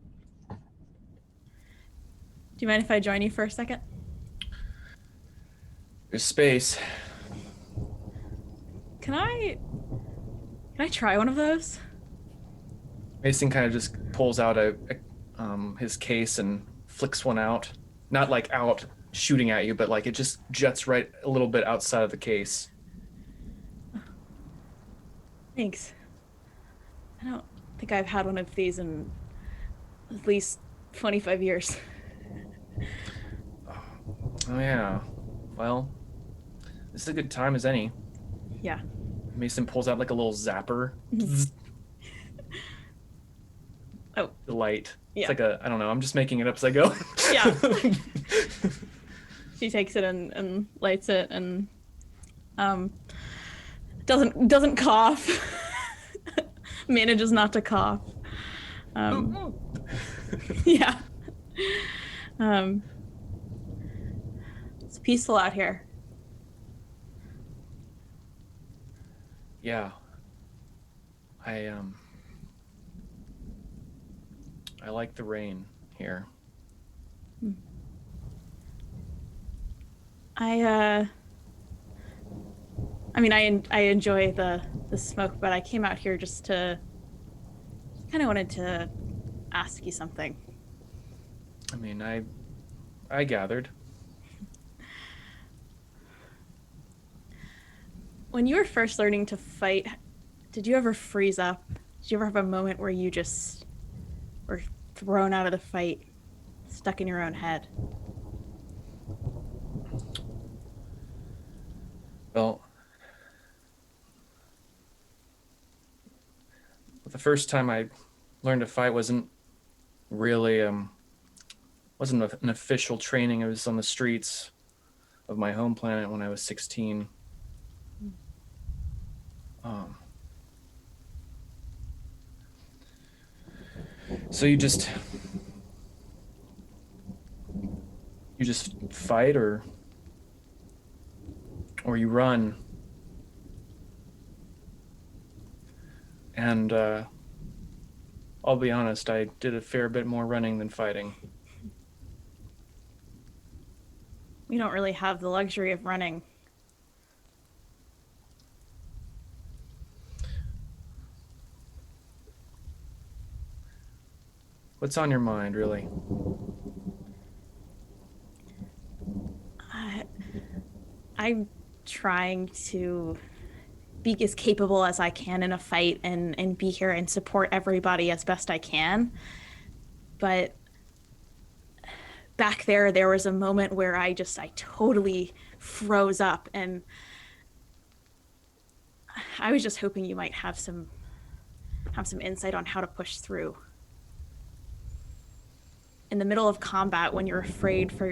Do you mind if I join you for a second? There's space. Can I try one of those? Mason kind of just pulls out his case and flicks one out. Not like out shooting at you, but like it just juts right a little bit outside of the case. Thanks. I don't think I've had one of these in at least 25 years. Oh yeah. Well, this is a good time as any. Yeah. Mason pulls out like a little zapper. Oh. The light. Yeah. It's like I don't know, I'm just making it up as I go. Yeah. She takes it and lights it and doesn't cough. Manages not to cough. Yeah. It's peaceful out here. Yeah. I like the rain here. I mean, I enjoy the smoke, but I came out here just to kind of wanted to ask you something. I mean, I gathered. When you were first learning to fight, did you ever freeze up? Did you ever have a moment where you just were thrown out of the fight, stuck in your own head? Well, the first time I learned to fight wasn't really wasn't an official training. It was on the streets of my home planet when I was 16. So you just fight or you run. And I'll be honest, I did a fair bit more running than fighting. We don't really have the luxury of running. What's on your mind, really? I'm trying to be as capable as I can in a fight and be here and support everybody as best I can. But back there was a moment where I totally froze up, and I was just hoping you might have some insight on how to push through. In the middle of combat, when you're afraid for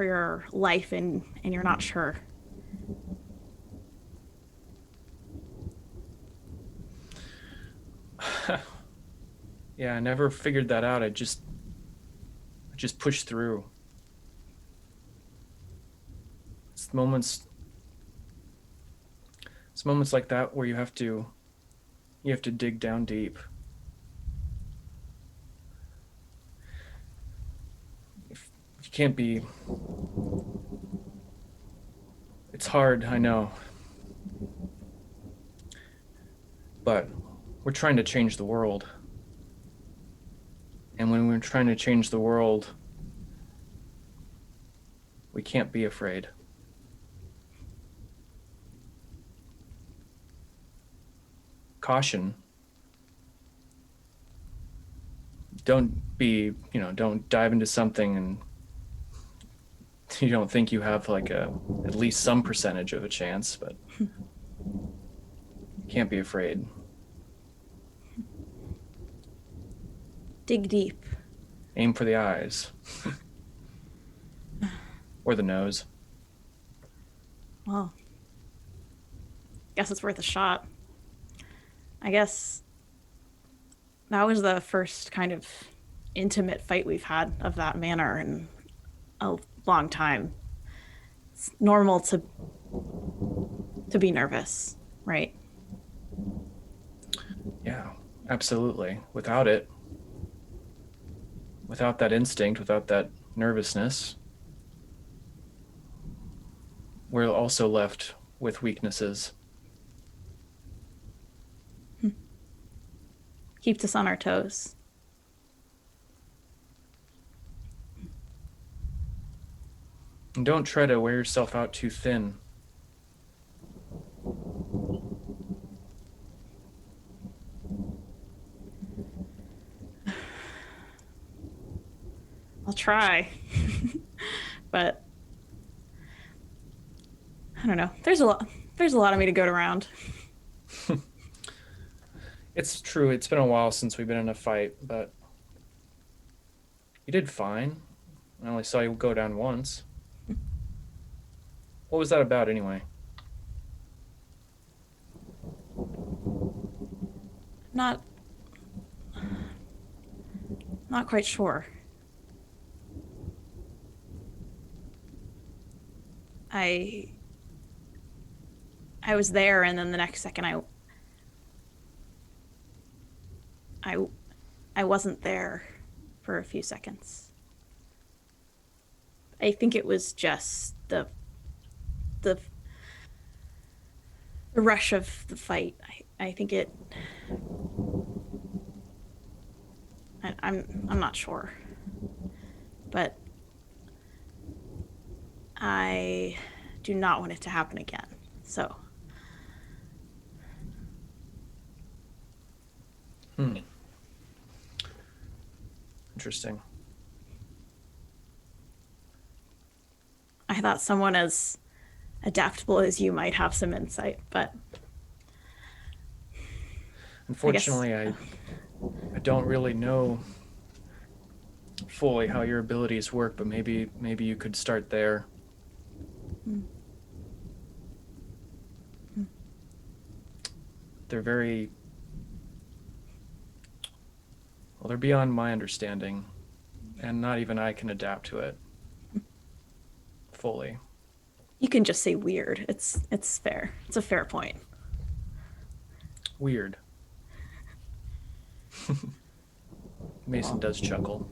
your life and you're not sure. Yeah, I never figured that out. I just pushed through. It's moments like that where you have to dig down deep. You can't be. It's hard, I know. But we're trying to change the world. And when we're trying to change the world, we can't be afraid. Caution. Don't dive into something and you don't think you have like at least some percentage of a chance, but you can't be afraid. Dig deep. Aim for the eyes. Or the nose. Well, guess it's worth a shot. I guess that was the first kind of intimate fight we've had of that manner in a long time. It's normal to be nervous, right? Yeah, absolutely. Without it, without that instinct, without that nervousness, we're also left with weaknesses. Keeps us on our toes. And don't try to wear yourself out too thin. I'll try. But I don't know. There's a lot of me to go around. It's true, it's been a while since we've been in a fight, but you did fine. I only saw you go down once. What was that about anyway? Not quite sure. I was there, and then the next second I wasn't there for a few seconds. I think it was just the rush of the fight. I think it. I'm not sure, but I do not want it to happen again. So. Interesting. I thought someone as adaptable as you might have some insight, but Unfortunately, I don't really know fully how your abilities work, but maybe you could start there. They're very well, they're beyond my understanding, and not even I can adapt to it fully. you can just say weird. It's fair. It's a fair point. Weird. Mason does chuckle.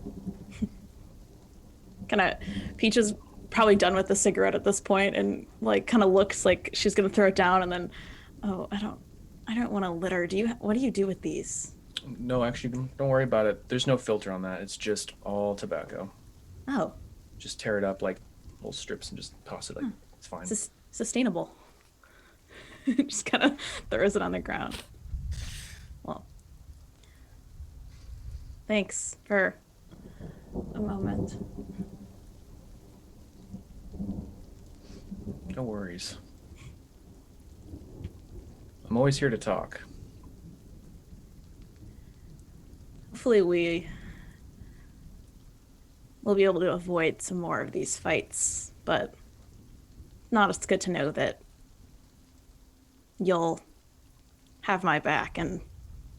Kind of, Peach is probably done with the cigarette at this point, and like kind of looks like she's gonna throw it down, and then, oh, I don't want to litter. What do you do with these? No, actually, don't worry about it. There's no filter on that. It's just all tobacco. Oh, Just tear it up like little strips and just toss it. Like it's fine. sustainable. Just kind of throws it on the ground. Well, thanks for a moment. No worries. I'm always here to talk. Hopefully we'll be able to avoid some more of these fights, but not, it's good to know that you'll have my back and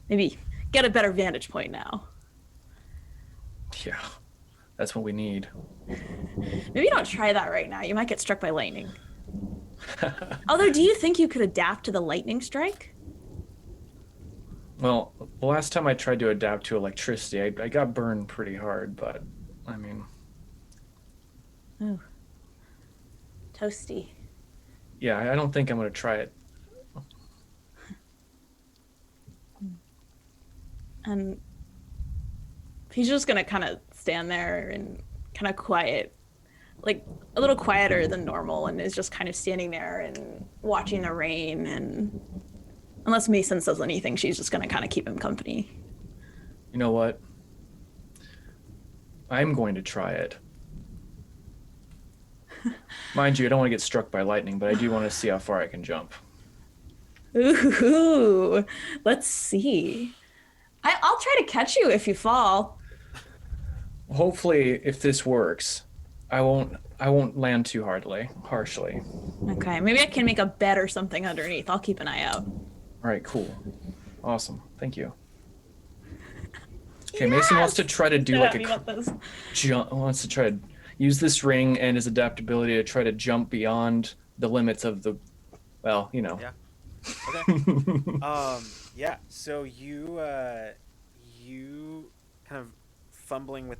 maybe get a better vantage point now. Yeah, that's what we need. Maybe don't try that right now. You might get struck by lightning. Although, do you think you could adapt to the lightning strike? Well, the last time I tried to adapt to electricity, I got burned pretty hard, but I mean, Oh, toasty. yeah, I don't think I'm going to try it. And he's just gonna kind of stand there and kind of quiet, like a little quieter than normal, and is just kind of standing there and watching the rain. And unless Mason says anything, she's just gonna kind of keep him company. You know what? I'm going to try it. Mind you, I don't want to get struck by lightning, but I do want to see how far I can jump. Ooh, let's see. I'll try to catch you if you fall. Hopefully, if this works, I won't land too harshly. Okay, maybe I can make a bed or something underneath. I'll keep an eye out. All right, cool, awesome, thank you. Okay, Mason wants to try to do like a jump. Wants to try to use this ring and his adaptability to try to jump beyond the limits of the, well, you know. Yeah. Okay. Yeah. So you kind of fumbling with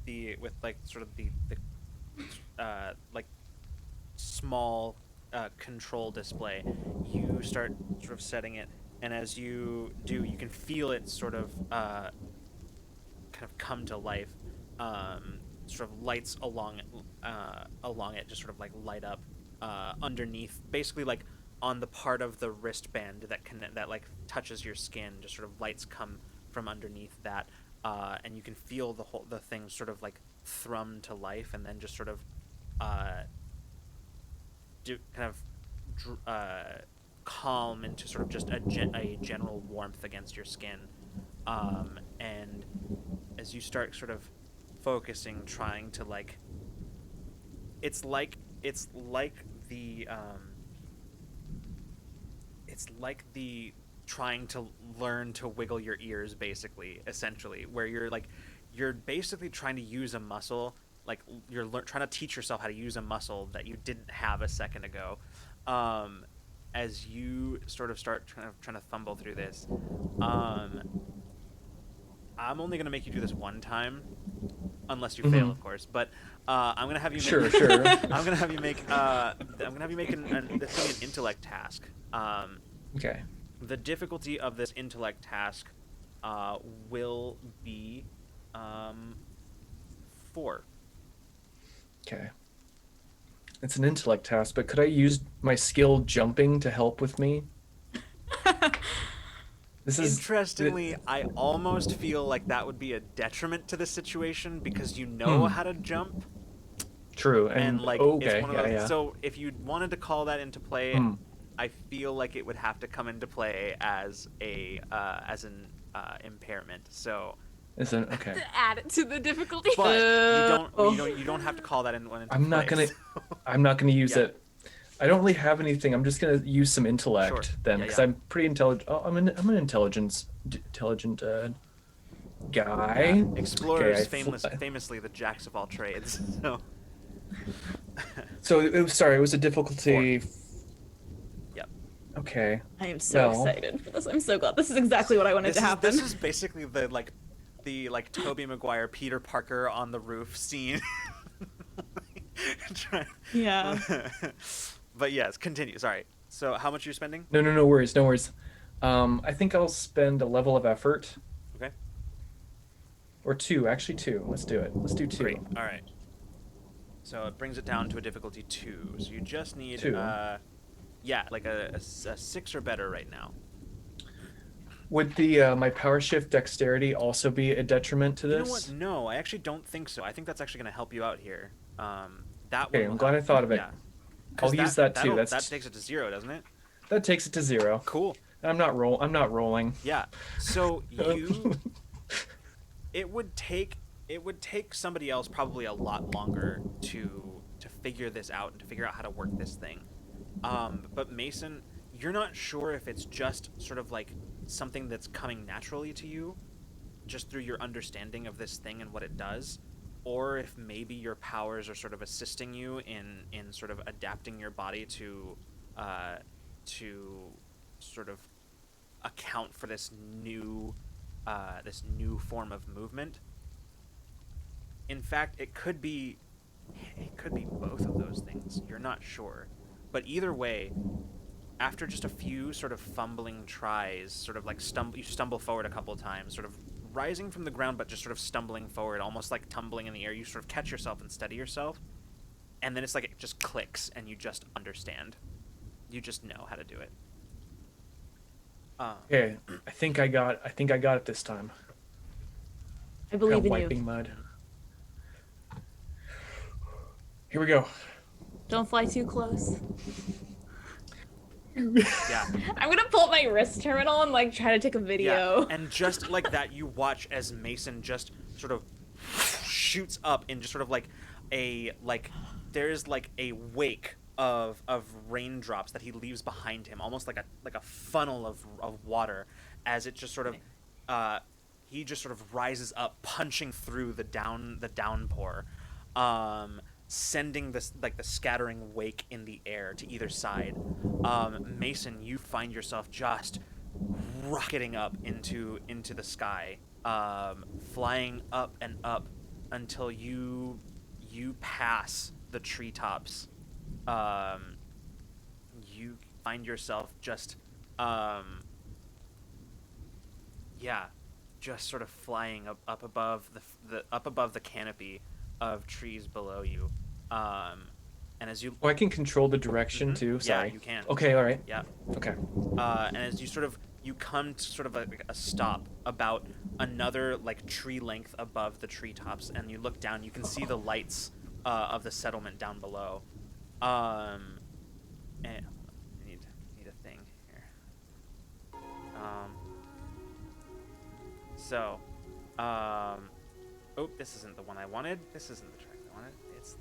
like sort of the like small control display. You start sort of setting it, and as you do, you can feel it sort of kind of come to life. Sort of lights along it just sort of like light up underneath, basically like on the part of the wristband that like touches your skin. Just sort of lights come from underneath that, and you can feel the thing sort of like thrum to life, and then just sort of calm into sort of just a general warmth against your skin, and as you start sort of focusing, trying to like, it's like the trying to learn to wiggle your ears, basically, essentially, where you're basically trying to use a muscle, like you're trying to teach yourself how to use a muscle that you didn't have a second ago, as you sort of start trying to fumble through this. I'm only gonna make you do this one time, unless you fail, of course. But I'm gonna have you. Sure. I'm gonna have you make. I'm gonna have you make an intellect task. Okay. The difficulty of this intellect task will be 4. Okay. It's an intellect task, but could I use my skill jumping to help with me? Interestingly, I almost feel like that would be a detriment to the situation, because you know how to jump. True, and like okay, it's one of those, yeah. So if you wanted to call that into play, I feel like it would have to come into play as an impairment. So is it okay? Add it to the difficulty. But you don't have to call that into I'm not play, gonna use it. I don't really have anything. I'm just gonna use some intellect then, because I'm pretty intelligent. Oh, I'm an intelligent guy. Yeah. Explorers famously the jacks of all trades. So it was a difficulty. 4. Yep. Okay. I am so excited for this. I'm so glad. This is exactly what I wanted to happen. This is basically the Tobey Maguire Peter Parker on the roof scene. Yeah. But yes, continue. Sorry. So how much are you spending? No worries. I think I'll spend a level of effort. Okay. Or 2, actually 2. Let's do it. Let's do 2. Great. All right. So it brings it down to a difficulty 2. So you just need 2. Like a 6 or better right now. Would the my power shift dexterity also be a detriment to this? You know what? No, I actually don't think so. I think that's actually going to help you out here. Okay, I'm glad I thought of it. Yeah. I'll use that too. That takes it to 0, doesn't it? That takes it to 0. Cool. I'm not rolling. Yeah. So it would take somebody else probably a lot longer to figure this out and to figure out how to work this thing. But Mason, you're not sure if it's just sort of like something that's coming naturally to you, just through your understanding of this thing and what it does, or if maybe your powers are sort of assisting you in sort of adapting your body to sort of account for this new form of movement. In fact, it could be both of those things. You're not sure. But either way, after just a few sort of fumbling tries, sort of like you stumble forward a couple of times, sort of rising from the ground, but just sort of stumbling forward, almost like tumbling in the air. You sort of catch yourself and steady yourself, and then it's like it just clicks, and you just understand. You just know how to do it. Okay, I think I got it this time. I believe in wiping mud. Here we go. Don't fly too close. Yeah. I'm gonna pull up my wrist terminal and like try to take a video. Yeah, and just like that, you watch as Mason just sort of shoots up in just sort of like there's like a wake of raindrops that he leaves behind him, almost like a funnel of water, as it just sort of he just sort of rises up, punching through the downpour, sending this like the scattering wake in the air to either side. Mason, you find yourself just rocketing up into the sky, flying up and up until you pass the treetops. You find yourself just just sort of flying up above the canopy of trees below you. And as you Oh, I can control the direction too. Sorry. Yeah, you can. Okay, all right. Yeah. Okay. And as you come to sort of a stop about another like tree length above the treetops, and you look down, you can see the lights of the settlement down below. And I need a thing here. Oh, this isn't the one I wanted. This isn't the track I wanted. It's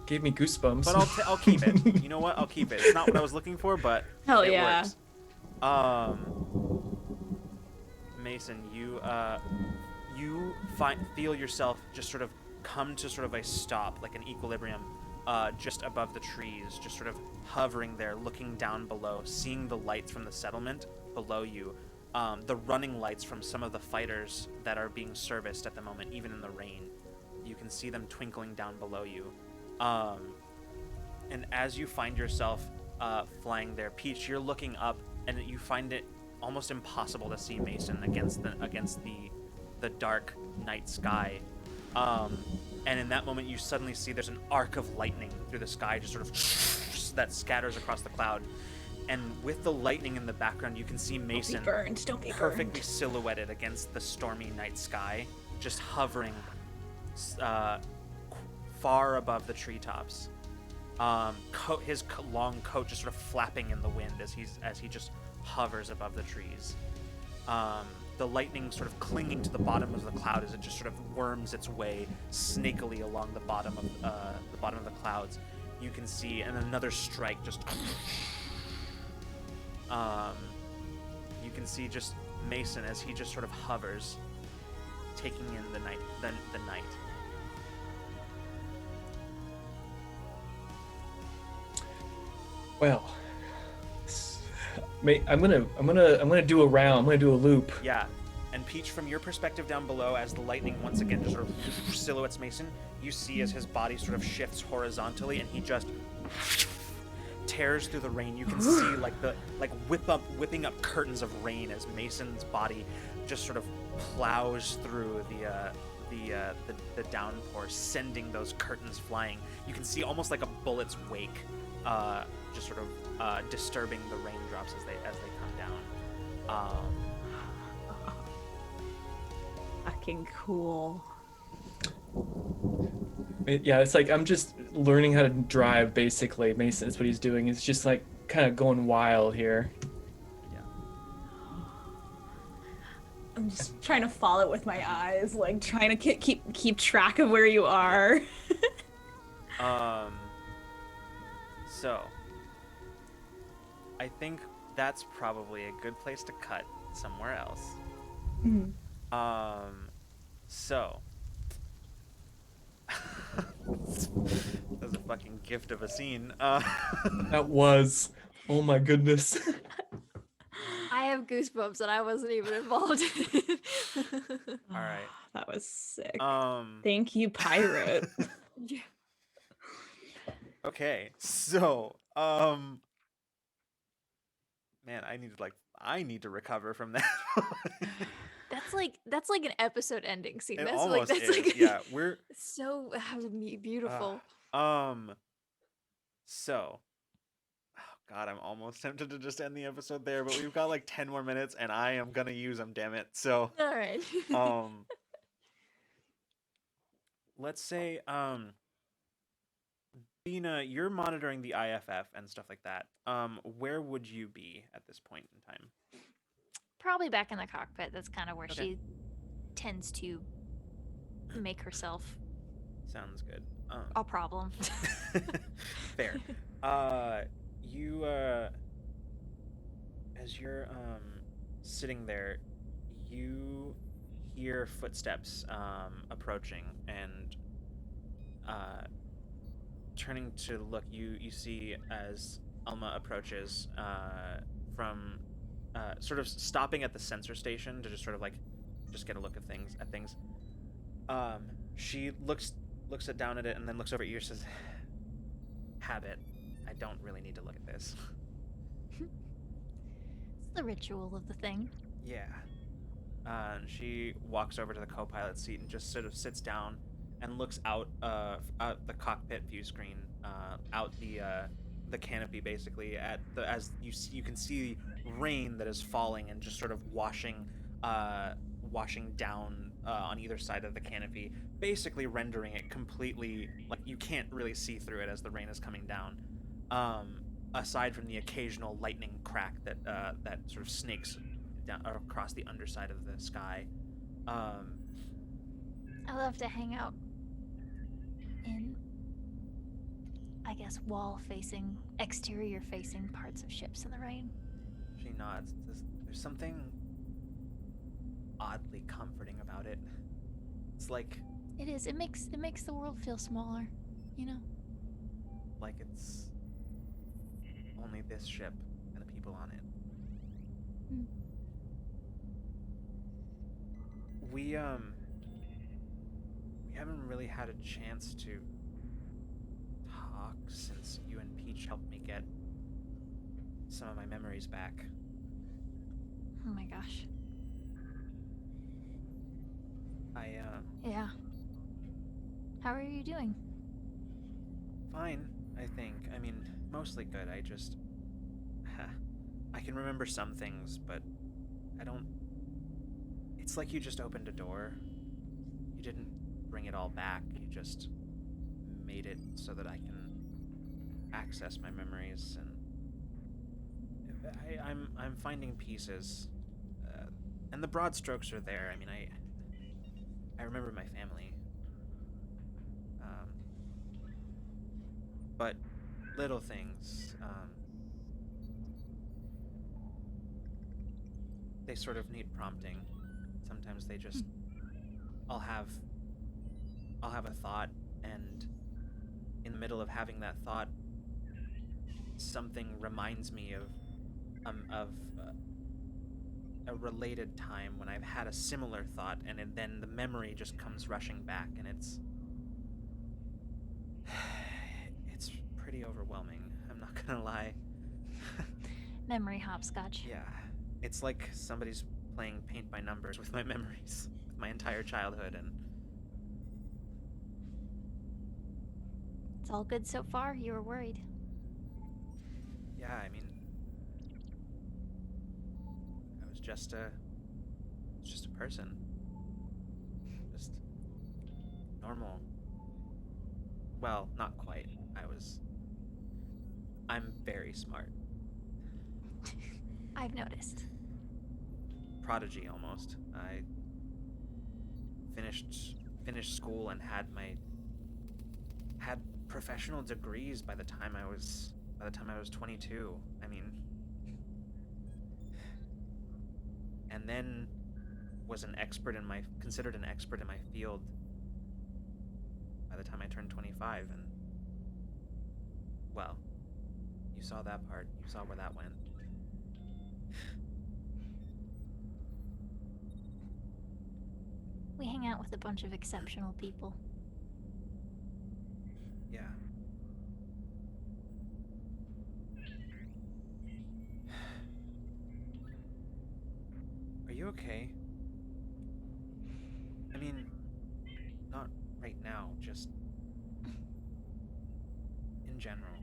Gave me goosebumps. But I'll keep it. You know what? I'll keep it. It's not what I was looking for, but Hell it yeah. works. Mason, you feel yourself just sort of come to sort of a stop, like an equilibrium, just above the trees, just sort of hovering there, looking down below, seeing the lights from the settlement below you, the running lights from some of the fighters that are being serviced at the moment, even in the rain. You can see them twinkling down below you. And as you find yourself flying there, Peach, you're looking up, and you find it almost impossible to see Mason against the dark night sky. And in that moment, you suddenly see there's an arc of lightning through the sky, just sort of that scatters across the cloud. And with the lightning in the background, you can see Mason Don't be perfectly burned. silhouetted against the stormy night sky, just hovering far above the treetops. His long coat just sort of flapping in the wind as he just hovers above the trees. The lightning sort of clinging to the bottom of the cloud as it just sort of worms its way snakily along the bottom of the clouds. You can see, and another strike just. You can see just Mason as he just sort of hovers, taking in the night. Well, I'm gonna do a round. I'm gonna do a loop. Yeah, and Peach, from your perspective down below, as the lightning once again just sort of silhouettes Mason, you see as his body sort of shifts horizontally, and he just tears through the rain. You can see whipping up curtains of rain as Mason's body just sort of plows through the downpour, sending those curtains flying. You can see almost like a bullet's wake, just sort of disturbing the raindrops as they come down. Fucking cool. Yeah, it's like I'm just learning how to drive, basically. Mason is what he's doing. It's just like kind of going wild here. Yeah. I'm just trying to follow it with my eyes, like trying to keep track of where you are. So I think that's probably a good place to cut somewhere else. Mhm. So that's a fucking gift of a scene. That was, oh my goodness. I have goosebumps and I wasn't even involved in it. All right. That was sick. Um. Thank you, pirate. Yeah. Okay. So, man, I need to recover from that. That's like an episode ending scene. It That's almost like is. Yeah, we're so beautiful. So, oh God, I'm almost tempted to just end the episode there, but we've got like 10 more minutes, and I am gonna use them. Damn it. So, All right. let's say Bina, you're monitoring the IFF and stuff like that. Where would you be at this point in time? Probably back in the cockpit. That's kind of where Okay. she tends to make herself Sounds good. a problem. Fair. You as you're sitting there, you hear footsteps approaching, and turning to look, you see as Alma approaches from sort of stopping at the sensor station to just sort of like just get a look at things. She looks down at it and then looks over at you and says, "Habit. I don't really need to look at this." It's the ritual of the thing. Yeah. And she walks over to the co-pilot seat and just sort of sits down and looks out the cockpit view screen, out the canopy basically as you can see rain that is falling and just sort of washing down on either side of the canopy, basically rendering it completely like you can't really see through it as the rain is coming down. Aside from the occasional lightning crack that sort of snakes down across the underside of the sky. I love to hang out in, I guess, wall-facing, exterior-facing parts of ships in the rain. She nods. There's something oddly comforting about it. It's like It is. It makes the world feel smaller, you know? like it's only this ship and the people on it. Hmm. We haven't really had a chance to talk since you and Peach helped me get some of my memories back. Oh my gosh. Yeah, How are you doing? fine, I think. I mean, mostly good. I just I can remember some things, but I don't. It's like you just opened a door. You didn't bring it all back. You just made it so that I can access my memories, and I'm finding pieces, and the broad strokes are there. I mean, I remember my family, but little things. They sort of need prompting. Sometimes they just. I'll have a thought, and in the middle of having that thought, something reminds me of a related time when I've had a similar thought, and then the memory just comes rushing back, and it's pretty overwhelming. I'm not gonna lie. Memory hopscotch. Yeah, it's like somebody's playing paint by numbers with my memories, with my entire childhood, and It's all good so far. You were worried. yeah, I mean, I was just a person, just normal. Well, not quite. I'm very smart. I've noticed. Prodigy almost. I finished school and had professional degrees by the time I was 22. I mean, and then was considered an expert in my field by the time I turned 25, and well, you saw that part. You saw where that went. We hang out with a bunch of exceptional people. Yeah. Are you okay? I mean, not right now, just in general.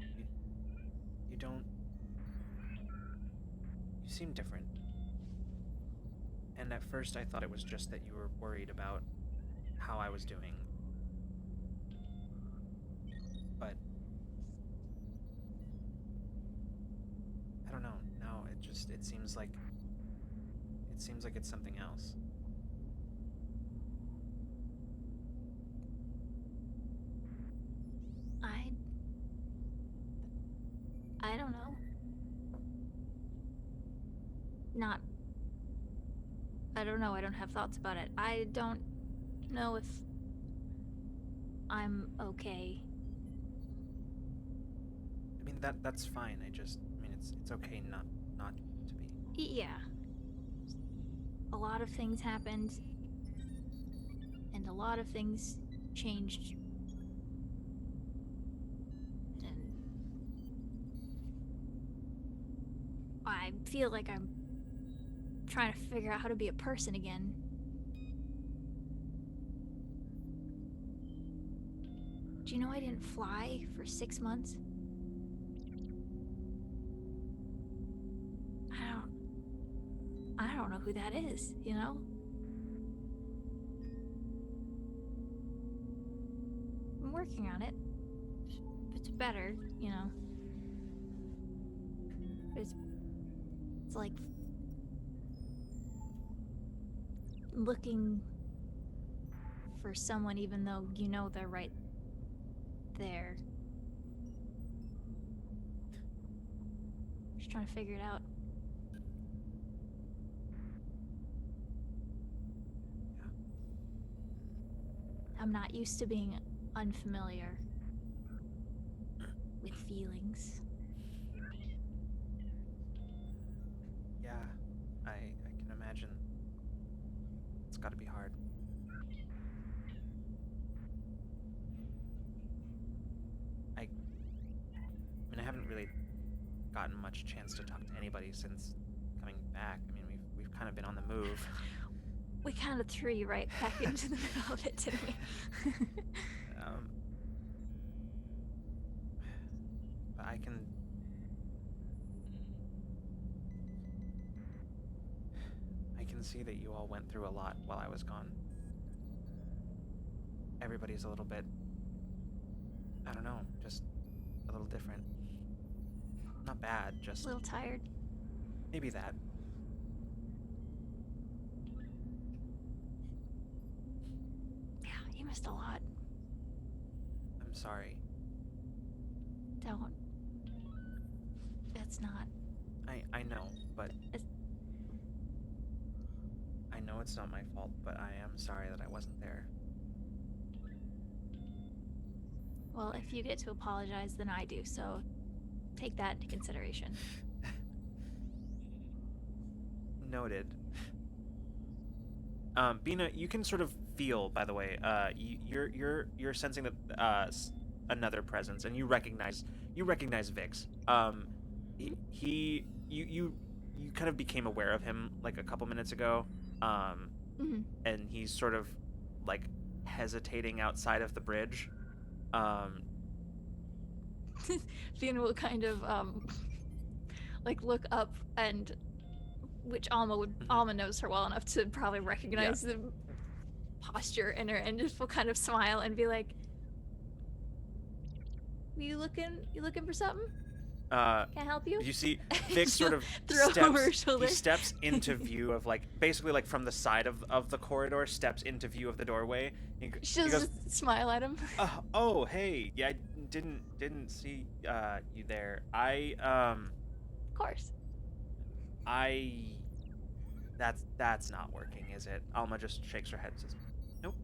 You don't. You seem different. And at first I thought it was just that you were worried about how I was doing. But it seems like it's something else. I don't know. I don't know. I don't have thoughts about it. I don't know if I'm okay. I mean, that's fine. I mean, it's okay not to be. Yeah. A lot of things happened, and a lot of things changed. And I feel like I'm trying to figure out how to be a person again. Do you know I didn't fly for 6 months? I don't know who that is, you know? I'm working on it. It's better, you know. But it's like looking for someone even though you know they're right there. Just trying to figure it out. I'm not used to being unfamiliar with feelings. Yeah, I can imagine. It's got to be hard. I mean, I haven't really gotten much chance to talk to anybody since coming back. I mean, we've kind of been on the move. We kind of threw you right back into the middle of it, didn't we? But I can see that you all went through a lot while I was gone. Everybody's a little bit, I don't know, just a little different. Not bad, just A little tired. maybe that. Yeah, you missed a lot. I'm sorry. Don't. It's not. I know, but I know it's not my fault, but I am sorry that I wasn't there. Well, if you get to apologize, then I do, so take that into consideration. Noted. Bina, you can sort of feel, by the way, you're sensing that another presence, and you recognize Vix. You kind of became aware of him like a couple minutes ago, and he's sort of like hesitating outside of the bridge. Fiona will kind of like look up, and which Alma knows her well enough to probably recognize the posture in her, and just will kind of smile and be like, you looking for something? Can I help you? You see Vix sort of throw over her shoulder. He steps into view of basically from the side of the corridor, steps into view of the doorway. She'll just smile at him. Oh, hey, yeah, I didn't see you there. Of course. That's not working, is it? Alma just shakes her head and says, nope.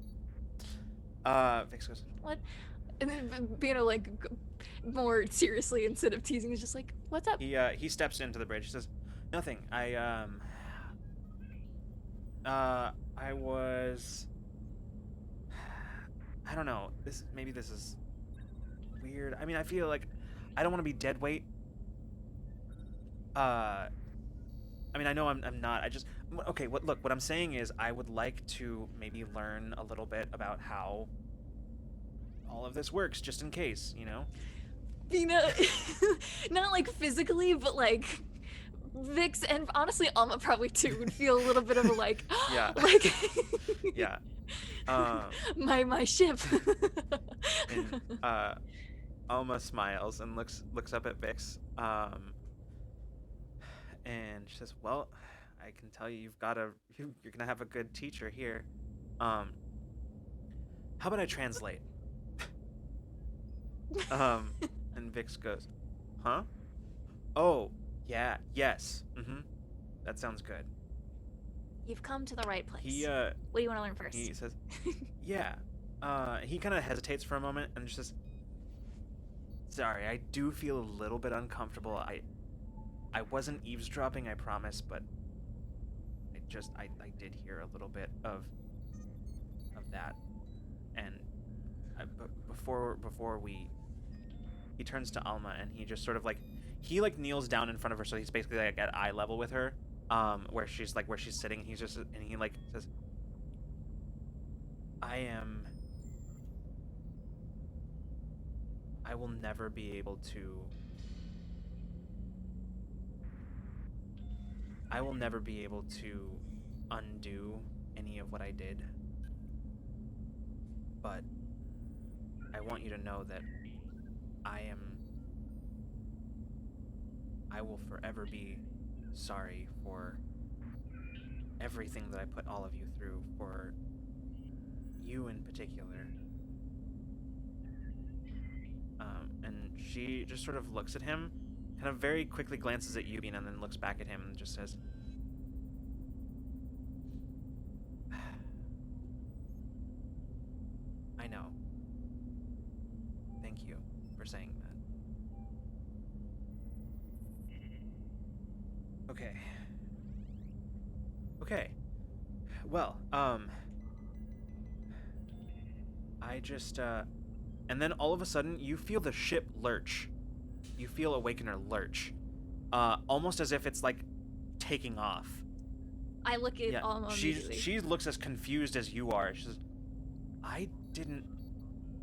Vix goes, What? And then Bino, like, more seriously, instead of teasing, is just like, what's up? He steps into the bridge. He says, nothing. I don't know. Maybe this is weird. I mean, I feel like I don't want to be dead weight. I mean, I know I'm not. Okay, what I'm saying is I would like to maybe learn a little bit about how all of this works, just in case, you know? Bina, not like physically, but like Vix, and honestly Alma probably too, would feel a little bit of a like, Yeah. like, Yeah. My ship. And Alma smiles and looks up at Vix. And she says, "Well, I can tell you, you're gonna have a good teacher here. How about I translate?" And Vix goes, "Huh? Oh, yeah, yes. That sounds good." You've come to the right place. He What do you want to learn first? he says, "Yeah." He kind of hesitates for a moment and just says, "Sorry, I do feel a little bit uncomfortable. I wasn't eavesdropping, I promise, but I did hear a little bit of that, and before we." He turns to Alma and he just sort of he kneels down in front of her, so he's basically like at eye level with her, where she's sitting. And he says, I will never be able to. I will never be able to undo any of what I did. But I want you to know that I will forever be sorry for everything that I put all of you through, for you in particular. And she just sort of looks at him, kind of very quickly glances at Yubin, and then looks back at him and just says, "I know. Thank you for saying that." Okay. Well, I just, and then all of a sudden, you feel the ship lurch. You feel Awakener lurch. Almost as if it's, taking off. I look at Alma immediately. She looks as confused as you are. She says, "I didn't,"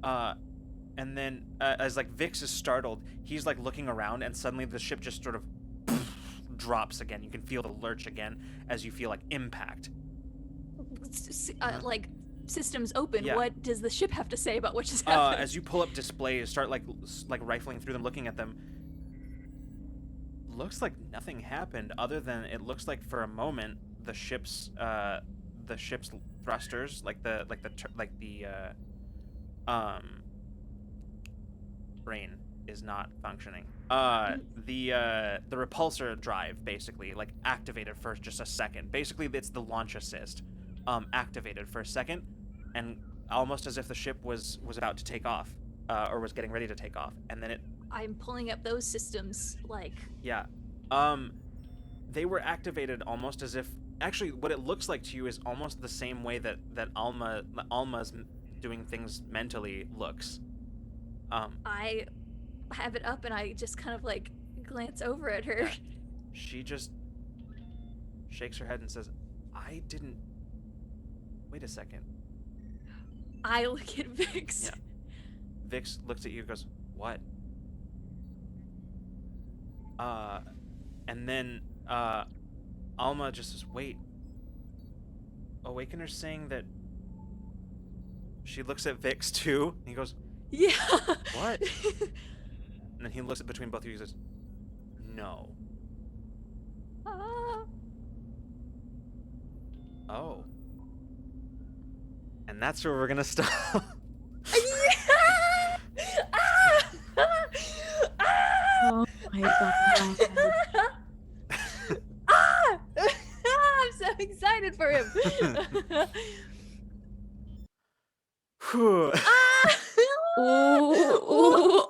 and then, as, Vix is startled, he's, looking around, and suddenly the ship just sort of drops again. You can feel the lurch again as you feel, impact. Systems open. Yeah. What does the ship have to say about what just happened? As you pull up displays, start rifling through them, looking at them. Looks like nothing happened, other than it looks like for a moment the ship's thrusters, brain is not functioning. The repulsor drive basically activated for just a second. Basically, it's the launch assist. Activated for a second, and almost as if the ship was about to take off, or was getting ready to take off, and then I'm pulling up those systems, Yeah. They were activated almost as if, actually, what it looks like to you is almost the same way that Alma's doing things mentally looks. I have it up and I just kind of glance over at her. Yeah. She just shakes her head and says, "I didn't. Wait a second." I look at Vix. Yeah. Vix looks at you and goes, "What?" And then Alma just says, "Wait. Awakener's saying that." She looks at Vix too, and he goes, Yeah. "What?" And then he looks at between both of you and says, "No." Oh. And that's where we're gonna stop. Oh my god. I'm so excited for him. Whew. Ooh.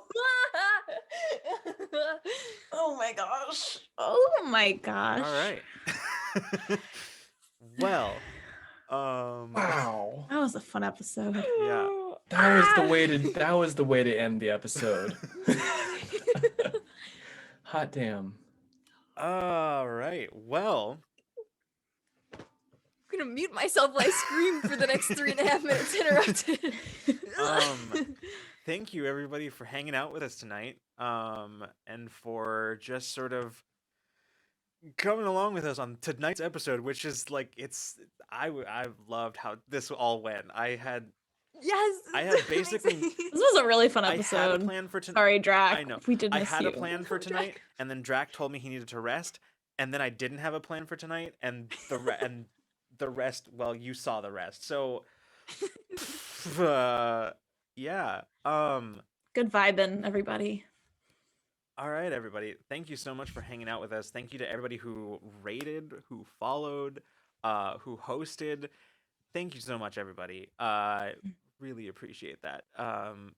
Oh my gosh. Oh my gosh. All right. Well, Wow. That was a fun episode. Yeah. That was the way to end the episode. Hot damn. All right. Well, I'm gonna mute myself while I scream for the next 3.5 minutes interrupted. thank you everybody for hanging out with us tonight, and for just sort of coming along with us on tonight's episode, which is I've loved how this all went. I had basically This was a really fun I had a episode. plan for tonight. Sorry, Drac. I know. We did I miss had you. a plan for tonight, and then Drac told me he needed to rest, and then I didn't have a plan for tonight, and the rest. Well, you saw the rest. So, yeah. Good vibing, everybody. All right, everybody. Thank you so much for hanging out with us. Thank you to everybody who rated, who followed, who hosted. Thank you so much, everybody. Really appreciate that. Sorry,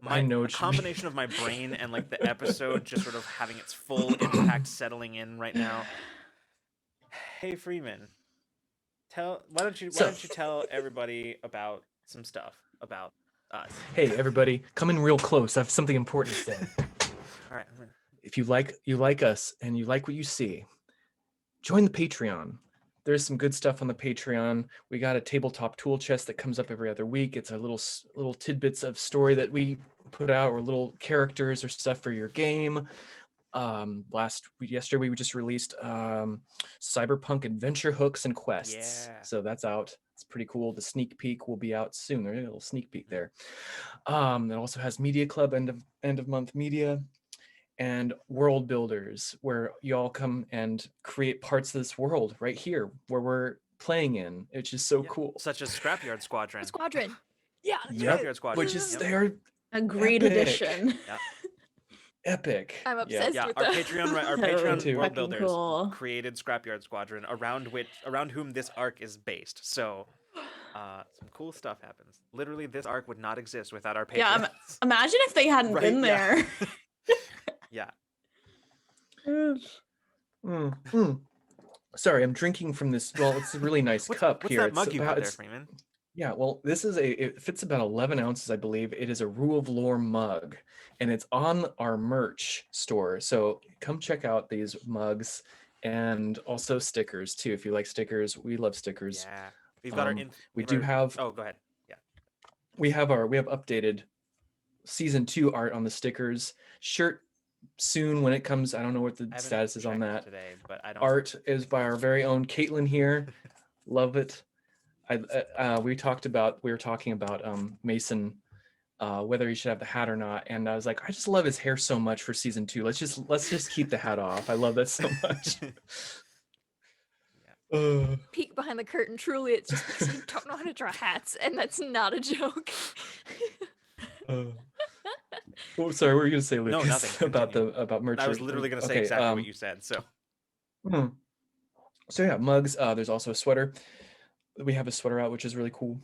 I know a what you mean. combination of my brain and like the episode just sort of having its full impact settling in right now. Hey, Freeman, why don't you tell everybody about some stuff about us? Hey, everybody, come in real close. I have something important to say. All right. If you like us and you like what you see, join the Patreon. There's some good stuff on the Patreon. We got a tabletop tool chest that comes up every other week. It's a little tidbits of story that we put out, or little characters or stuff for your game. Yesterday we just released Cyberpunk Adventure Hooks and Quests. Yeah. So that's out. It's pretty cool. The sneak peek will be out soon. There's a little sneak peek there. It also has Media Club, end of month media, and World Builders, where you all come and create parts of this world right here where we're playing in, which is so cool. Such as Scrapyard Squadron. Squadron. Yeah. Scrapyard Squadron. Which is they're A great epic. addition. Yeah. Epic. I'm obsessed Yeah, with our that. Patreon too. World Fucking Builders cool. created Scrapyard Squadron, around whom this arc is based. So, some cool stuff happens. Literally, this arc would not exist without our Patreons. Yeah, imagine if they hadn't Right, been yeah. there. Yeah. Sorry, I'm drinking from this. Well, it's a really nice cup What's here. that mug It's you about, got there, it's, Freeman? yeah, well, it fits about 11 ounces, I believe. It is a Rule of Lore mug, and it's on our merch store. So come check out these mugs, and also stickers too. If you like stickers, we love stickers. Yeah. We've got We do have. Oh, go ahead. Yeah. We have updated season 2 art on the stickers. Shirt soon when it comes. I don't know what the status is on that. Today, but I don't. Art is by our very own Caitlin here. Love it. We were talking about Mason, whether he should have the hat or not, and I was like, I just love his hair so much for season 2. Let's just keep the hat off. I love that so much. Peek behind the curtain. Truly, it's just because you don't know how to draw hats, and that's not a joke. Oh, sorry, what were you gonna say, Lucas? No, nothing. about merch. I was literally gonna say exactly what you said. So. So yeah, mugs. There's also a sweater. We have a sweater out, which is really cool.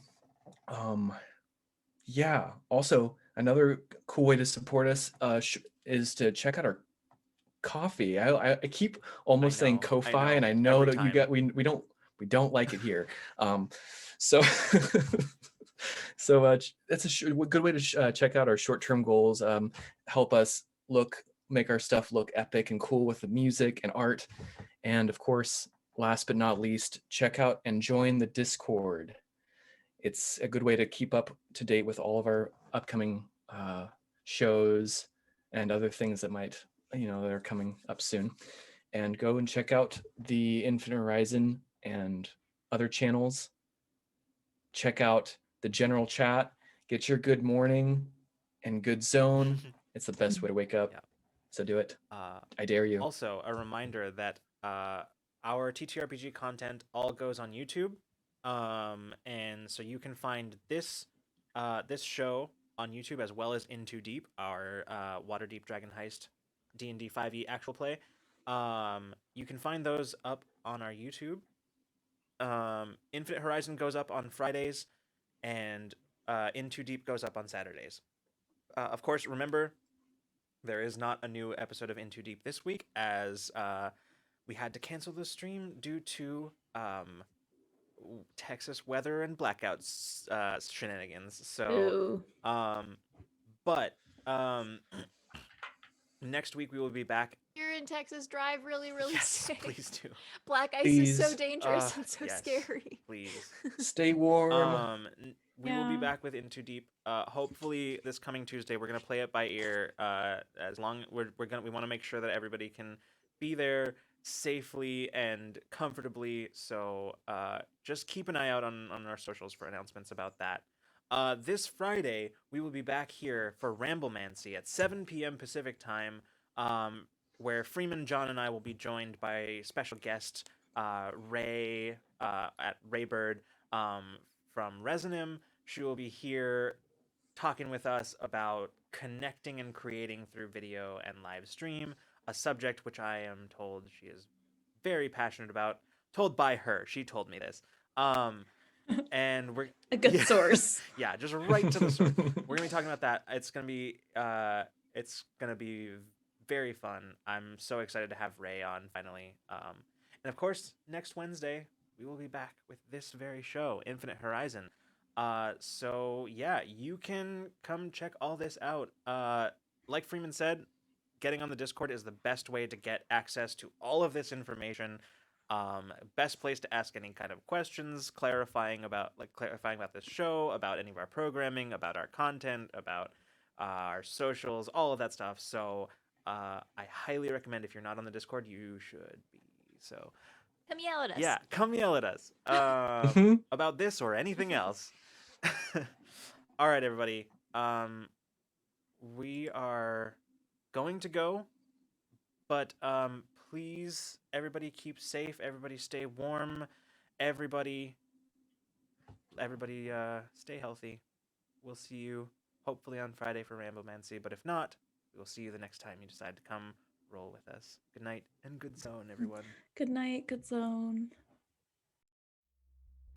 Yeah. Also, another cool way to support us is to check out our coffee. I keep almost saying Ko-fi, and I know every that time. we don't like it here. So so it's a good way to check out our short-term goals. Help us make our stuff look epic and cool with the music and art, and of course, last but not least, check out and join the Discord. It's a good way to keep up to date with all of our upcoming shows and other things that that are coming up soon. And go and check out the Infinite Horizon and other channels. Check out the general chat. Get your good morning and good zone. It's the best way to wake up. Yeah. So do it. I dare you. Also, a reminder that our TTRPG content all goes on YouTube, and so you can find this show on YouTube as well as Into Deep, our Waterdeep Dragon Heist D&D 5e actual play. You can find those up on our YouTube. Infinite Horizon goes up on Fridays, and Into Deep goes up on Saturdays. Of course, remember, there is not a new episode of Into Deep this week, as we had to cancel the stream due to Texas weather and blackouts shenanigans. So, but next week we will be back. You're in Texas, drive really, really safe. Please do. Black ice is so dangerous and so scary. Please stay warm. We will be back with Into Deep. Hopefully this coming Tuesday. We're gonna play it by ear. As long we want to make sure that everybody can be there safely and comfortably. So just keep an eye out on our socials for announcements about that. This Friday, we will be back here for Ramblemancy at 7 p.m. Pacific time, where Freeman, John, and I will be joined by special guest Ray at Raybird from Resonim. She will be here talking with us about connecting and creating through video and live stream, a subject which I am told she is very passionate about. Told by her. She told me this. And we're A good source. Yeah, just right to the source. We're gonna be talking about that. It's gonna be very fun. I'm so excited to have Ray on finally. And of course, next Wednesday we will be back with this very show, Infinite Horizon. So yeah, you can come check all this out. Like Freeman said, getting on the Discord is the best way to get access to all of this information. Best place to ask any kind of questions, clarifying about this show, about any of our programming, about our content, about our socials, all of that stuff. So I highly recommend, if you're not on the Discord, you should be. So Come yell at us. yeah, come yell at us about this or anything else. All right, everybody. We are going to go, but please, everybody keep safe. Everybody stay warm. Everybody stay healthy. We'll see you hopefully on Friday for Ramblemancy, but if not, we will see you the next time you decide to come roll with us. Good night and good zone, everyone. Good night, good zone.